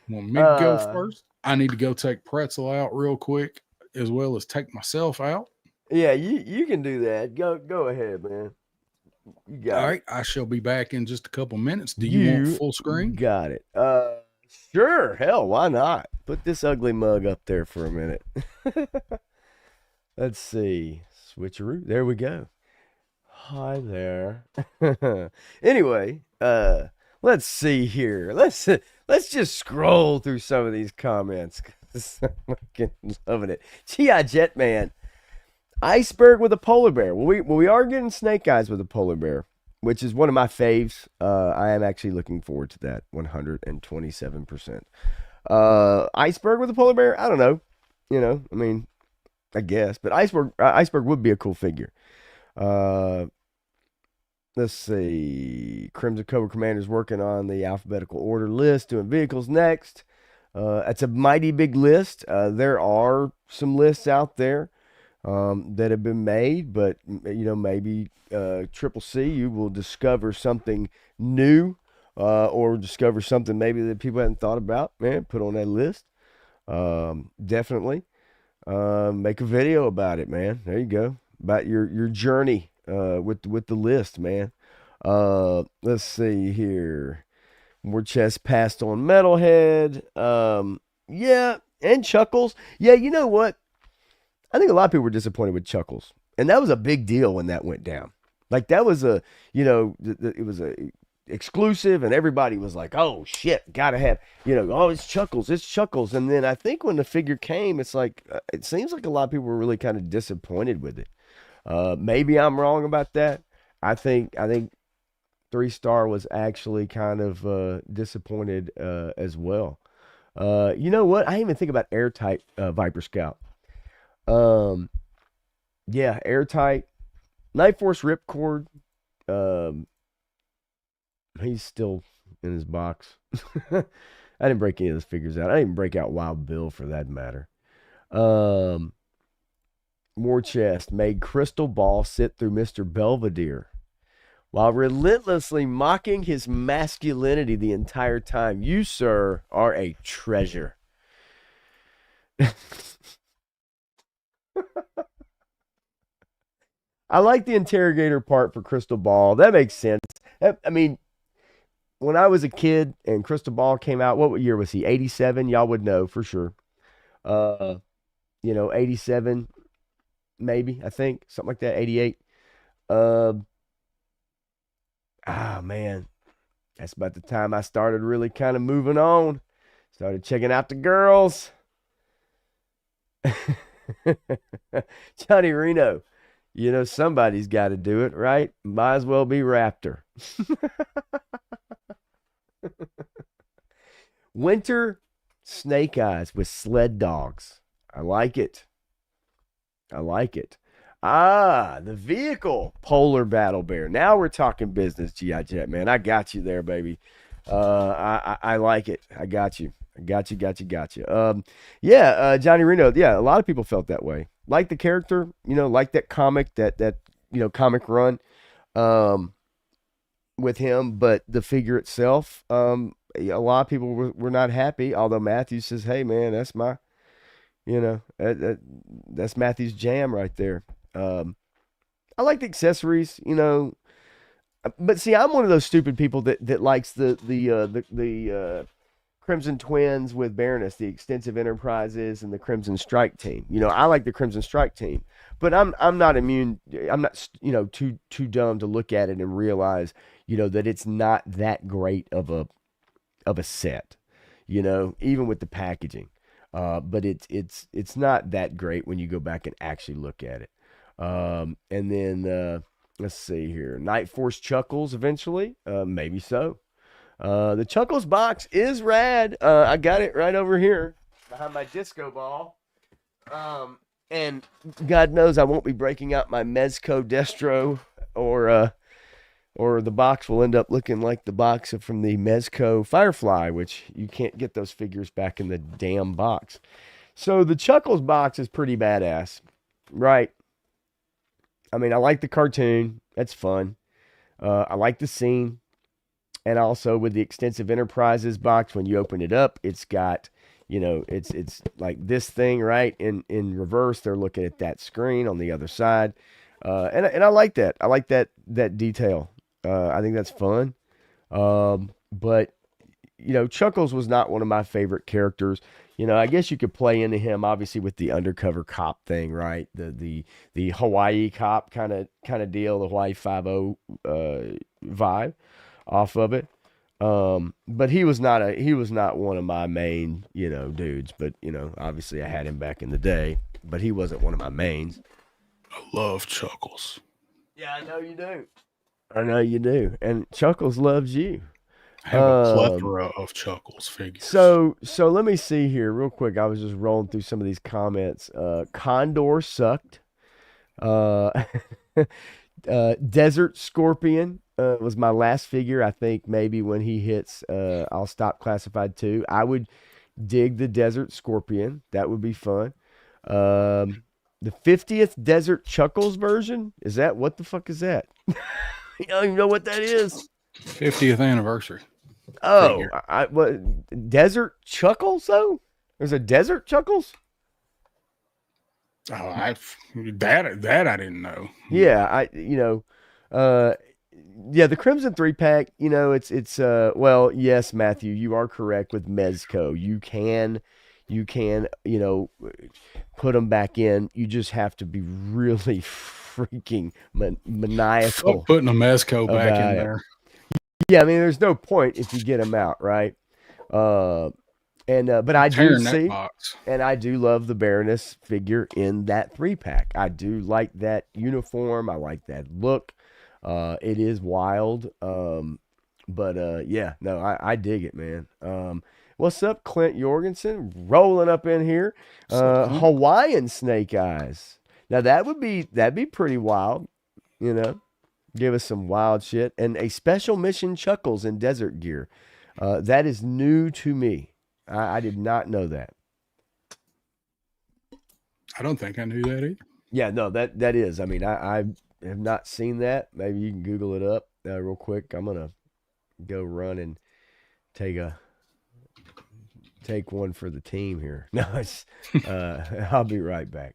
want me to go Uh, first? I need to go take Pretzel out real quick, as well as take myself out. yeah, you can do that. Go ahead, man. You All got it. right, I shall be back in just a couple minutes. Do you want You full screen? got it. Sure. Hell, why not? Put this ugly mug up there for a minute. Let's see. Switcheroo. There we go. Hi there. Anyway, let's see here. Let's just scroll through some of these comments. 'Cause I'm fucking loving it. G.I. Jetman. Iceberg with a polar bear. We are getting Snake Eyes with a polar bear, which is one of my faves. I am actually looking forward to that 127%. Iceberg with a polar bear? I don't know. I mean, I guess, but Iceberg would be a cool figure. Uh, let's see. Crimson Cobra Commander's working on the alphabetical order list, doing vehicles next. It's a mighty big list. There are some lists out there that have been made, but maybe Triple C, you will discover something new, or discover something maybe that people hadn't thought about. Man, put on that list. Definitely. Make a video about it, man. There you go. About your journey with the list, man. Let's see here. More chests passed on Metalhead. Yeah, and Chuckles. Yeah, you know what? I think a lot of people were disappointed with Chuckles. And that was a big deal when that went down. Like that was a, it was a exclusive, and everybody was like, "Oh shit, gotta have," "Oh, it's Chuckles, it's Chuckles." And then I think when the figure came, it's like it seems like a lot of people were really kind of disappointed with it. Maybe I'm wrong about that. I think 3 Star was actually kind of disappointed as well. You know what? I didn't even think about Airtight Viper Scout. Um, yeah, Airtight Night Force Ripcord. Um, he's still in his box. I didn't break any of those figures out. I didn't even break out Wild Bill for that matter. Um, War Chest made Crystal Ball sit through Mr. Belvedere while relentlessly mocking his masculinity the entire time. You, sir, are a treasure. I like the interrogator part for Crystal Ball. That makes sense. I mean, when I was a kid and Crystal Ball came out, what year was he? 87? Y'all would know for sure. Uh, 87, maybe, I think, something like that, 88. Uh, man, that's about the time I started really kind of moving on. Started checking out the girls. Johnny Reno, somebody's got to do it, right? Might as well be Raptor. Winter Snake Eyes with sled dogs. I like it. I like it. The vehicle Polar Battle Bear. Now we're talking business, G.I. Jet, man. I got you there, baby. I like it. I got you. Got you. Johnny Reno. Yeah, a lot of people felt that way. Like the character, like that comic, that comic run, with him, but the figure itself, a lot of people were not happy. Although Matthew says, "Hey, man, that's my, that's Matthew's jam right there." I like the accessories, but see, I'm one of those stupid people that likes the Crimson Twins with Baroness, the Extensive Enterprises, and the Crimson Strike team. I like the Crimson Strike team, but I'm not immune. I'm not too dumb to look at it and realize that it's not that great of a set. Even with the packaging, but it's not that great when you go back and actually look at it. And then let's see here, Night Force Chuckles eventually, maybe so. The Chuckles box is rad. I got it right over here behind my disco ball. And God knows I won't be breaking out my Mezco Destro, or the box will end up looking like the box from the Mezco Firefly, which you can't get those figures back in the damn box. So the Chuckles box is pretty badass, right? I mean, I like the cartoon. That's fun. I like the scene. And also with the Extensive Enterprises box, when you open it up, it's got, it's like this thing, right? In reverse, they're looking at that screen on the other side. And I like that. I like that detail. I think that's fun. But Chuckles was not one of my favorite characters. I guess you could play into him obviously with the undercover cop thing, right? The Hawaii cop kind of deal, the Hawaii 5-0 vibe off of it. But he was not one of my main, dudes, but obviously I had him back in the day, but he wasn't one of my mains. I love Chuckles. Yeah, I know you do. I know you do. And Chuckles loves you. I have a plethora of Chuckles figures. So let me see here real quick. I was just rolling through some of these comments. Condor sucked. Desert Scorpion was my last figure. I think maybe when he hits, I'll stop Classified 2. I would dig the Desert Scorpion. That would be fun. The 50th Desert Chuckles version? What the fuck is that? You don't even know what that is. 50th anniversary. Oh, what Desert Chuckles though? There's a Desert Chuckles? Oh, that I didn't know. Yeah, the Crimson 3-pack, it's well, yes, Matthew, you are correct with Mezco. You can You can, put them back in. You just have to be really freaking Fuck maniacal putting a Mezco back in about it. there. Yeah, I mean, there's no point if you get them out, right? Uh, but I do Tearing that see, box. and I do love the Baroness figure in that 3-pack. I do like that uniform. I like that look. It is wild. But yeah, no, I dig it, man. What's up, Clint Jorgensen? Rolling up in here. So, Clint, Hawaiian snake eyes. Now that'd be pretty wild, you know. Give us some wild shit. And a special mission Chuckles in desert gear. That is new to me. I did not know that. I don't think I knew that either. Yeah, no, that is. I mean, I have not seen that. Maybe you can Google it up real quick. I'm gonna go run and take a take one for the team here. No, it's I'll be right back.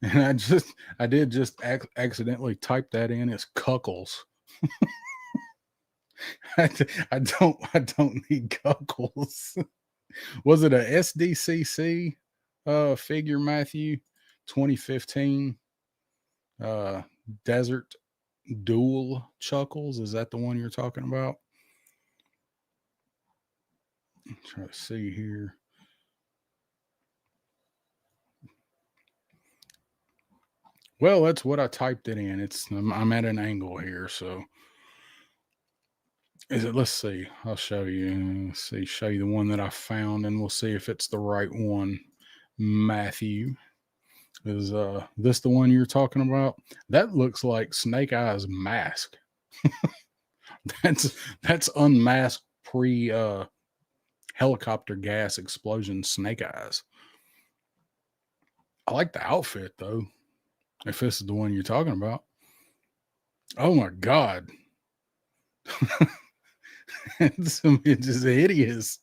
And I did just accidentally type that in as cuckles. I don't need cuckles. Was it a SDCC figure, Matthew? 2015 Desert Dual Chuckles? Is that the one you're talking about? I'm trying to see here. Well, that's what I typed it in. I'm at an angle here, so is it? Let's see. I'll show you. Let's see. Show you the one that I found, and we'll see if it's the right one. Matthew, is this the one you're talking about? That looks like Snake Eyes mask. that's unmasked pre helicopter gas explosion Snake Eyes. I like the outfit though. If this is the one you're talking about. Oh my god. It's just hideous.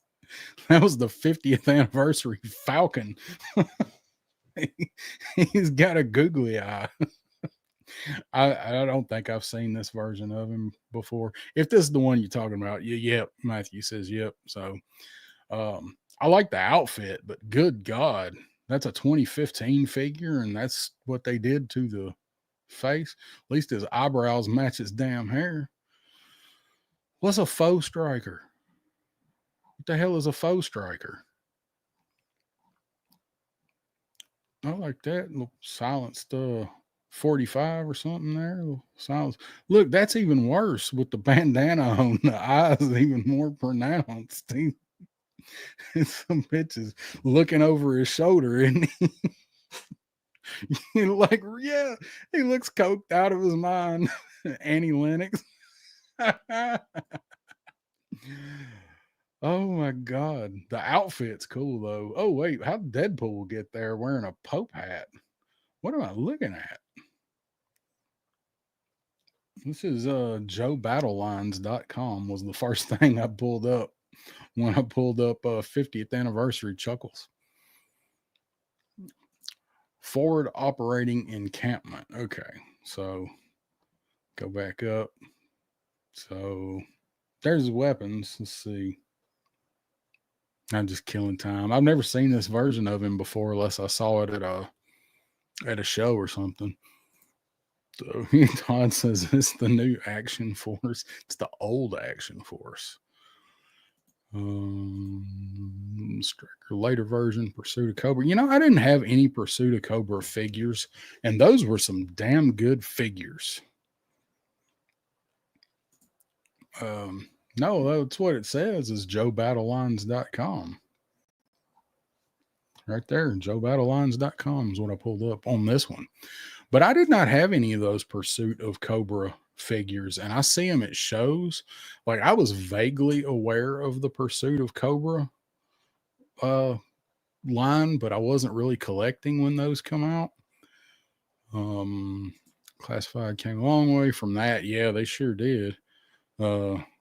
That was the 50th anniversary Falcon. He's got a googly eye. I don't think I've seen this version of him before. If this is the one you're talking about, yep. Matthew says yep. So I like the outfit, but good God, that's a 2015 figure, and that's what they did to the face. At least his eyebrows match his damn hair. What's a faux striker? What the hell is a faux striker? I like that. Little silenced 45 or something there. Silence. Look, that's even worse with the bandana on. The eyes even more pronounced. Some bitches looking over his shoulder, and like, yeah, he looks coked out of his mind. Annie Lennox. Oh my god, the outfit's cool though. Oh wait, how did Deadpool get there wearing a Pope hat? What am I looking at? This is JoeBattleLines.com was the first thing I pulled up when I pulled up 50th anniversary Chuckles. Forward operating encampment. Okay, so go back up. So there's weapons. Let's see. I'm just killing time. I've never seen this version of him before, unless I saw it at a show or something. So Todd says it's the new Action Force. It's the old Action Force. Striker later version, Pursuit of Cobra. You know, I didn't have any Pursuit of Cobra figures, and those were some damn good figures. No, that's what it says is JoeBattleLines.com. Right there, JoeBattleLines.com is what I pulled up on this one. But I did not have any of those Pursuit of Cobra figures, and I see them at shows. Like, I was vaguely aware of the Pursuit of Cobra line, but I wasn't really collecting when those come out. Classified came a long way from that. Yeah, they sure did.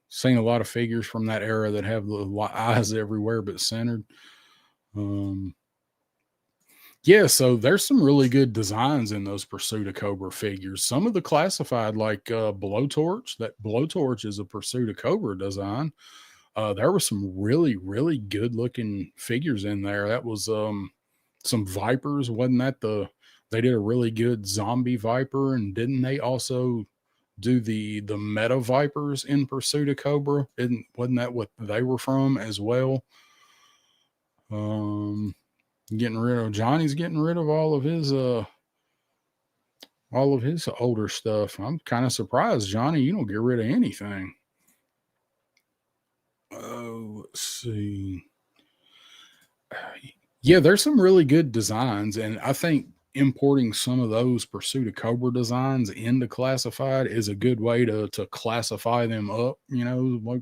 Seen a lot of figures from that era that have the eyes everywhere but centered. Yeah, so there's some really good designs in those Pursuit of Cobra figures. Some of the classified, like Blowtorch, that Blowtorch is a Pursuit of Cobra design. There were some really, really good looking figures in there. That was some Vipers. Wasn't that they did a really good zombie Viper, and didn't they also do the Meta Vipers in Pursuit of Cobra? Wasn't that what they were from as well? Um, Johnny's getting rid of all of his older stuff. I'm kind of surprised, Johnny, you don't get rid of anything. Oh, let's see. Yeah, there's some really good designs, and I think importing some of those Pursuit of Cobra designs into classified is a good way to classify them up. Like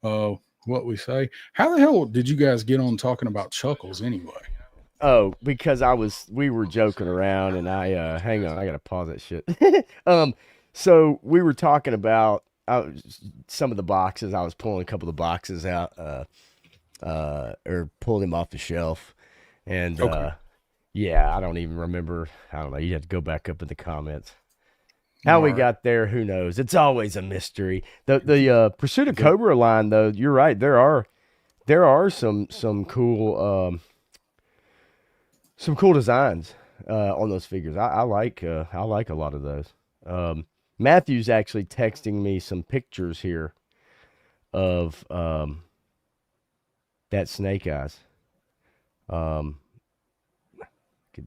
uh, what we say. How the hell did you guys get on talking about Chuckles anyway? Oh, because we were joking around, and hang on, I gotta pause that shit. So we were talking about some of the boxes. I was pulling a couple of the boxes out, or pulling them off the shelf, and Okay. yeah, I don't even remember. I don't know. You have to go back up in the comments. How All we right. got there, who knows? It's always a mystery. The Pursuit of The Cobra line, though, you're right. There are some cool designs on those figures. I like a lot of those. Matthew's actually texting me some pictures here of that Snake Eyes. Um, could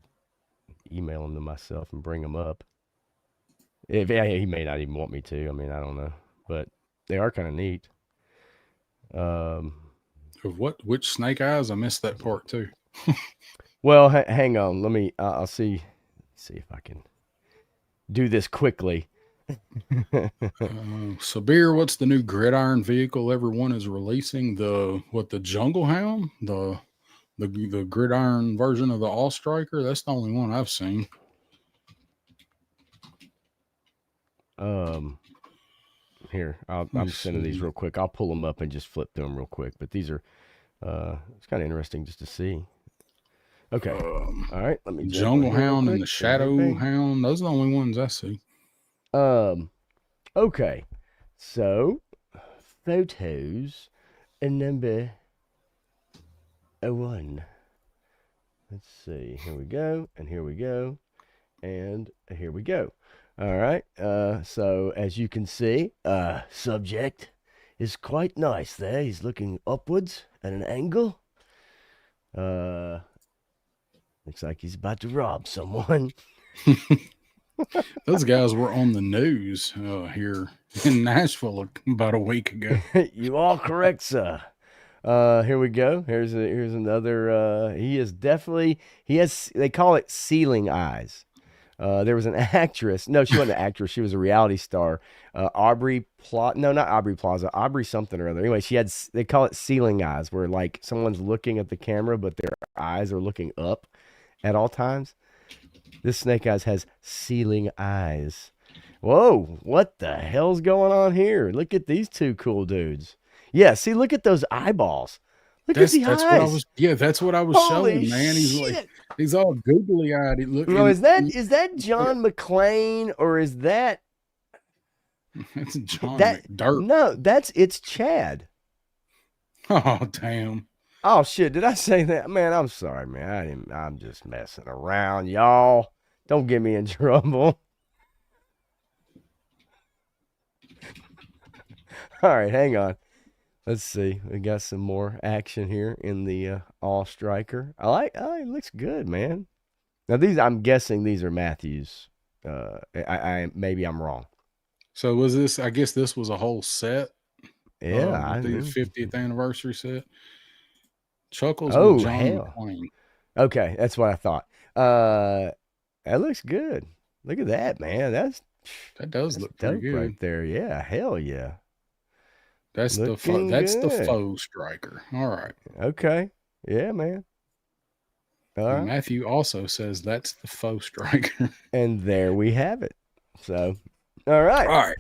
email them to myself and bring them up. If yeah, he may not even want me to. I mean, I don't know, but they are kind of neat. Um, of which Snake Eyes? I missed that part too. well, hang on. Let me. I'll see if I can do this quickly. Sabir, what's the new gridiron vehicle everyone is releasing? The Jungle Hound, the gridiron version of the All Striker. That's the only one I've seen. um, Here, I'm Let's sending these see. real quick. I'll pull them up and just flip through them real quick. But these are, it's kind of interesting just to see. Okay. Um, All right. Let me jump on Jungle here real Hound and quick. the Bang, bang, Shadow bang. Hound. Those are the only ones I see. Um. Okay. So, photos and number one. Let's see. Here we go. And here we go. And here we go. All right. So as you can see, subject is quite nice there. He's looking upwards at an angle. Uh, Looks like he's about to rob someone. Those guys were on the news here in Nashville about a week ago. You are correct, sir. Here we go. Here's another. He is definitely. He has. They call it ceiling eyes. There was an actress. No, she wasn't an actress. She was a reality star. Aubrey Plaza. No, not Aubrey Plaza. Aubrey something or other. Anyway, she had. They call it ceiling eyes, where like someone's looking at the camera, but their eyes are looking up at all times. This Snake Eyes has ceiling eyes. Whoa! What the hell's going on here? Look at these two cool dudes. Yeah, see, look at those eyeballs. Look at the That's what I eyes. was. Yeah, that's what I was Holy showing, man. shit! He's all googly eyed. He look No, and is that John McClane or is that that's John that? McDirt. No, it's Chad. Oh damn. Oh shit! Did I say that, man? I'm sorry, man. I'm just messing around, y'all. Don't get me in trouble. All right, hang on. Let's see. We got some more action here in the All Striker. It looks good, man. Now I'm guessing these are Matthews. Maybe I'm wrong. So was this? I guess this was a whole set. Yeah, The 50th anniversary set. Chuckles with oh John hell. McClane. Okay, that's what I thought. Uh, that looks good. Look at that, man. That does That's look pretty dope right good. there. Yeah, hell yeah. That's Looking the good. faux striker. All right. Okay. Yeah, man. All And right. Matthew also says that's the faux striker. And there we have it. So, all right. All right.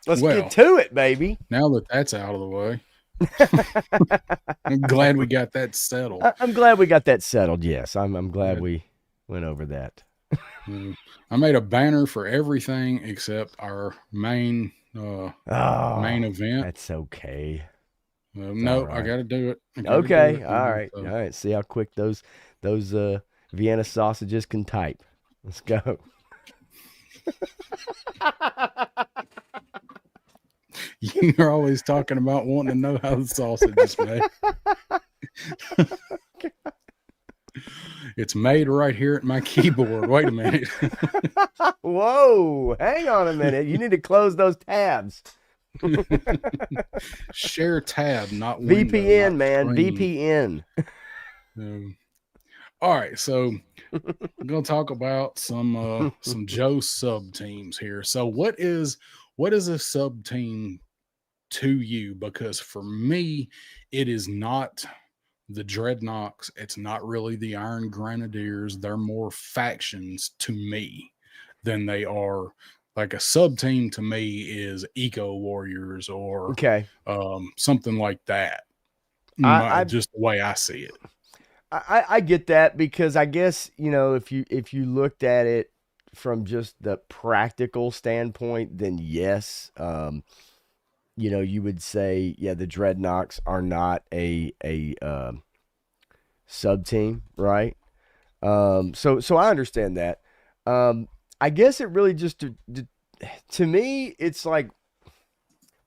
Let's get Well, to it, baby. now that that's out of the way, I'm glad we got that settled. I'm glad we got that settled. Yes, I'm glad we went over that. I made a banner for everything except our main Oh, event. that's okay. No, I right. got to do it. I got to do Okay. it. All right. All right. See how quick those Vienna sausages can type. Let's go. You're always talking about wanting to know how the sausage is made. It's made right here at my keyboard. Wait a minute. Whoa, hang on a minute. You need to close those tabs. Share tab, not window, VPN, not man. screen. VPN. All right, so we're gonna talk about some Joe sub teams here. So what is a sub team to you? Because for me, it is not the Dreadnoks. It's not really the Iron Grenadiers. They're more factions to me than they are like a sub team to me is Eco Warriors or Okay. something like that. I, Just the way I see it. I get that because I guess, if you looked at it from just the practical standpoint, then yes, you would say, yeah, the Dreadnoks are not a sub team, right? So I understand that. I guess it really just to me, it's like,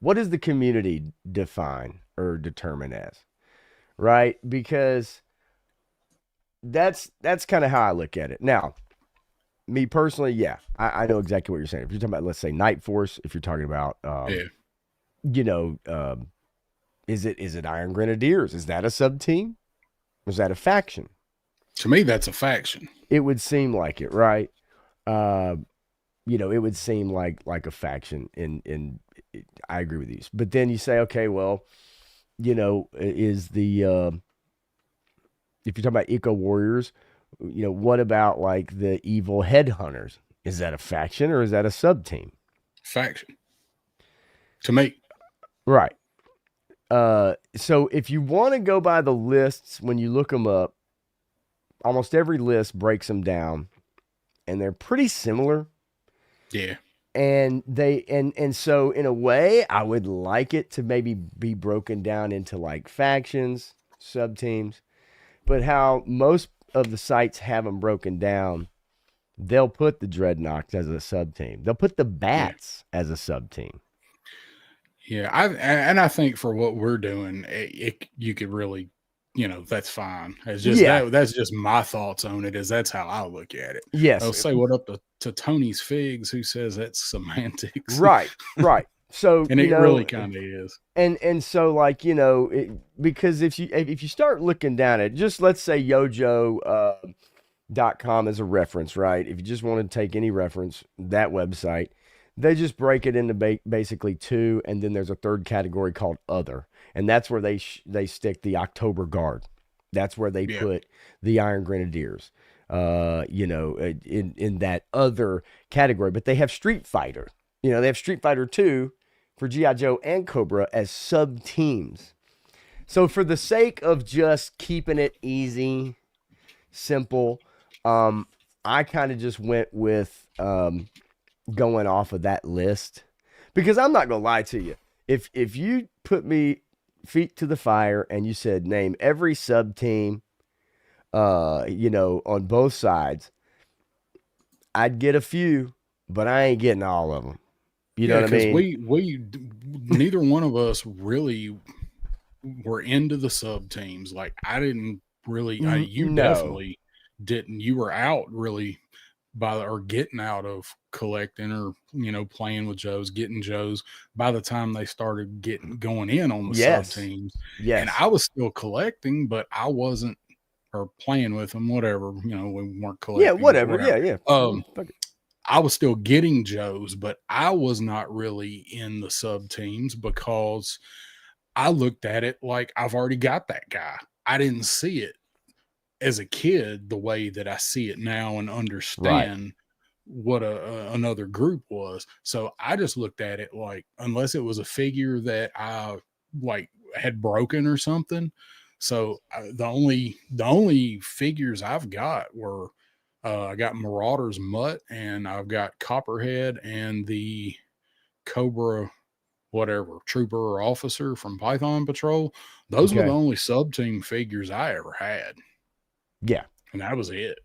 what does the community define or determine as, right? Because that's kind of how I look at it. Now, me personally, yeah, I know exactly what you're saying. If you're talking about, let's say, Night Force, if you're talking about, Yeah. you know, is it Iron Grenadiers? Is that a sub team? Is that a faction? To me, that's a faction. It would seem like it, right? Uh, it would seem like a faction. In I agree with these, but then you say, okay, well, is the if you're talking about Eco Warriors, what about like the evil headhunters? Is that a faction or is that a sub team? Faction. To me. Right. So if you want to go by the lists, when you look them up, almost every list breaks them down, and they're pretty similar. Yeah. And so in a way, I would like it to maybe be broken down into like factions, sub teams, but how most of the sites have them broken down, they'll put the Dreadnoks as a sub team. They'll put the Yeah. Bats as a sub team. Yeah. I think for what we're doing, you could really, that's fine. It's just Yeah. that's just my thoughts on it. Is that's how I look at it. Yes. I'll say what up to Tony's Figs, who says that's semantics. Right. Right. So And it really kind of is. And so like because if you start looking down at just, let's say, yojo.com as a reference, right? If you just want to take any reference, that website, they just break it into basically two, and then there's a third category called other, and that's where they stick the October Guard. That's where they put the Iron Grenadiers, in that other category. But they have Street Fighter. They have Street Fighter 2 for G.I. Joe and Cobra as sub teams. So for the sake of just keeping it easy, simple, I kind of just went with going off of that list, because I'm not gonna lie to you. If you put me feet to the fire and you said name every sub team, on both sides, I'd get a few, but I ain't getting all of them. You know what I mean? We neither one of us really were into the sub teams. Like I didn't really. You No. definitely didn't. You were out really or getting out of collecting or playing with Joes, getting Joes by the time they started going in on the sub teams. Yes. And I was still collecting, but I wasn't, or playing with them. Whatever. We weren't collecting. Yeah. Whatever. Yeah. I was still getting Joes, but I was not really in the sub teams because I looked at it like I've already got that guy. I didn't see it as a kid the way that I see it now and understand what another group was. So I just looked at it like, unless it was a figure that I like had broken or something. So the only figures I've got were I got Marauder's Mutt, and I've got Copperhead and the Cobra whatever trooper or officer from Python Patrol. Those were the Okay. only sub team figures I ever had, Yeah. and that was it.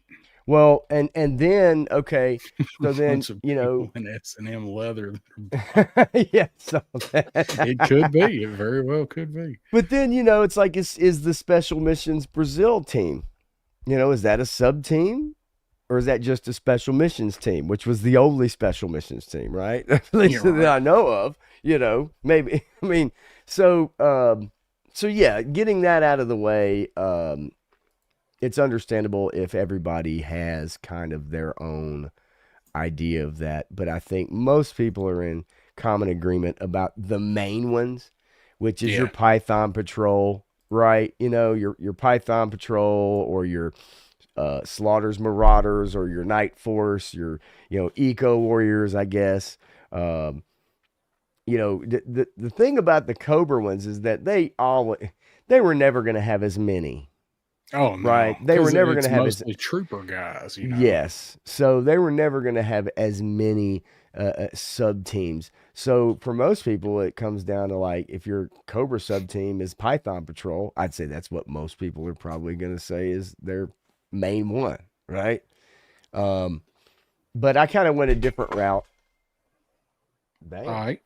Well, and then okay, A so then bunch of people in S&M leather. yeah, so It could be. It very well could be. but then it's like is the Special Missions Brazil team, is that a sub team? Or is that just a special missions team, which was the only special missions team, right? At least Yeah, that right. I know of, maybe. I mean, so yeah, getting that out of the way, it's understandable if everybody has kind of their own idea of that. But I think most people are in common agreement about the main ones, which is your Yeah. Python Patrol, right? Your Python Patrol or your Slaughter's Marauders or your Night Force, your Eco Warriors, I guess. Um, the thing about the Cobra ones is that they were never going to have as many, Oh no, right? They were because never going it's to have as mostly trooper guys. yes, so they were never going to have as many sub teams. So for most people, it comes down to like if your Cobra sub team is Python Patrol, I'd say that's what most people are probably going to say is their main one, right? Um, but I kind of went a different route. All Damn. right.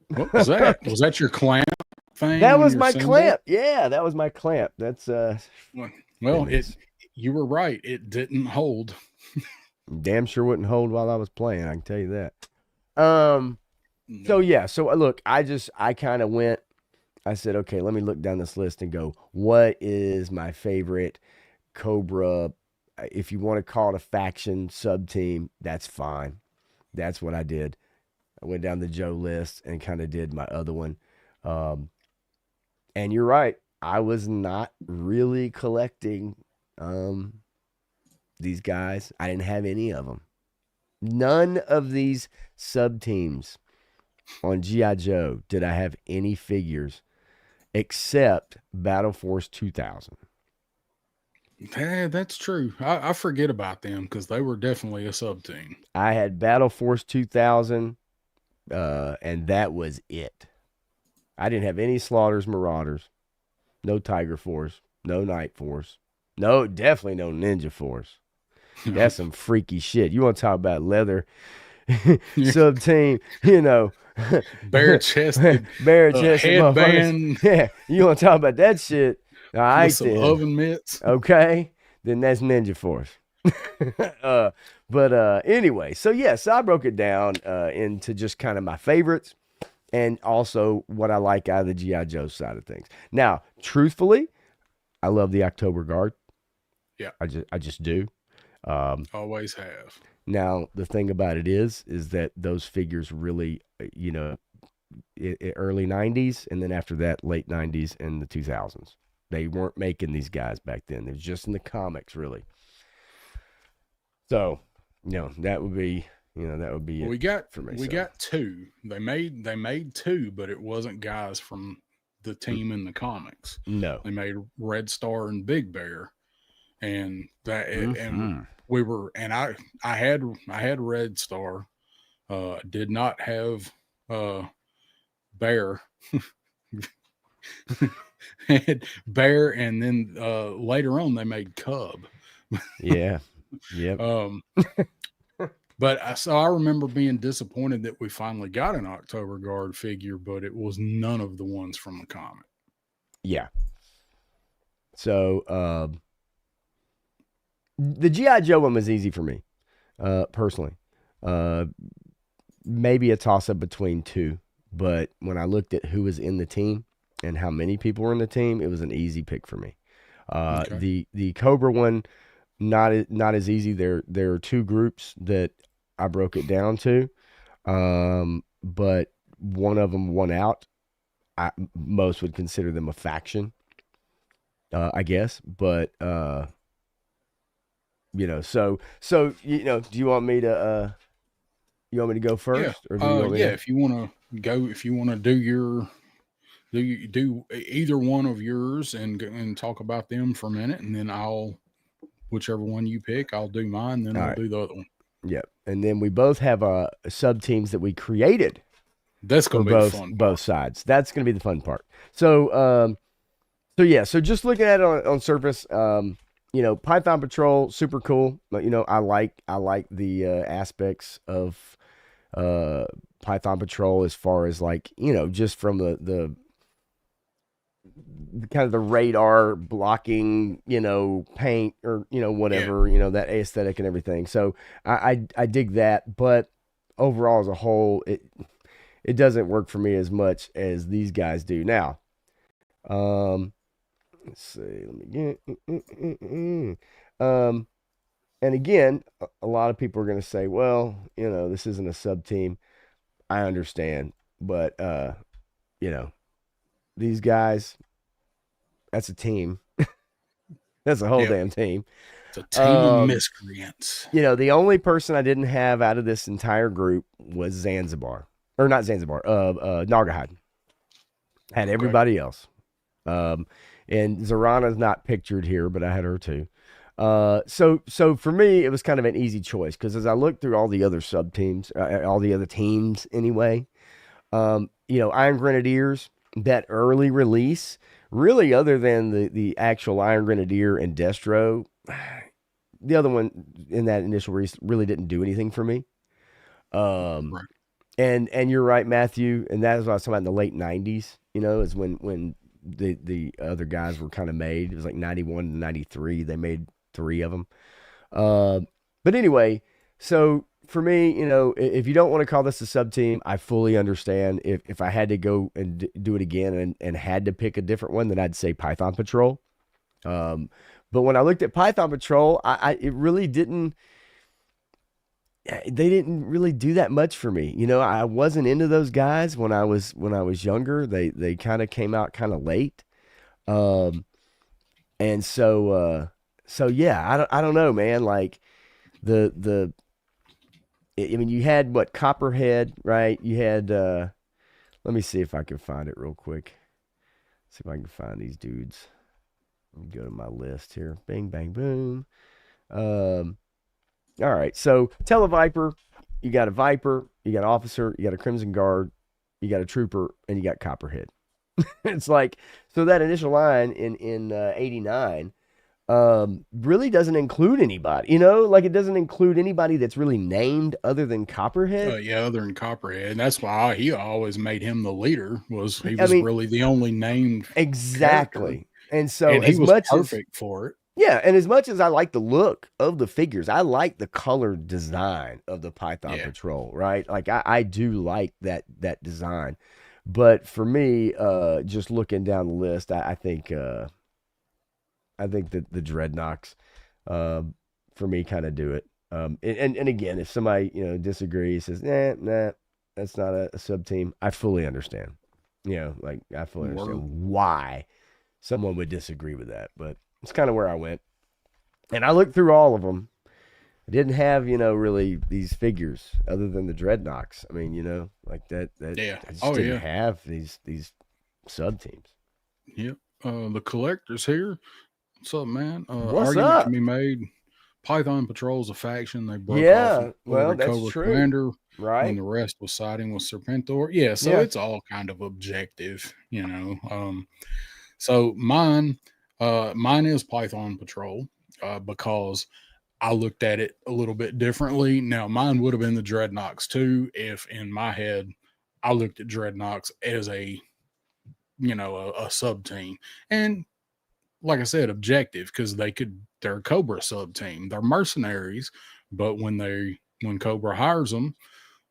What was that? Was that your clamp thing That on was your my symbol? clamp. Yeah, that was my clamp. That's Well, goodness. you were right. It didn't hold. Damn sure wouldn't hold while I was playing, I can tell you that. So No. yeah, so look, I kind of went I said, okay, let me look down this list and go, what is my favorite Cobra? If you want to call it a faction sub team, that's fine. That's what I did. I went down the Joe list and kind of did my other one. Um, and you're right. I was not really collecting um, these guys. I didn't have any of them. None of these sub teams on G.I. Joe did I have any figures except Battle Force 2000. Yeah, that's true. I forget about them because they were definitely a sub team. I had Battle Force 2000, and that was it. I didn't have any Slaughters Marauders, no Tiger Force, no Night Force, no, definitely no Ninja Force. That's some freaky shit. You want to talk about leather sub team, Bare chested bare chested motherfuckers. headband Yeah, you want to talk about that shit? All with right some then. oven mitts. Okay, then that's Ninja Force. But anyway, so yes, I broke it down into just kind of my favorites and also what I like out of the GI Joe side of things. Now, truthfully, I love the October Guard. Yeah, I just do. Um, always have. Now, the thing about it is that those figures really, early 90s and then after that, late 90s and the 2000s. They weren't making these guys back then. It was just in the comics, really. So, that would be, Well, it for me. we So, got two. They made two, but it wasn't guys from the team in the comics. no. They made Red Star and Big Bear, and Mhm. we were and I had Red Star. Did not have Bear. Had Bear, and then later on they made Cub. Yeah. Yep. Um, but I remember being disappointed that we finally got an October Guard figure, but it was none of the ones from the comic. Yeah. So, the GI Joe one was easy for me, personally. Uh, Maybe a toss up between two, but when I looked at who was in the team and how many people were in the team, it was an easy pick for me. Okay. The Cobra one, not as easy. There are two groups that I broke it down to, but one of them won out. Most would consider them a faction, I guess. But do you want me to go Yeah. first, or do you want me Yeah. to? If you want to go, if you want to do either one of yours and talk about them for a minute, and then whichever one you pick, I'll do mine. Then All I'll right. do the other one. Yep. And then we both have sub teams that we created That's for gonna be the fun both part. sides. That's going to be the fun part. So yeah, so just looking at it on surface, Python Patrol, super cool. But I like the aspects of uh, Python Patrol as far as like just from the kind of the radar blocking, paint or Yeah, whatever, that aesthetic and everything. So I dig that, but overall as a whole, it doesn't work for me as much as these guys do. Now, um, let's see, let me get. And again, a lot of people are going to say, well, this isn't a sub team. I understand, but you know, these guys, that's a team. That's a whole yeah. damn team. It's a team of Um, miscreants. the only person I didn't have out of this entire group was Zanzibar, or not Zanzibar, Naugahyde. Had Okay. everybody else. Um, and Zorana's not pictured here, but I had her too. So for me, it was kind of an easy choice because as I looked through all the other sub teams, all the other teams anyway, Iron Grenadiers, that early release, really, other than the actual Iron Grenadier and Destro, the other one in that initial release really didn't do anything for me. Um, Right. and you're right, Matthew, and that is what I was talking about in the late '90s. Is when the other guys were kind of made. It was like '91 to '93. They made three of them. Uh, but anyway, so for me, if you don't want to call this a sub team, I fully understand. If I had to go and do it again and had to pick a different one, then I'd say Python Patrol. Um, but when I looked at Python Patrol, it really didn't. They didn't really do that much for me. I wasn't into those guys when I was younger. They kind of came out kind of late. Um, and so yeah, I don't know, man. Like the I mean, you had what, Copperhead, right? You had let me see if I can find it real quick. See if I can find these dudes. Let me go to my list here. Bing bang boom. Um all right. So Televiper, you got a Viper, you got an officer, you got a Crimson Guard, you got a trooper, and you got Copperhead. It's like, so that initial line in '89 really doesn't include anybody. Like it doesn't include anybody that's really named other than Copperhead. Yeah, other than Copperhead, and that's why he always made him the leader. Was he I was mean, really the only named character, exactly. And so and he as was much as perfect for it. yeah, and as much as I like the look of the figures, I like the color design of the Python Yeah, Patrol, right? Like I do like that design. But for me, just looking down the list, I think that the Dreadnoks, uh, for me, kind of do it. And again, if somebody disagrees, says nah, that's not a sub team, I fully understand. Like I fully understand word. why someone would disagree with that, but it's kind of where I went. And I looked through all of them. I didn't have really these figures other than the Dreadnoks. I mean, like that. Yeah. I just Oh didn't yeah. have these sub teams. Yep. The collectors here. What's up, man? What's Argument can up? be made. Python patrols a faction. They broke off Yeah, and well, ordered that's Cobra true, Commander when right? the rest was siding with Serpentor. Yeah, so Yeah. it's all kind of objective. So mine is Python Patrol because I looked at it a little bit differently. Now, mine would have been the Dreadnoks too, if in my head I looked at Dreadnoks as a sub team. And like I said, objective because they're a Cobra sub team. They're mercenaries, but when Cobra hires them,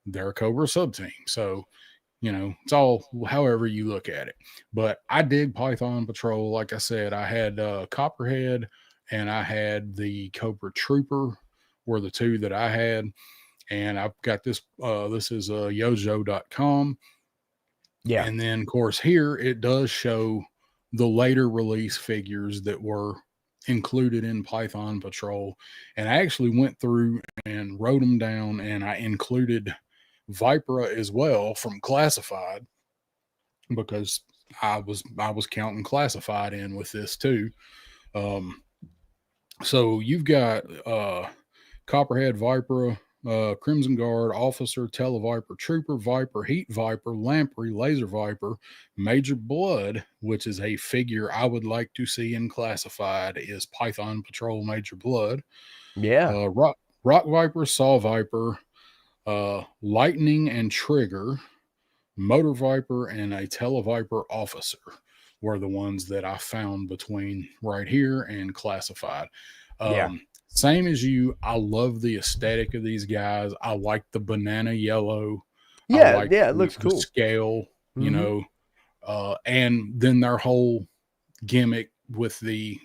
they're a Cobra sub team. So it's all however you look at it. But I dig Python Patrol. Like I said, I had Copperhead and I had the Cobra Trooper were the two that I had. And I've got this. This is yojo.com. Yeah. And then, of course, here it does show the later release figures that were included in Python Patrol. And I actually went through and wrote them down and I included Vipera as well from Classified because I was counting Classified in with this too. Um, so you've got Copperhead Vipera, Crimson Guard, Officer, Televiper, Trooper, Viper, Heat Viper, Lamprey, Laser Viper, Major Blood, which is a figure I would like to see in classified, is Python Patrol Major Blood, Yeah. Rock Viper, Saw Viper, Lightning and Trigger, Motor Viper, and a Televiper Officer were the ones that I found between right here and classified. Yeah. Same as you, I love the aesthetic of these guys. I like the banana yellow. I Yeah. like Yeah. It looks the cool. scale, you Mm-hmm. know, and then their whole gimmick with the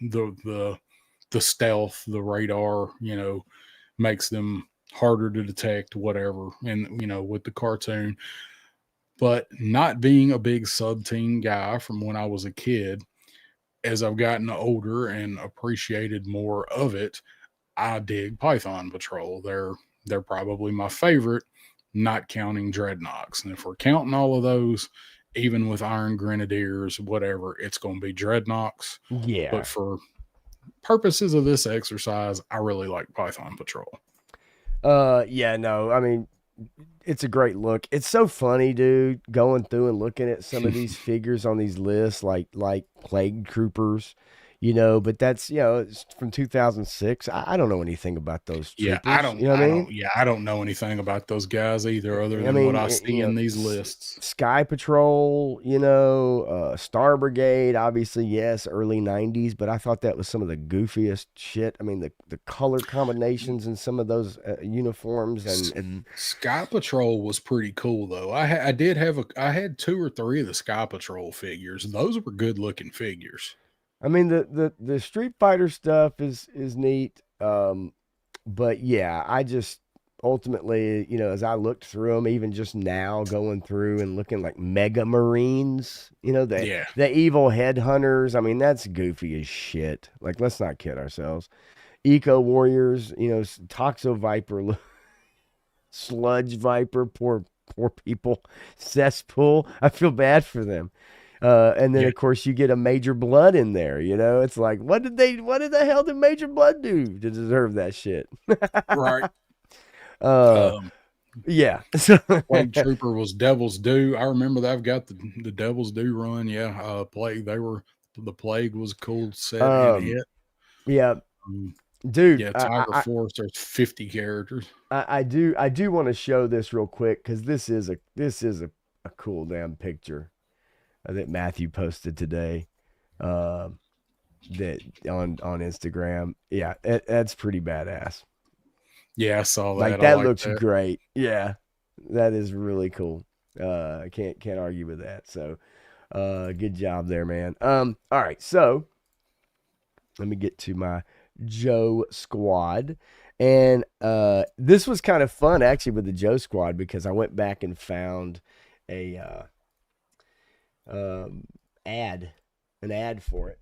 stealth, the radar, makes them harder to detect, whatever. And with the cartoon, but not being a big sub team guy from when I was a kid, as I've gotten older and appreciated more of it, I dig Python Patrol. They're probably my favorite, not counting Dreadnoks. And if we're counting all of those, even with Iron Grenadiers, whatever, it's going to be Dreadnoks. Yeah. But for purposes of this exercise, I really like Python Patrol. Yeah, no, I mean, it's a great look. It's so funny, dude, going through and looking at some of these figures on these lists, like Plague Troopers, but that's, it's from 2006. I don't know anything about those Yeah, troopers. You know what I mean? I don't know anything about those guys either, other I than what mean, I see in these lists. Sky Patrol, Star Brigade, obviously, yes, early 90s, but I thought that was some of the goofiest shit. I mean, the color combinations in some of those uniforms and Sky Patrol was pretty cool though. I had two or three of the Sky Patrol figures. Those were good looking figures. I mean, the Street Fighter stuff is neat. But yeah, I just ultimately, as I looked through them, even just now going through and looking like Mega Marines, Yeah, the evil headhunters. I mean, that's goofy as shit. Like, let's not kid ourselves. Eco Warriors, Toxo Viper, Sludge Viper, poor people, cesspool. I feel bad for them. And then yeah, of course you get a Major Blood in there. It's like what did the hell did Major Blood do to deserve that shit? right. uh, Um, yeah. Plague Trooper was Devil's Due. I remember that I've got the Devil's Due run. Yeah, Plague. The Plague was a cool set and um, hit. yeah, Um, dude. yeah, Tiger Force. There's 50 characters. I do want to show this real quick because this is a cool damn picture that Matthew posted today. Um, that on Instagram. Yeah, that's pretty badass. Yeah, I saw Like that. I that like looks that. great. Yeah, that is really cool. I can't argue with that. So, good job there, man. All right, so let me get to my Joe squad, and this was kind of fun actually with the Joe squad because I went back and found a um, ad, an ad for it,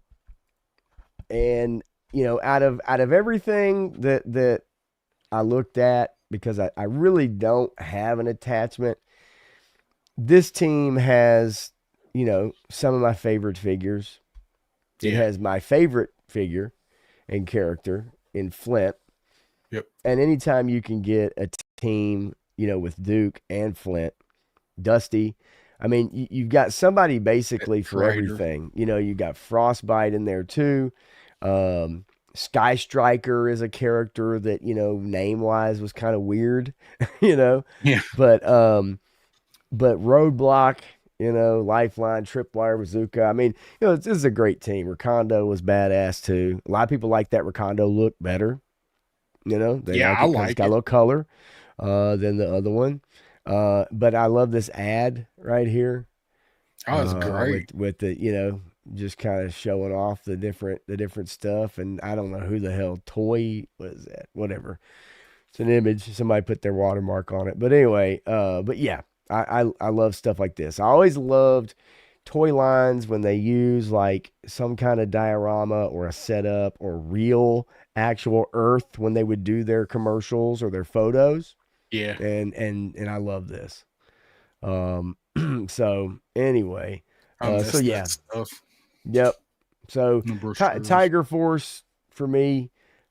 and out of everything that I looked at because I really don't have an attachment. This team has, some of my favorite figures. It Yeah. has my favorite figure and character in Flint. Yep. And anytime you can get a team, with Duke and Flint, Dusty, I mean, you've got somebody basically for Trader. everything. You got Frostbite in there too. Um, Sky Striker is a character that, name wise was kind of weird, you know, Yeah. but, um, but Roadblock, Lifeline, Tripwire, Bazooka. I mean, this is a great team. Recondo was badass too. A lot of people like that Recondo look better. They Yeah, like I it because it's like got a it. little color than the other one. But I love this ad right here Oh, it's great. with the just kind of showing off the different stuff. And I don't know who the hell Toy was that, whatever. It's an image. Somebody put their watermark on it. But anyway, but yeah, I love stuff like this. I always loved toy lines when they use like some kind of diorama or a setup or real actual Earth when they would do their commercials or their photos. Yeah. And I love this. Um, so anyway, I so miss that yeah, stuff. yep. So The brochures. Tiger Force for me.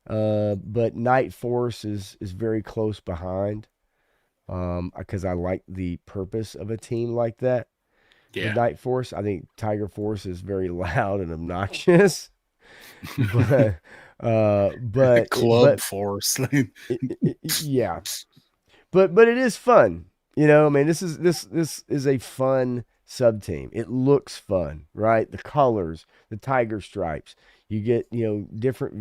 But Night Force is very close behind. Because I like the purpose of a team like that with Yeah. Night Force. I think Tiger Force is very loud and obnoxious, but Club Force. yeah, but it is fun. You know, I mean, this is a fun sub team. It looks fun, right? The colors, the tiger stripes. You get different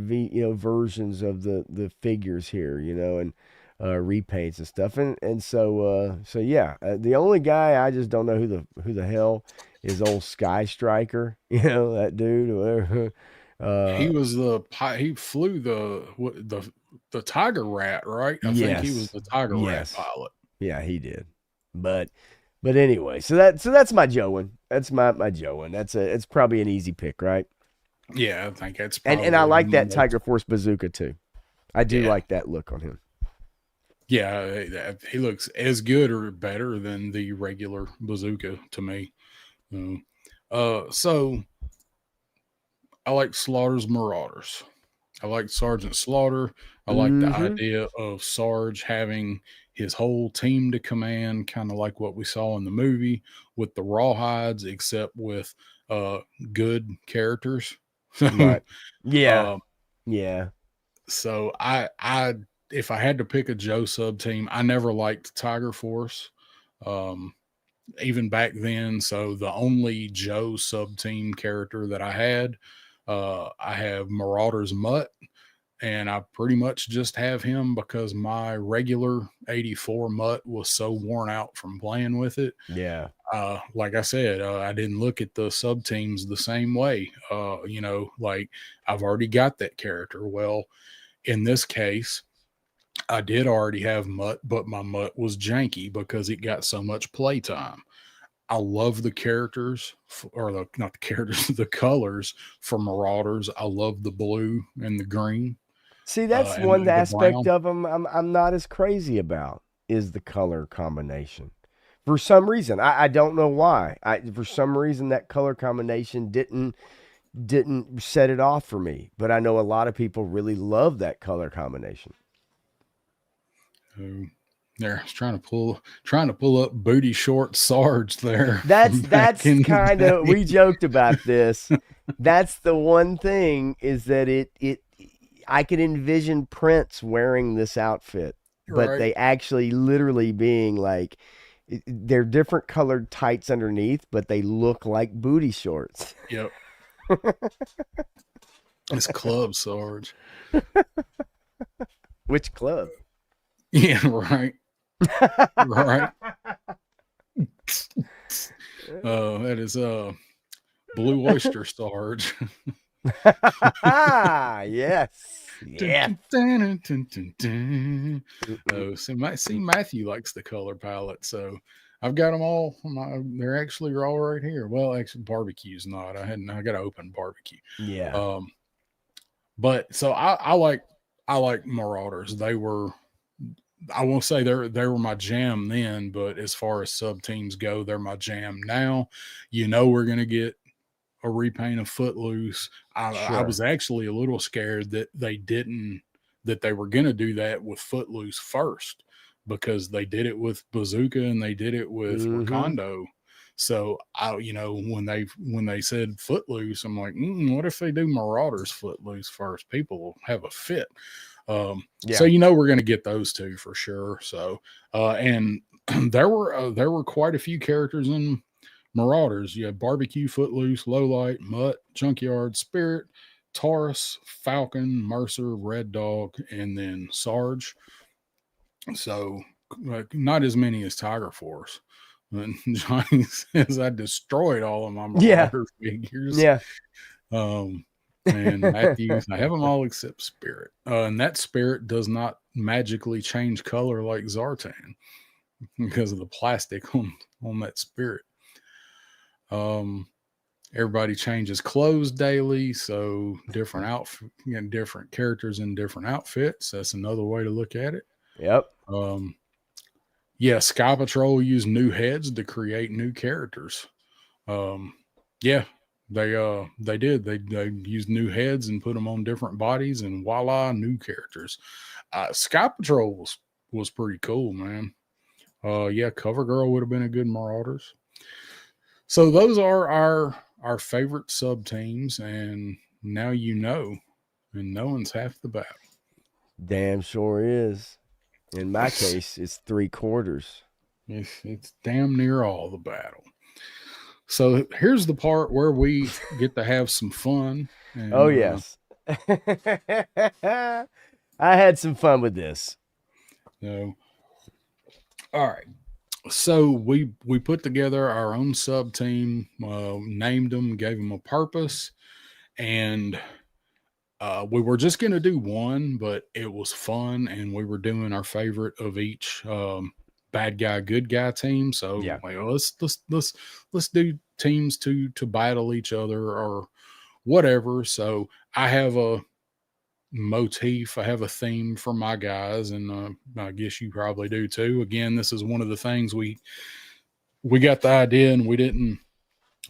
versions of the figures here. And repaints and stuff, and so yeah. The only guy I just don't know who the hell is old Sky Striker. That dude. Whatever. He Uh, was he flew the Tiger Rat, right? I think he was yes, the Tiger Rat yes. pilot. Yeah, he did. But anyway, so that's my Joe one. That's my Joe one. It's probably an easy pick, right? Yeah, I think that's And I probably the like that most. Tiger Force bazooka too. I do Yeah, like that look on him. yeah, he looks as good or better than the regular bazooka to me. Um, so I like Slaughter's Marauders. I like Sergeant Slaughter. I like the Mm-hmm. idea of Sarge having his whole team to command, kind of like what we saw in the movie with the Rawhides, except with uh, good characters. So, Right. Yeah. um, Yeah. so if I had to pick a Joe sub team, I never liked Tiger Force, um, even back then. So the only Joe sub team character that I have Marauders Mutt, and I pretty much just have him because my regular 84 Mutt was so worn out from playing with it. Yeah. Like I said, I didn't look at the sub teams the same way. Like I've already got that character. Well, in this case, I did already have Mutt, but my Mutt was janky because it got so much playtime. I love the characters, or not the characters, the colors for Marauders. I love the blue and the green, See, that's and one the aspect brown. of them I'm not as crazy about is the color combination. For some reason, I don't know why. For some reason that color combination didn't set it off for me. But I know a lot of people really love that color combination. Who There, trying to pull up booty short Sarge there That's from back that's in kind the of we day. joked about this. That's the one thing is that it I could envision Prince wearing this outfit, but Right. they actually literally being like they're different colored tights underneath, but they look like booty shorts. Yep. It's Club Sarge. Which club? Yeah. Right. Right. That is Blue Oyster Sarge. Yes. Dun, Yeah. dun, dun, dun, dun, dun. Mm-mm. Oh, see, Matthew likes the color palette, so I've got them all. They're actually all right here. Well, actually, barbecue's not. I got to open barbecue. Yeah. Um, but so I like Marauders. They were, I won't say they were my jam then, but as far as sub teams go, they're my jam now. We're gonna get a repaint of Footloose. I Sure. was actually a little scared that they were going to do that with Footloose first because they did it with Bazooka and they did it with Mm-hmm. Wakando. So when they said Footloose, I'm like, what if they do Marauders Footloose first? People will have a fit. So Yeah. we're going to get those two for sure. So and there were quite a few characters in Marauders. You have Barbecue, Footloose, Lowlight, Mutt, Junkyard, Spirit, Taurus, Falcon, Mercer, Red Dog, and then Sarge. So, not as many as Tiger Force. And Johnny says I destroyed all of my Yeah. Marauder figures. Yeah. Um, and Matthews, I have them all except Spirit. And that Spirit does not magically change color like Zartan because of the plastic on that Spirit. Um, Everybody changes clothes daily, so different outfit, different characters in different outfits. That's another way to look at it. Yep. Um, yeah, Sky Patrol use new heads to create new characters. Um, yeah, They did. They used new heads and put them on different bodies, and voila, new characters. Sky Patrol was pretty cool, man. Yeah, Cover Girl would have been a good Marauders. So those are our favorite sub teams, and now you know, and knowing's half the battle. Damn sure is. In my case, it's 3/4. It's damn near all the battle. So here's the part where we get to have some fun. And, Oh yes. I had some fun with this. So, all right. So we put together our own sub team, named them, gave them a purpose, and we were just going to do one, but it was fun, and we were doing our favorite of each bad guy, good guy team. So Yeah. like, let's do teams to battle each other or whatever. So I have a motif, I have a theme for my guys, and I guess you probably do too. Again, this is one of the things we got the idea, and we didn't.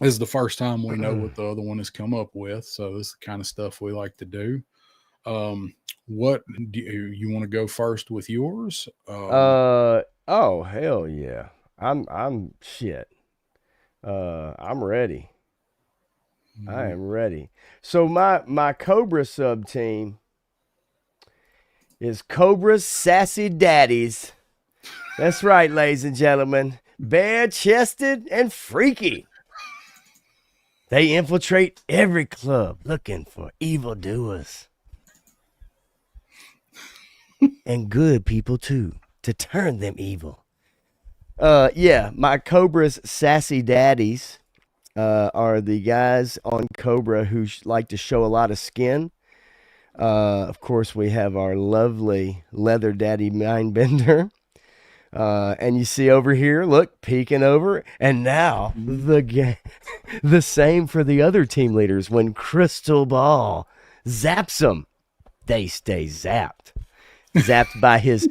This is the first time we know what the other one has come up with. So this is the kind of stuff we like to do. What do you want to go first with yours? Oh hell yeah. I'm shit. I'm ready. I am ready. So my Cobra sub team is Cobra's Sassy Daddies. That's right, ladies and gentlemen. Bare chested and freaky. They infiltrate every club looking for evildoers. And good people too, to turn them evil. Yeah, my Cobra's Sassy Daddies are the guys on Cobra who like to show a lot of skin. Of course, we have our lovely Leather Daddy Mindbender. And you see over here, look, peeking over. And now the same for the other team leaders. When Crystal Ball zaps them, they stay zapped. Zapped by his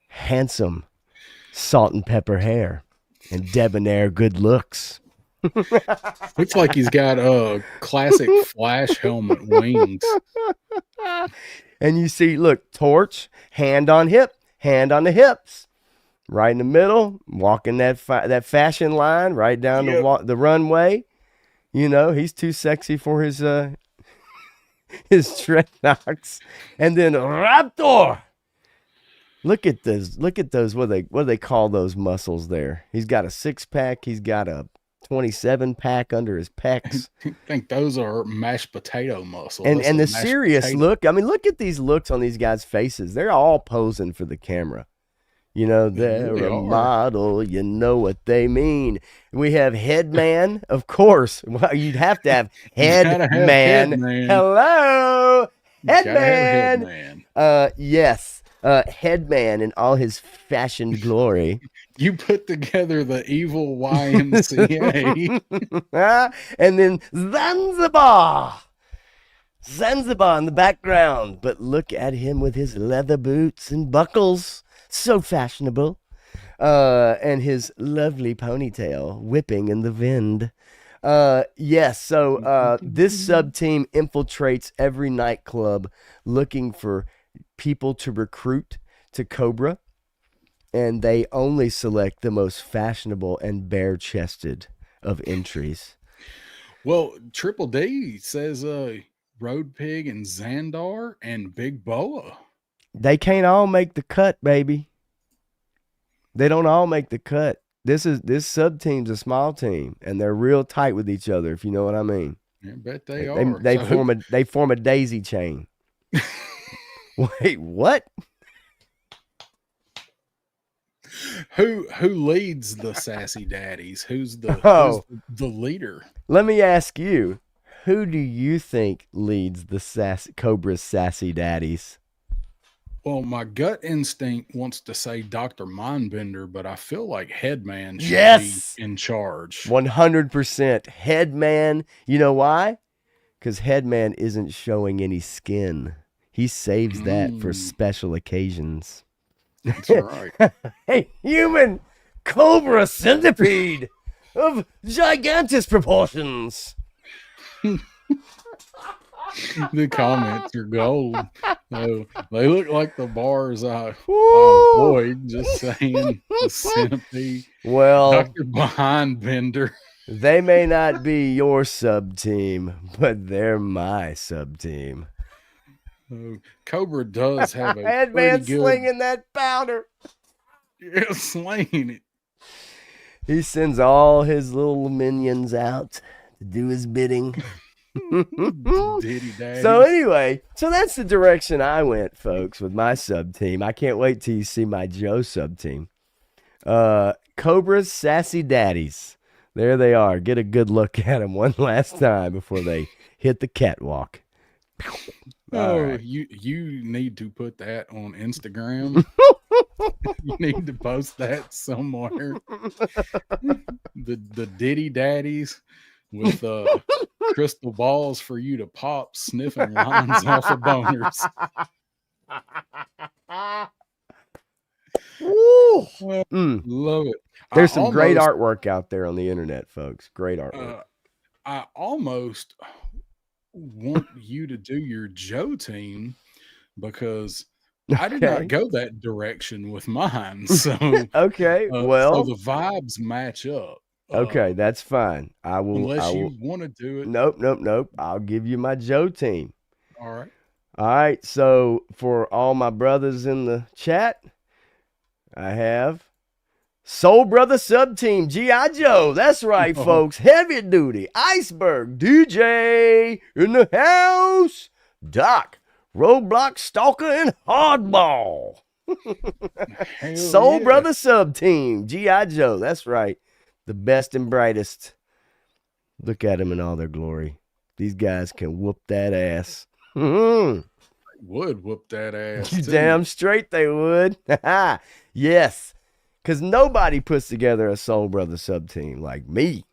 handsome salt and pepper hair and debonair good looks. Looks like he's got a classic Flash helmet wings. And you see, look, Torch, hand on hip, hand on the hips, right in the middle, walking that fashion line right down the runway. You know, he's too sexy for his dreadlocks. And then Raptor. Look at those. What do they call those muscles there? He's got a 6-pack. He's got a 27-pack under his pecs. I think those are mashed potato muscles. And the serious look. I mean, look at these looks on these guys' faces. They're all posing for the camera. You know, they're really a model. You know what they mean. We have Headman, of course. Well, you'd have to have Headman. Hello, Headman. Yes, Headman in all his fashioned glory. You put together the evil YMCA. And then Zanzibar in the background. But look at him with his leather boots and buckles. So fashionable. And his lovely ponytail whipping in the wind. Yes, so this sub-team infiltrates every nightclub looking for people to recruit to Cobra. And they only select the most fashionable and bare-chested of entries. Well, Triple D says Road Pig and Xandar and Big Boa. They can't all make the cut, baby. They don't all make the cut. This sub-team's a small team, and they're real tight with each other, if you know what I mean. I bet they are. They form a daisy chain. Wait, what? Who leads the Sassy Daddies? Who's the leader? Let me ask you, who do you think leads the Cobra's Sassy Daddies? Well, my gut instinct wants to say Dr. Mindbender, but I feel like Headman should be in charge. 100% Headman. You know why? Because Headman isn't showing any skin. He saves that for special occasions. That's right. Hey, human Cobra Centipede. of gigantic proportions. The comments are gold. Oh, they look like the bars I Woo! avoid. Just saying, the centipede, Well, Dr. Behind Bender. they may not be your sub team, but they're my sub team. Oh, Cobra does have a That pretty man good slinging that powder. slinging it. He sends all his little minions out to do his bidding. Diddy daddy. So anyway, so that's the direction I went, folks, with my sub team. I can't wait till you see my Joe sub team. Cobra's Sassy Daddies. There they are. Get a good look at them one last time before they hit the catwalk. Right. You need to put that on Instagram. You need to post that somewhere. The Diddy Daddies with crystal balls for you to pop, sniffing lines off of boners. Love it. There's some great artwork out there on the internet, folks. Great artwork. I almost want you to do your Joe team because I did not go that direction with mine. So okay, well, so the vibes match up. Okay, that's fine. I will. Unless you want to do it. Nope. I'll give you my Joe team. All right. So for all my brothers in the chat, I have Soul Brother Sub Team G.I. Joe. That's right, folks. Heavy duty Iceberg DJ in the house. Doc, Roadblock Stalker, and Hardball. Soul Brother Sub Team G.I. Joe. That's right. The best and brightest. Look at them in all their glory. These guys can whoop that ass. Would whoop that ass. You damn straight they would. Yes. Because nobody puts together a Soul Brother sub team like me.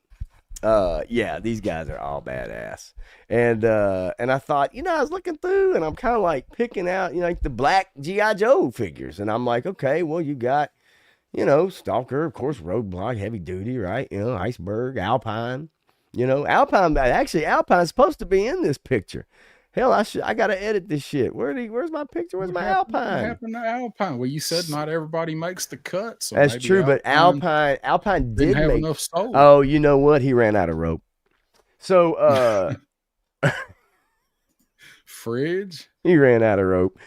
Yeah, these guys are all badass. And I thought, I was looking through and I'm kind of like picking out, like the black G.I. Joe figures. And I'm like, okay, well, you got, Stalker, of course, Roadblock, Heavy Duty, right? Iceberg, Alpine. Alpine, actually, Alpine's supposed to be in this picture. Hell, I got to edit this shit. Where's my picture? Where's my Alpine? What happened to Alpine? Well, you said not everybody makes the cut. So that's true, but Alpine didn't have make enough soul. Oh, you know what? He ran out of rope. So, Fridge? He ran out of rope.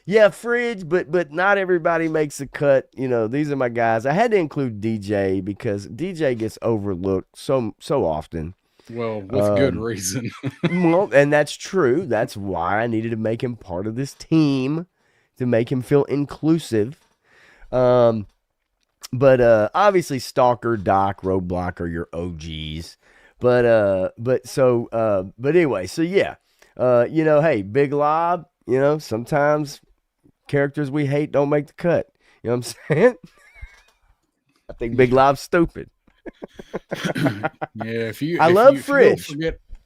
Yeah, Fridge, but not everybody makes a cut. These are my guys. I had to include DJ because DJ gets overlooked so often. Well, with good reason. Well, and that's true. That's why I needed to make him part of this team to make him feel inclusive. But obviously Stalker, Doc, Roadblock are your OGs. But anyway, so yeah. Hey, Big Lob, sometimes characters we hate don't make the cut. You know what I'm saying? I think Big Lob's stupid. Yeah, I love Fridge.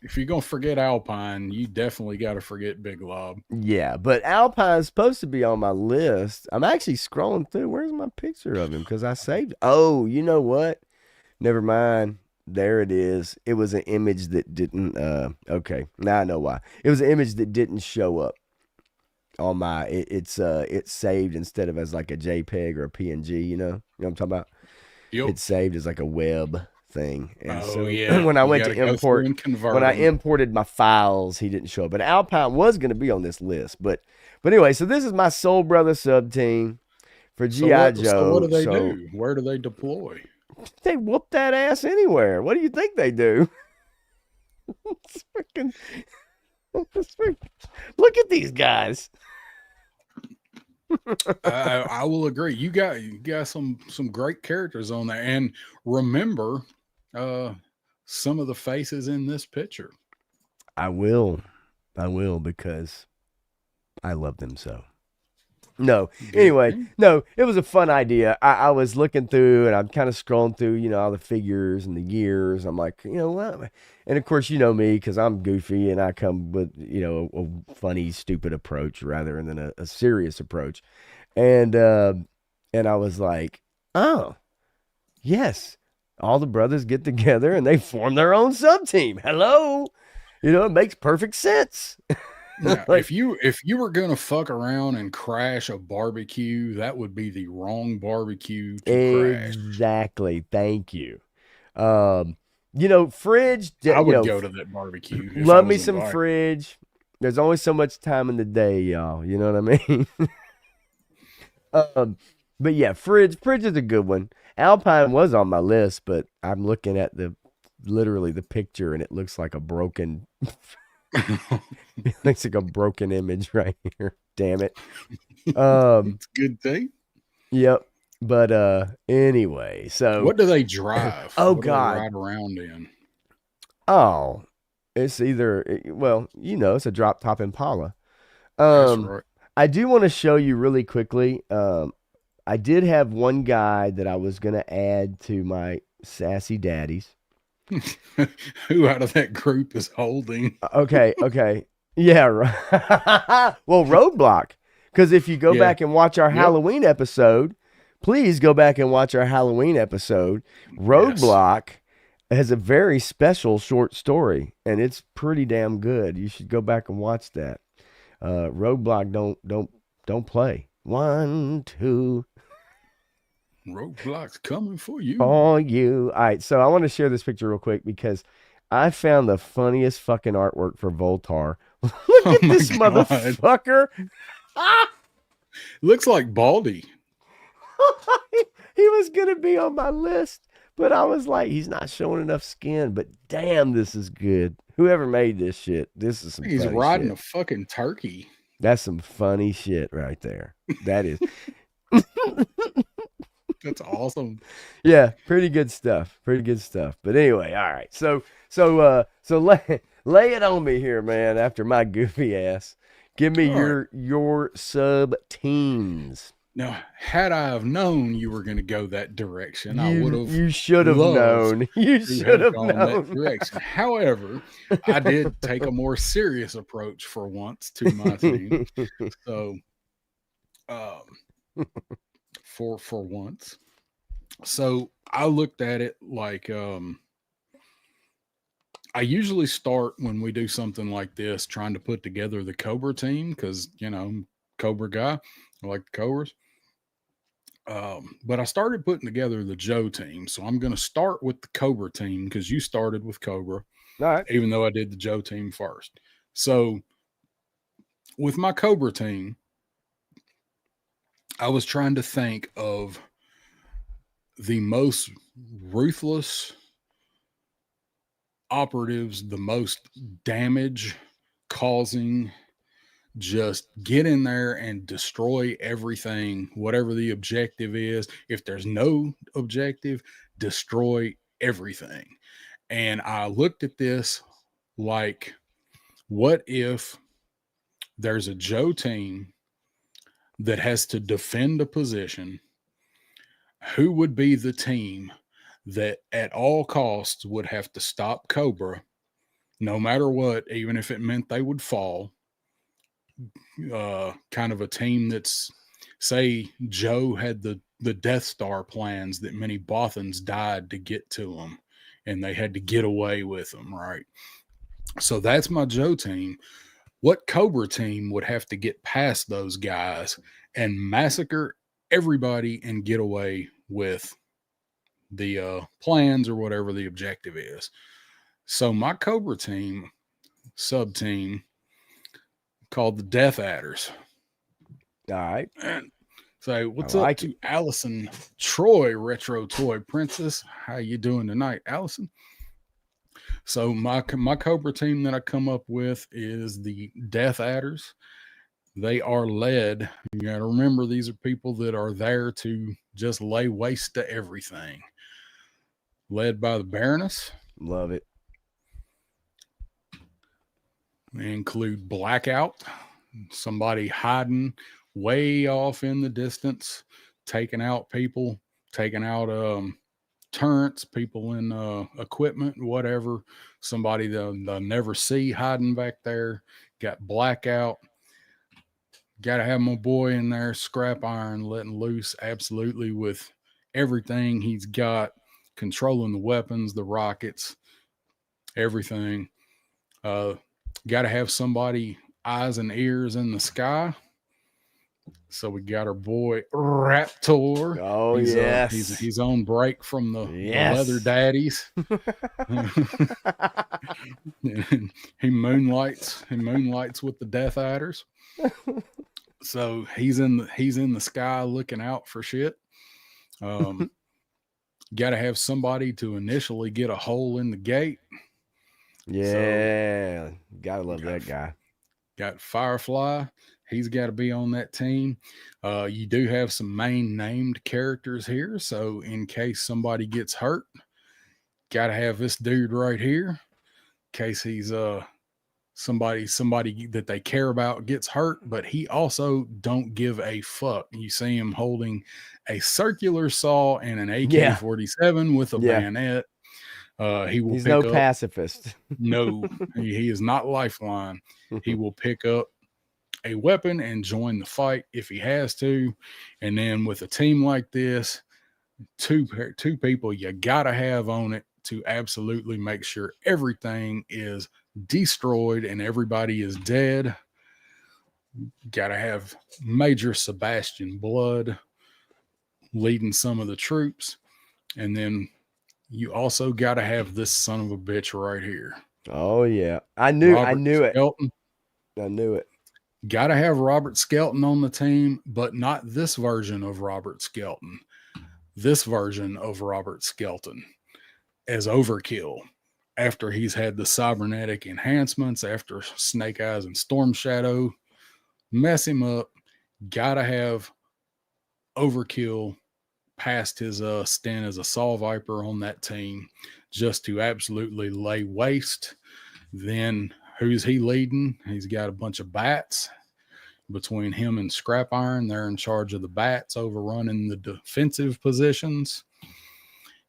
If you're gonna forget Alpine, you definitely got to forget Big Lob. Yeah, but Alpine's supposed to be on my list. I'm actually scrolling through. Where's my picture of him? Because I saved. Oh, you know what? Never mind. There it is. It was an image that didn't. Okay, now I know why. It was an image that didn't show up on my. It's saved instead of as like a JPEG or a PNG. You know what I'm talking about? Yep. It's saved as like a web thing. And yeah. When I went to import, when I imported my files, he didn't show up. But Alpine was going to be on this list. But anyway, so this is my Soul Brother sub team for G.I. Joe. So what do they do? Where do they deploy? They whoop that ass anywhere. What do you think they do? Look at these guys. I will agree. You got some great characters on there, and remember some of the faces in this picture. I will because I love them so. No, anyway, no, it was a fun idea. I was looking through and I'm kind of scrolling through, all the figures and the gears. I'm like, what? And of course, you know me because I'm goofy and I come with, a funny, stupid approach rather than a serious approach. And I was like, oh, yes, all the brothers get together and they form their own sub team. Hello, it makes perfect sense. Now, Like if you were gonna fuck around and crash a barbecue, that would be the wrong barbecue to crash. exactly. Thank you. Um, Fridge. I would go to that barbecue if I Love me was some invited. Fridge. There's only so much time in the day, y'all. You know what I mean? um, but yeah, Fridge is a good one. Alpine was on my list, but I'm looking at literally the picture, and it looks like a broken, it looks like a broken image right here. Damn it. Um, It's a good thing. yep. But anyway, so What do they drive? oh What do they God. ride around in? Oh, it's well, it's a drop top Impala. That's Um, right. I do want to show you really quickly. I did have one guy that I was gonna add to my sassy daddies. Who out of that group is holding? Okay. Yeah, right. Well, Roadblock. Because if you go Yeah. back and watch our Yep. Halloween episode, please go back and watch our Halloween episode. Yes. Roadblock has a very special short story, and it's pretty damn good. You should go back and watch that. Roadblock don't play. One, two, Roadblocks coming for you. for you. All right, so I want to share this picture real quick because I found the funniest fucking artwork for Voltar. Look Oh at my this God. motherfucker. Ah! Looks like Baldy. He was gonna be on my list, but I was like, he's not showing enough skin. But damn, this is good. Whoever made this shit, this is some He's funny riding a shit. fucking turkey. That's some funny shit right there. That is. That's awesome. Yeah, pretty good stuff. Pretty good stuff. But anyway, all right. So lay it on me here, man, after my goofy ass. Give me All right. your sub teams. Now, had I have known you were going to go that direction, I would You have you should have loved known. You to should have have gone that known. direction. However, I did take a more serious approach for once to my team. So, um, for once, so I looked at it like I usually start when we do something like this, trying to put together the Cobra team because Cobra guy, I like the Cobras. But I started putting together the Joe team, so I'm going to start with the Cobra team because you started with Cobra, All right. even though I did the Joe team first. So with my Cobra team, I was trying to think of the most ruthless operatives, the most damage causing, just get in there and destroy everything, whatever the objective is. If there's no objective, destroy everything. And I looked at this like, what if there's a Joe team that has to defend a position? Who would be the team that at all costs would have to stop Cobra, no matter what, even if it meant they would fall? Kind of a team that's, say Joe had the Death Star plans that many Bothans died to get to them, and they had to get away with them, right? So that's my Joe team. What Cobra team would have to get past those guys and massacre everybody and get away with the plans or whatever the objective is? So my Cobra team, sub team, called the Death Adders. All right. And so, I what's up like to it. Allison Troy, Retro Toy Princess? How you doing tonight, Allison? So my Cobra team that I come up with is the Death Adders. They are led. You got to remember, these are people that are there to just lay waste to everything. Led by the Baroness. Love it. They include Blackout, somebody hiding way off in the distance, taking out people, taking out turrets, people in equipment, whatever. Somebody they'll never see hiding back there. Got Blackout. Got to have my boy in there, Scrap Iron, letting loose absolutely with everything he's got. controlling the weapons, the rockets, everything. Got to have somebody eyes and ears in the sky. So we got our boy Raptor. Oh, he's yes. he's on break from the leather Yes. daddies. he moonlights with the Death Adders. So he's in the sky looking out for shit. Got to have somebody to initially get a hole in the gate. Yeah. Gotta love that guy. Got Firefly. He's got to be on that team. You do have some main named characters here. So in case somebody gets hurt, got to have this dude right here. In case he's somebody that they care about gets hurt, but he also don't give a fuck. You see him holding a circular saw and an AK-47 with a bayonet. He's no pacifist. No, he is not Lifeline. He will pick up a weapon and join the fight if he has to. And then with a team like this, two people you gotta have on it to absolutely make sure everything is destroyed and everybody is dead. Gotta have Major Sebastian Blood leading some of the troops. And then you also gotta have this son of a bitch right here. Oh yeah. I knew Skelton. it. I knew it. Got to have Robert Skelton on the team, but not this version of Robert Skelton. This version of Robert Skelton as Overkill. After he's had the cybernetic enhancements, after Snake Eyes and Storm Shadow mess him up, got to have Overkill past his stint as a Saw Viper on that team just to absolutely lay waste. Then who's he leading? He's got a bunch of bats. Between him and Scrap Iron, they're in charge of the bats, overrunning the defensive positions.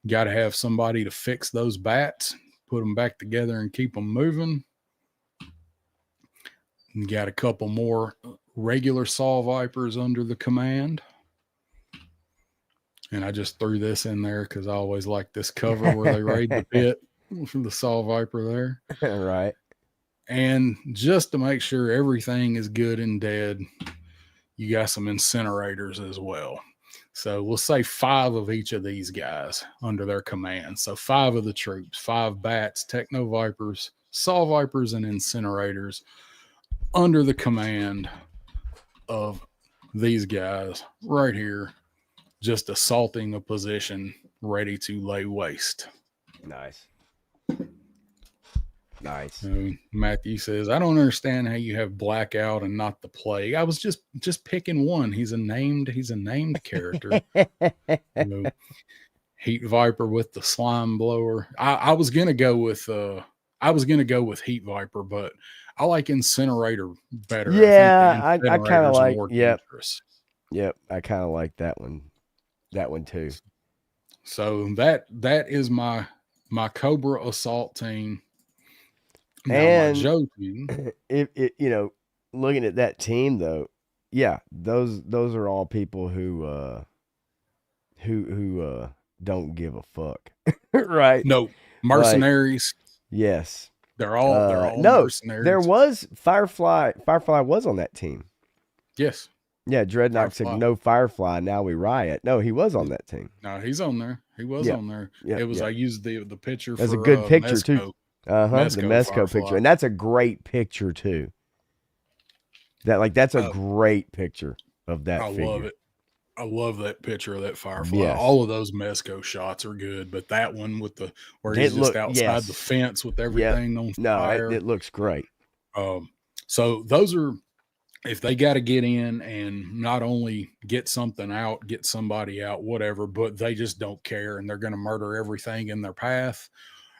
Got to have somebody to fix those bats, put them back together and keep them moving. And got a couple more regular Saw Vipers under the command. And I just threw this in there because I always like this cover where they raid the pit for the Saw Viper there. Right. And just to make sure everything is good and dead, you got some incinerators as well. So we'll say 5 of each of these guys under their command. So 5 of the troops, 5 bats, Techno Vipers, Saw Vipers, and incinerators under the command of these guys right here, just assaulting a position ready to lay waste. Nice. Matthew says, I don't understand how you have Blackout and not the Plague. I was just picking one. He's a named character. Heat Viper with the slime blower. I was gonna go with Heat Viper, but I like Incinerator better. Yeah, I kind of like. Yep. I kind of like that one. That one too. So that is my Cobra assault team. Now and my Joe team. If looking at that team though, yeah, those are all people who don't give a fuck, right? No mercenaries. Like, yes, they're all mercenaries. There was Firefly. Firefly was on that team. Yes. Yeah, Dreadnought said no Firefly. Now we riot. No, he was on that team. No, he's on there. He was on there. Yeah, it was. I used the picture. That's a good picture Mezco. too. The Mezco picture, and that's a great picture too. That's a great picture of that. I love it. I love that picture of that Firefly. Yes. All of those Mezco shots are good, but that one with where he's just outside the fence with everything on fire. It looks great. So those are, if they got to get in and not only get something out, get somebody out, whatever, but they just don't care and they're going to murder everything in their path.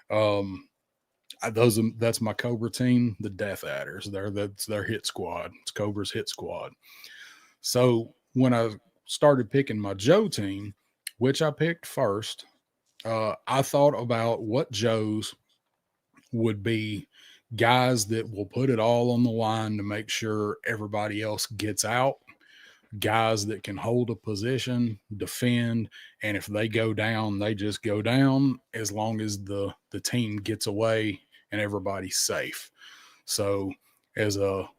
That's my Cobra team, the Death Adders. That's their hit squad. It's Cobra's hit squad. So when I started picking my Joe team, which I picked first, I thought about what Joes would be guys that will put it all on the line to make sure everybody else gets out. guys that can hold a position, defend, and if they go down, they just go down as long as the team gets away and everybody's safe. So as a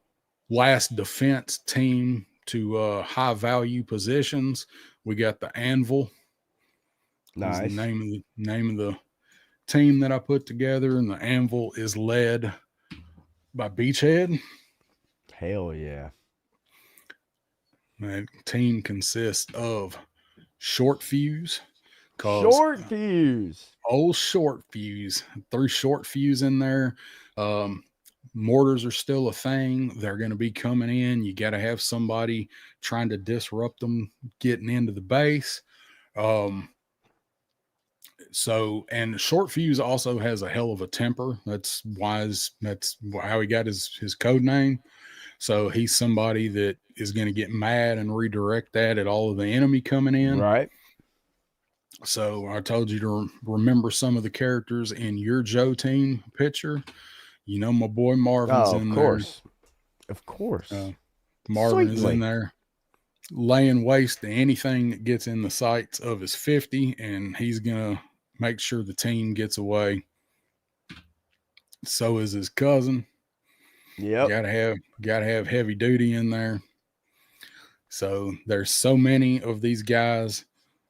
last defense team to high value positions, we got the Anvil is the Nice. name of the team that I put together, and the Anvil is led by Beachhead. Hell yeah. That team consists of Short Fuse, cause Short fuse. old Short Fuse, 3 Short Fuse in there. Um, Mortars are still a thing. They're going to be coming in. You got to have somebody trying to disrupt them getting into the base. Um, and Short Fuse also has a hell of a temper. That's how he got his code name. So he's somebody that is going to get mad and redirect that at all of the enemy coming in. Right. So I told you to remember some of the characters in your Joe team picture. You know, my boy Marvin's Oh, of in there. course. Of course. Marvin is in Certainly. there laying waste to anything that gets in the sights of his 50, and he's going to make sure the team gets away. So is his cousin. Yep. Gotta have heavy duty in there. So there's so many of these guys.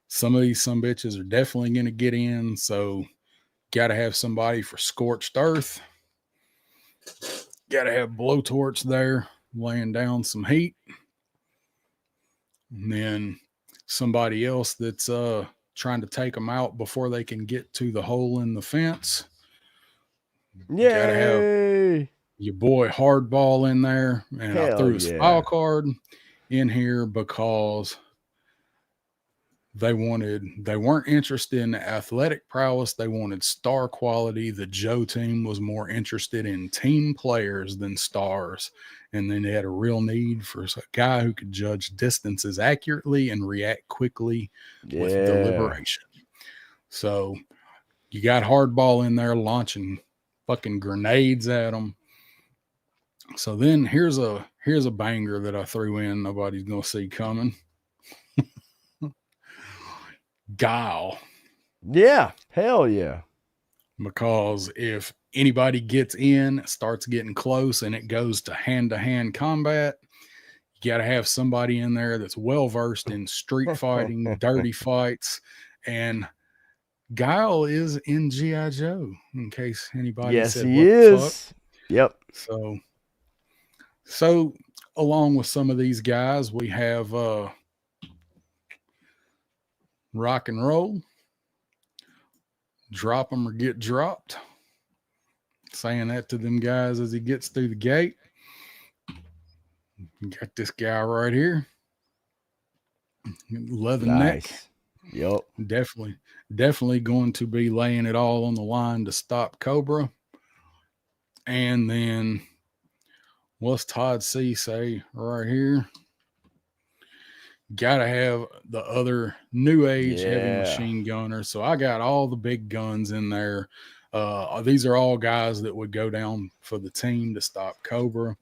Some of these some bitches are definitely going to get in. So gotta have somebody for scorched earth. Gotta have blowtorch there laying down some heat. And then somebody else that's trying to take them out before they can get to the hole in the fence. Gotta have Yay. your boy Hardball in there. And I Hell threw his file yeah. card in here because they weren't interested in athletic prowess. They wanted star quality. The Joe team was more interested in team players than stars. And then they had a real need for a guy who could judge distances accurately and react quickly with Yeah. deliberation. So you got Hardball in there launching fucking grenades at them. So then here's a banger that I threw in. Nobody's gonna see coming. Guile. Yeah. Hell yeah. Because if anybody gets in, starts getting close, and it goes to hand combat, you got to have somebody in there that's well versed in street fighting, dirty fights, and Guile is in G.I. Joe, in case anybody Yes, said, he what the fuck? is. Yep. So along with some of these guys, we have Rock and Roll, Drop 'em or Get Dropped. Saying that to them guys as he gets through the gate. Got this guy right here. Leather neck. Nice. Yep. Definitely going to be laying it all on the line to stop Cobra. And then what's Todd C say right here? Got to have the other new age heavy machine gunner. So I got all the big guns in there. These are all guys that would go down for the team to stop Cobra.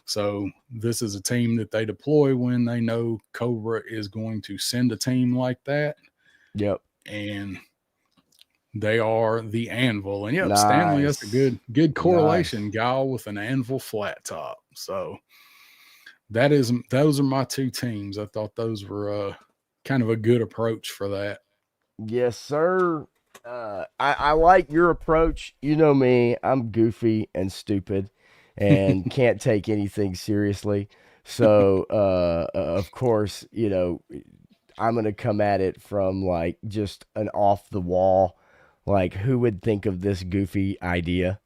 So this is a team that they deploy when they know Cobra is going to send a team like that. Yep. And they are the Anvil. And yep, Nice. Stanley, that's a good correlation. Nice. Guile with an Anvil flat top. So those are my two teams. I thought those were kind of a good approach for that. Yes, sir. I like your approach. You know me, I'm goofy and stupid and can't take anything seriously. So, of course, you know, I'm going to come at it from like just an off the wall, like who would think of this goofy idea?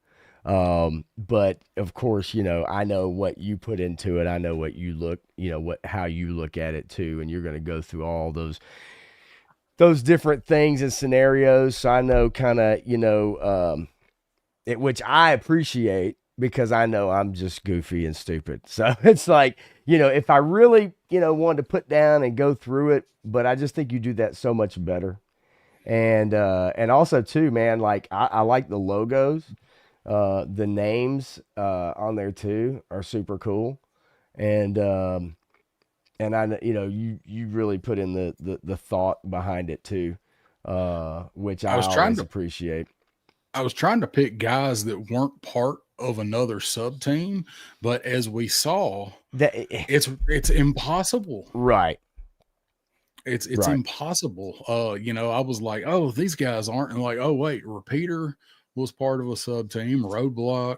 But of course, you know, I know what you put into it. I know what you look, you know, how you look at it too. And you're going to go through all those different things and scenarios. So I know kind of, you know, which I appreciate because I know I'm just goofy and stupid. So it's like, you know, if I really, you know, wanted to put down and go through it, but I just think you do that so much better. And also too, man, like I like the logos, the names, on there too are super cool. And, and I, you really put in the thought behind it too, which I I was trying always to appreciate. I was trying to pick guys that weren't part of another sub team, but as we saw, That it's impossible. right, It's right, impossible. I was like, oh, these guys aren't, and like, oh wait, Repeater was part of a sub team, Roadblock,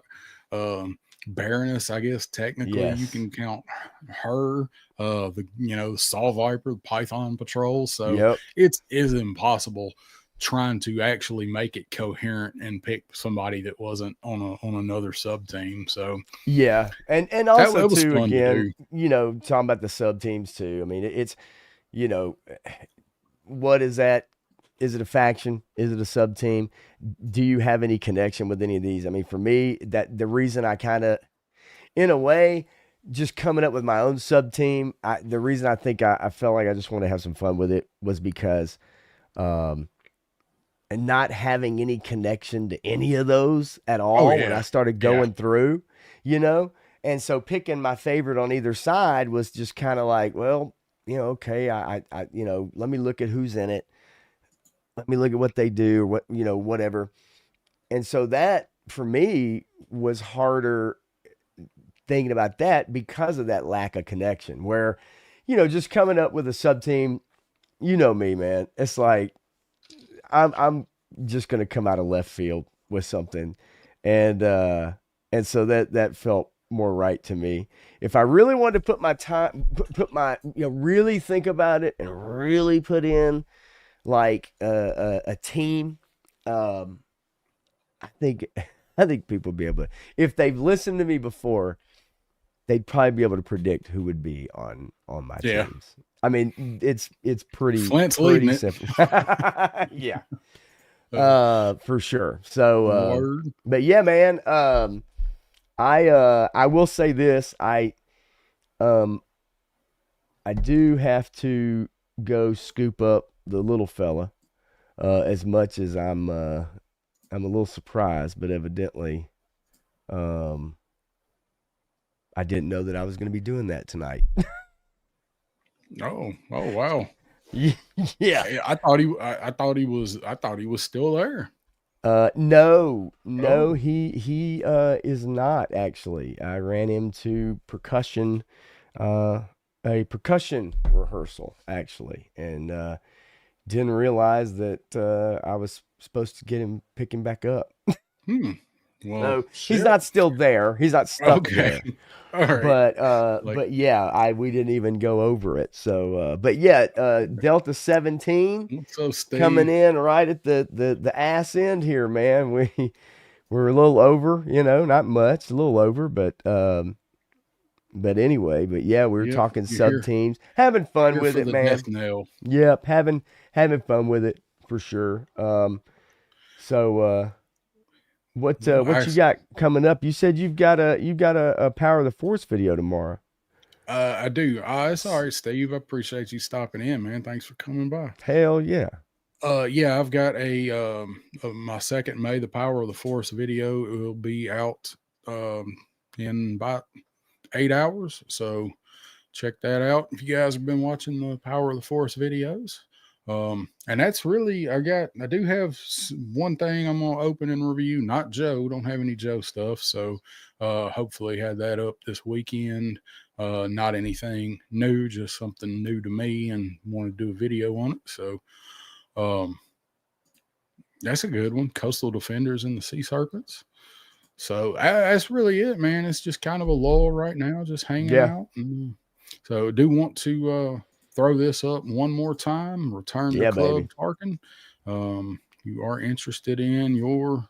um, Baroness, I guess technically you yes, can count her, the Saw Viper, the Python Patrol. So yep, it's is impossible trying to actually make it coherent and pick somebody that wasn't on another sub team. So yeah, and that, also that was too, fun to again, do. talking about the sub teams too. I mean, it's you know, what is that? Is it a faction? Is it a sub team? Do you have any connection with any of these? I mean, for me, that the reason I kind of, in a way, just coming up with my own sub team, the reason I think I felt like I just want to have some fun with it was because, um, and not having any connection to any of those at Oh all when I yeah, started yeah, going through, you know? And so picking my favorite on either side was just kind of like, well, okay, let me look at who's in it. Let me look at what they do or what, whatever. And so that for me was harder thinking about that because of that lack of connection where, just coming up with a sub team, me, man. It's like I'm just going to come out of left field with something, and so that felt more right to me. If I really wanted to put my time, put my really think about it and really put in like a team, um, I think I think people would be able to, if they've listened to me before, they'd probably be able to predict who would be on my yeah. teams. I mean, it's Flint's leading pretty it. simple. Yeah. uh, For sure. So, Word. but yeah, man. I will say this. Um, I do have to go scoop up the little fella. As much as I'm a little surprised, but evidently, um, I didn't know that I was going to be doing that tonight. Oh wow. Yeah. I thought he was still there. No, no, Oh, he is not actually. I ran into uh, a percussion rehearsal actually, and didn't realize that I was supposed to get him picking back up. hmm. Well, So he's shit. not still there. He's not stuck Okay. there. All right. Like, But yeah, I we didn't even go over it. So but yeah, Delta 17 what's up, coming Steve? in right at the ass end here, man. We're a little over, not much, a little over, but anyway, but yeah, we were Yep, talking you're sub teams, having fun here with for it, the death man. knell. Yep, having fun with it for sure. So Well, what you got coming up? You said you've got a Power of the Force video tomorrow. I do. It's all right, Steve. I appreciate you stopping in, man. Thanks for coming by. Hell yeah. Yeah, I've got my second May the Power of the Force video. It will be out um in about 8 hours. So check that out if you guys have been watching the Power of the Force videos. And that's really I do have one thing I'm gonna open and review. Not Joe, don't have any Joe stuff. So hopefully have that up this weekend. Not anything new, just something new to me, and want to do a video on it. So um, that's a good one. Coastal Defenders and the Sea Serpents. So that's really it, man. It's just kind of a lull right now, just hanging Yeah. out. So I do want to throw this up one more time. Return to Yeah, Club baby. Tarkin. You are interested in your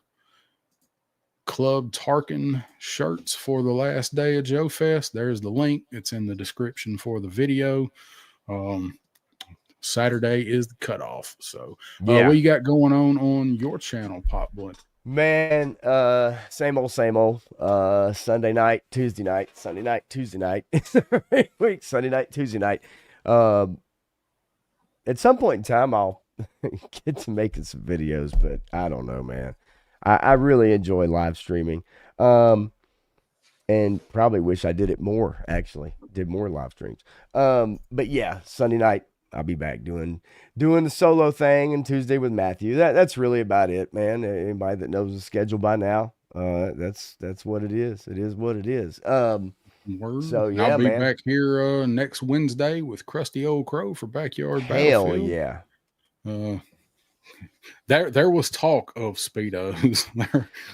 Club Tarkin shirts for the last day of JoeFest. There's the link. It's in the description for the video. Um, Saturday is the cutoff. So, Yeah. what you got going on your channel, Pop Blunt? Man, same old, same old. Sunday night, Tuesday night, Sunday night, Tuesday night. It's every week, Sunday night, Tuesday night. Um, at some point in time, I'll get to making some videos, but I don't know, man. I really enjoy live streaming. Um, and probably wish I did it more. Actually, did more live streams. But yeah, Sunday night I'll be back doing the solo thing, and Tuesday with Matthew. That's really about it, man. Anybody that knows the schedule by now, that's what it is. It is what it is. Word. So And I'll yeah, be man. back here next Wednesday with Krusty Old Crow for Backyard Hell Battlefield. yeah. Uh, there was talk of speedos.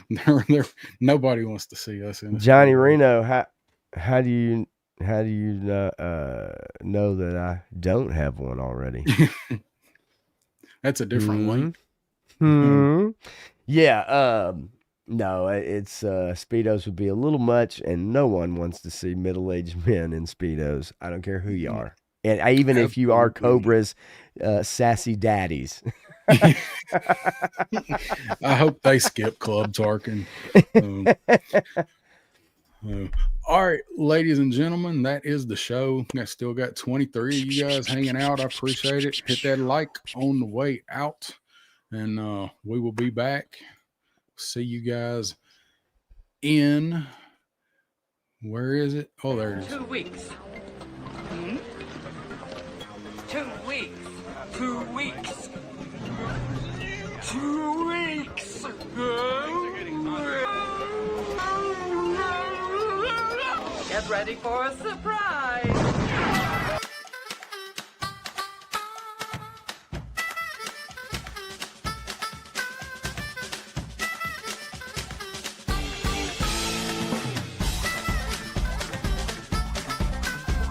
there nobody wants to see us in a Johnny speedo. Reno, how do you know that I don't have one already? That's a different link. Yeah. No, it's speedos would be a little much, and no one wants to see middle-aged men in speedos. I don't care who you are, and even if you are Cobra's sassy daddies. I hope they skip Club Tarkin. All right, ladies and gentlemen, that is the show. I still got 23 of you guys hanging out. I appreciate it. Hit that like on the way out, and we will be back. See you guys in, where is it? Oh, there it is. 2 weeks. 2 weeks. 2 weeks. 2 weeks. Get ready for a surprise.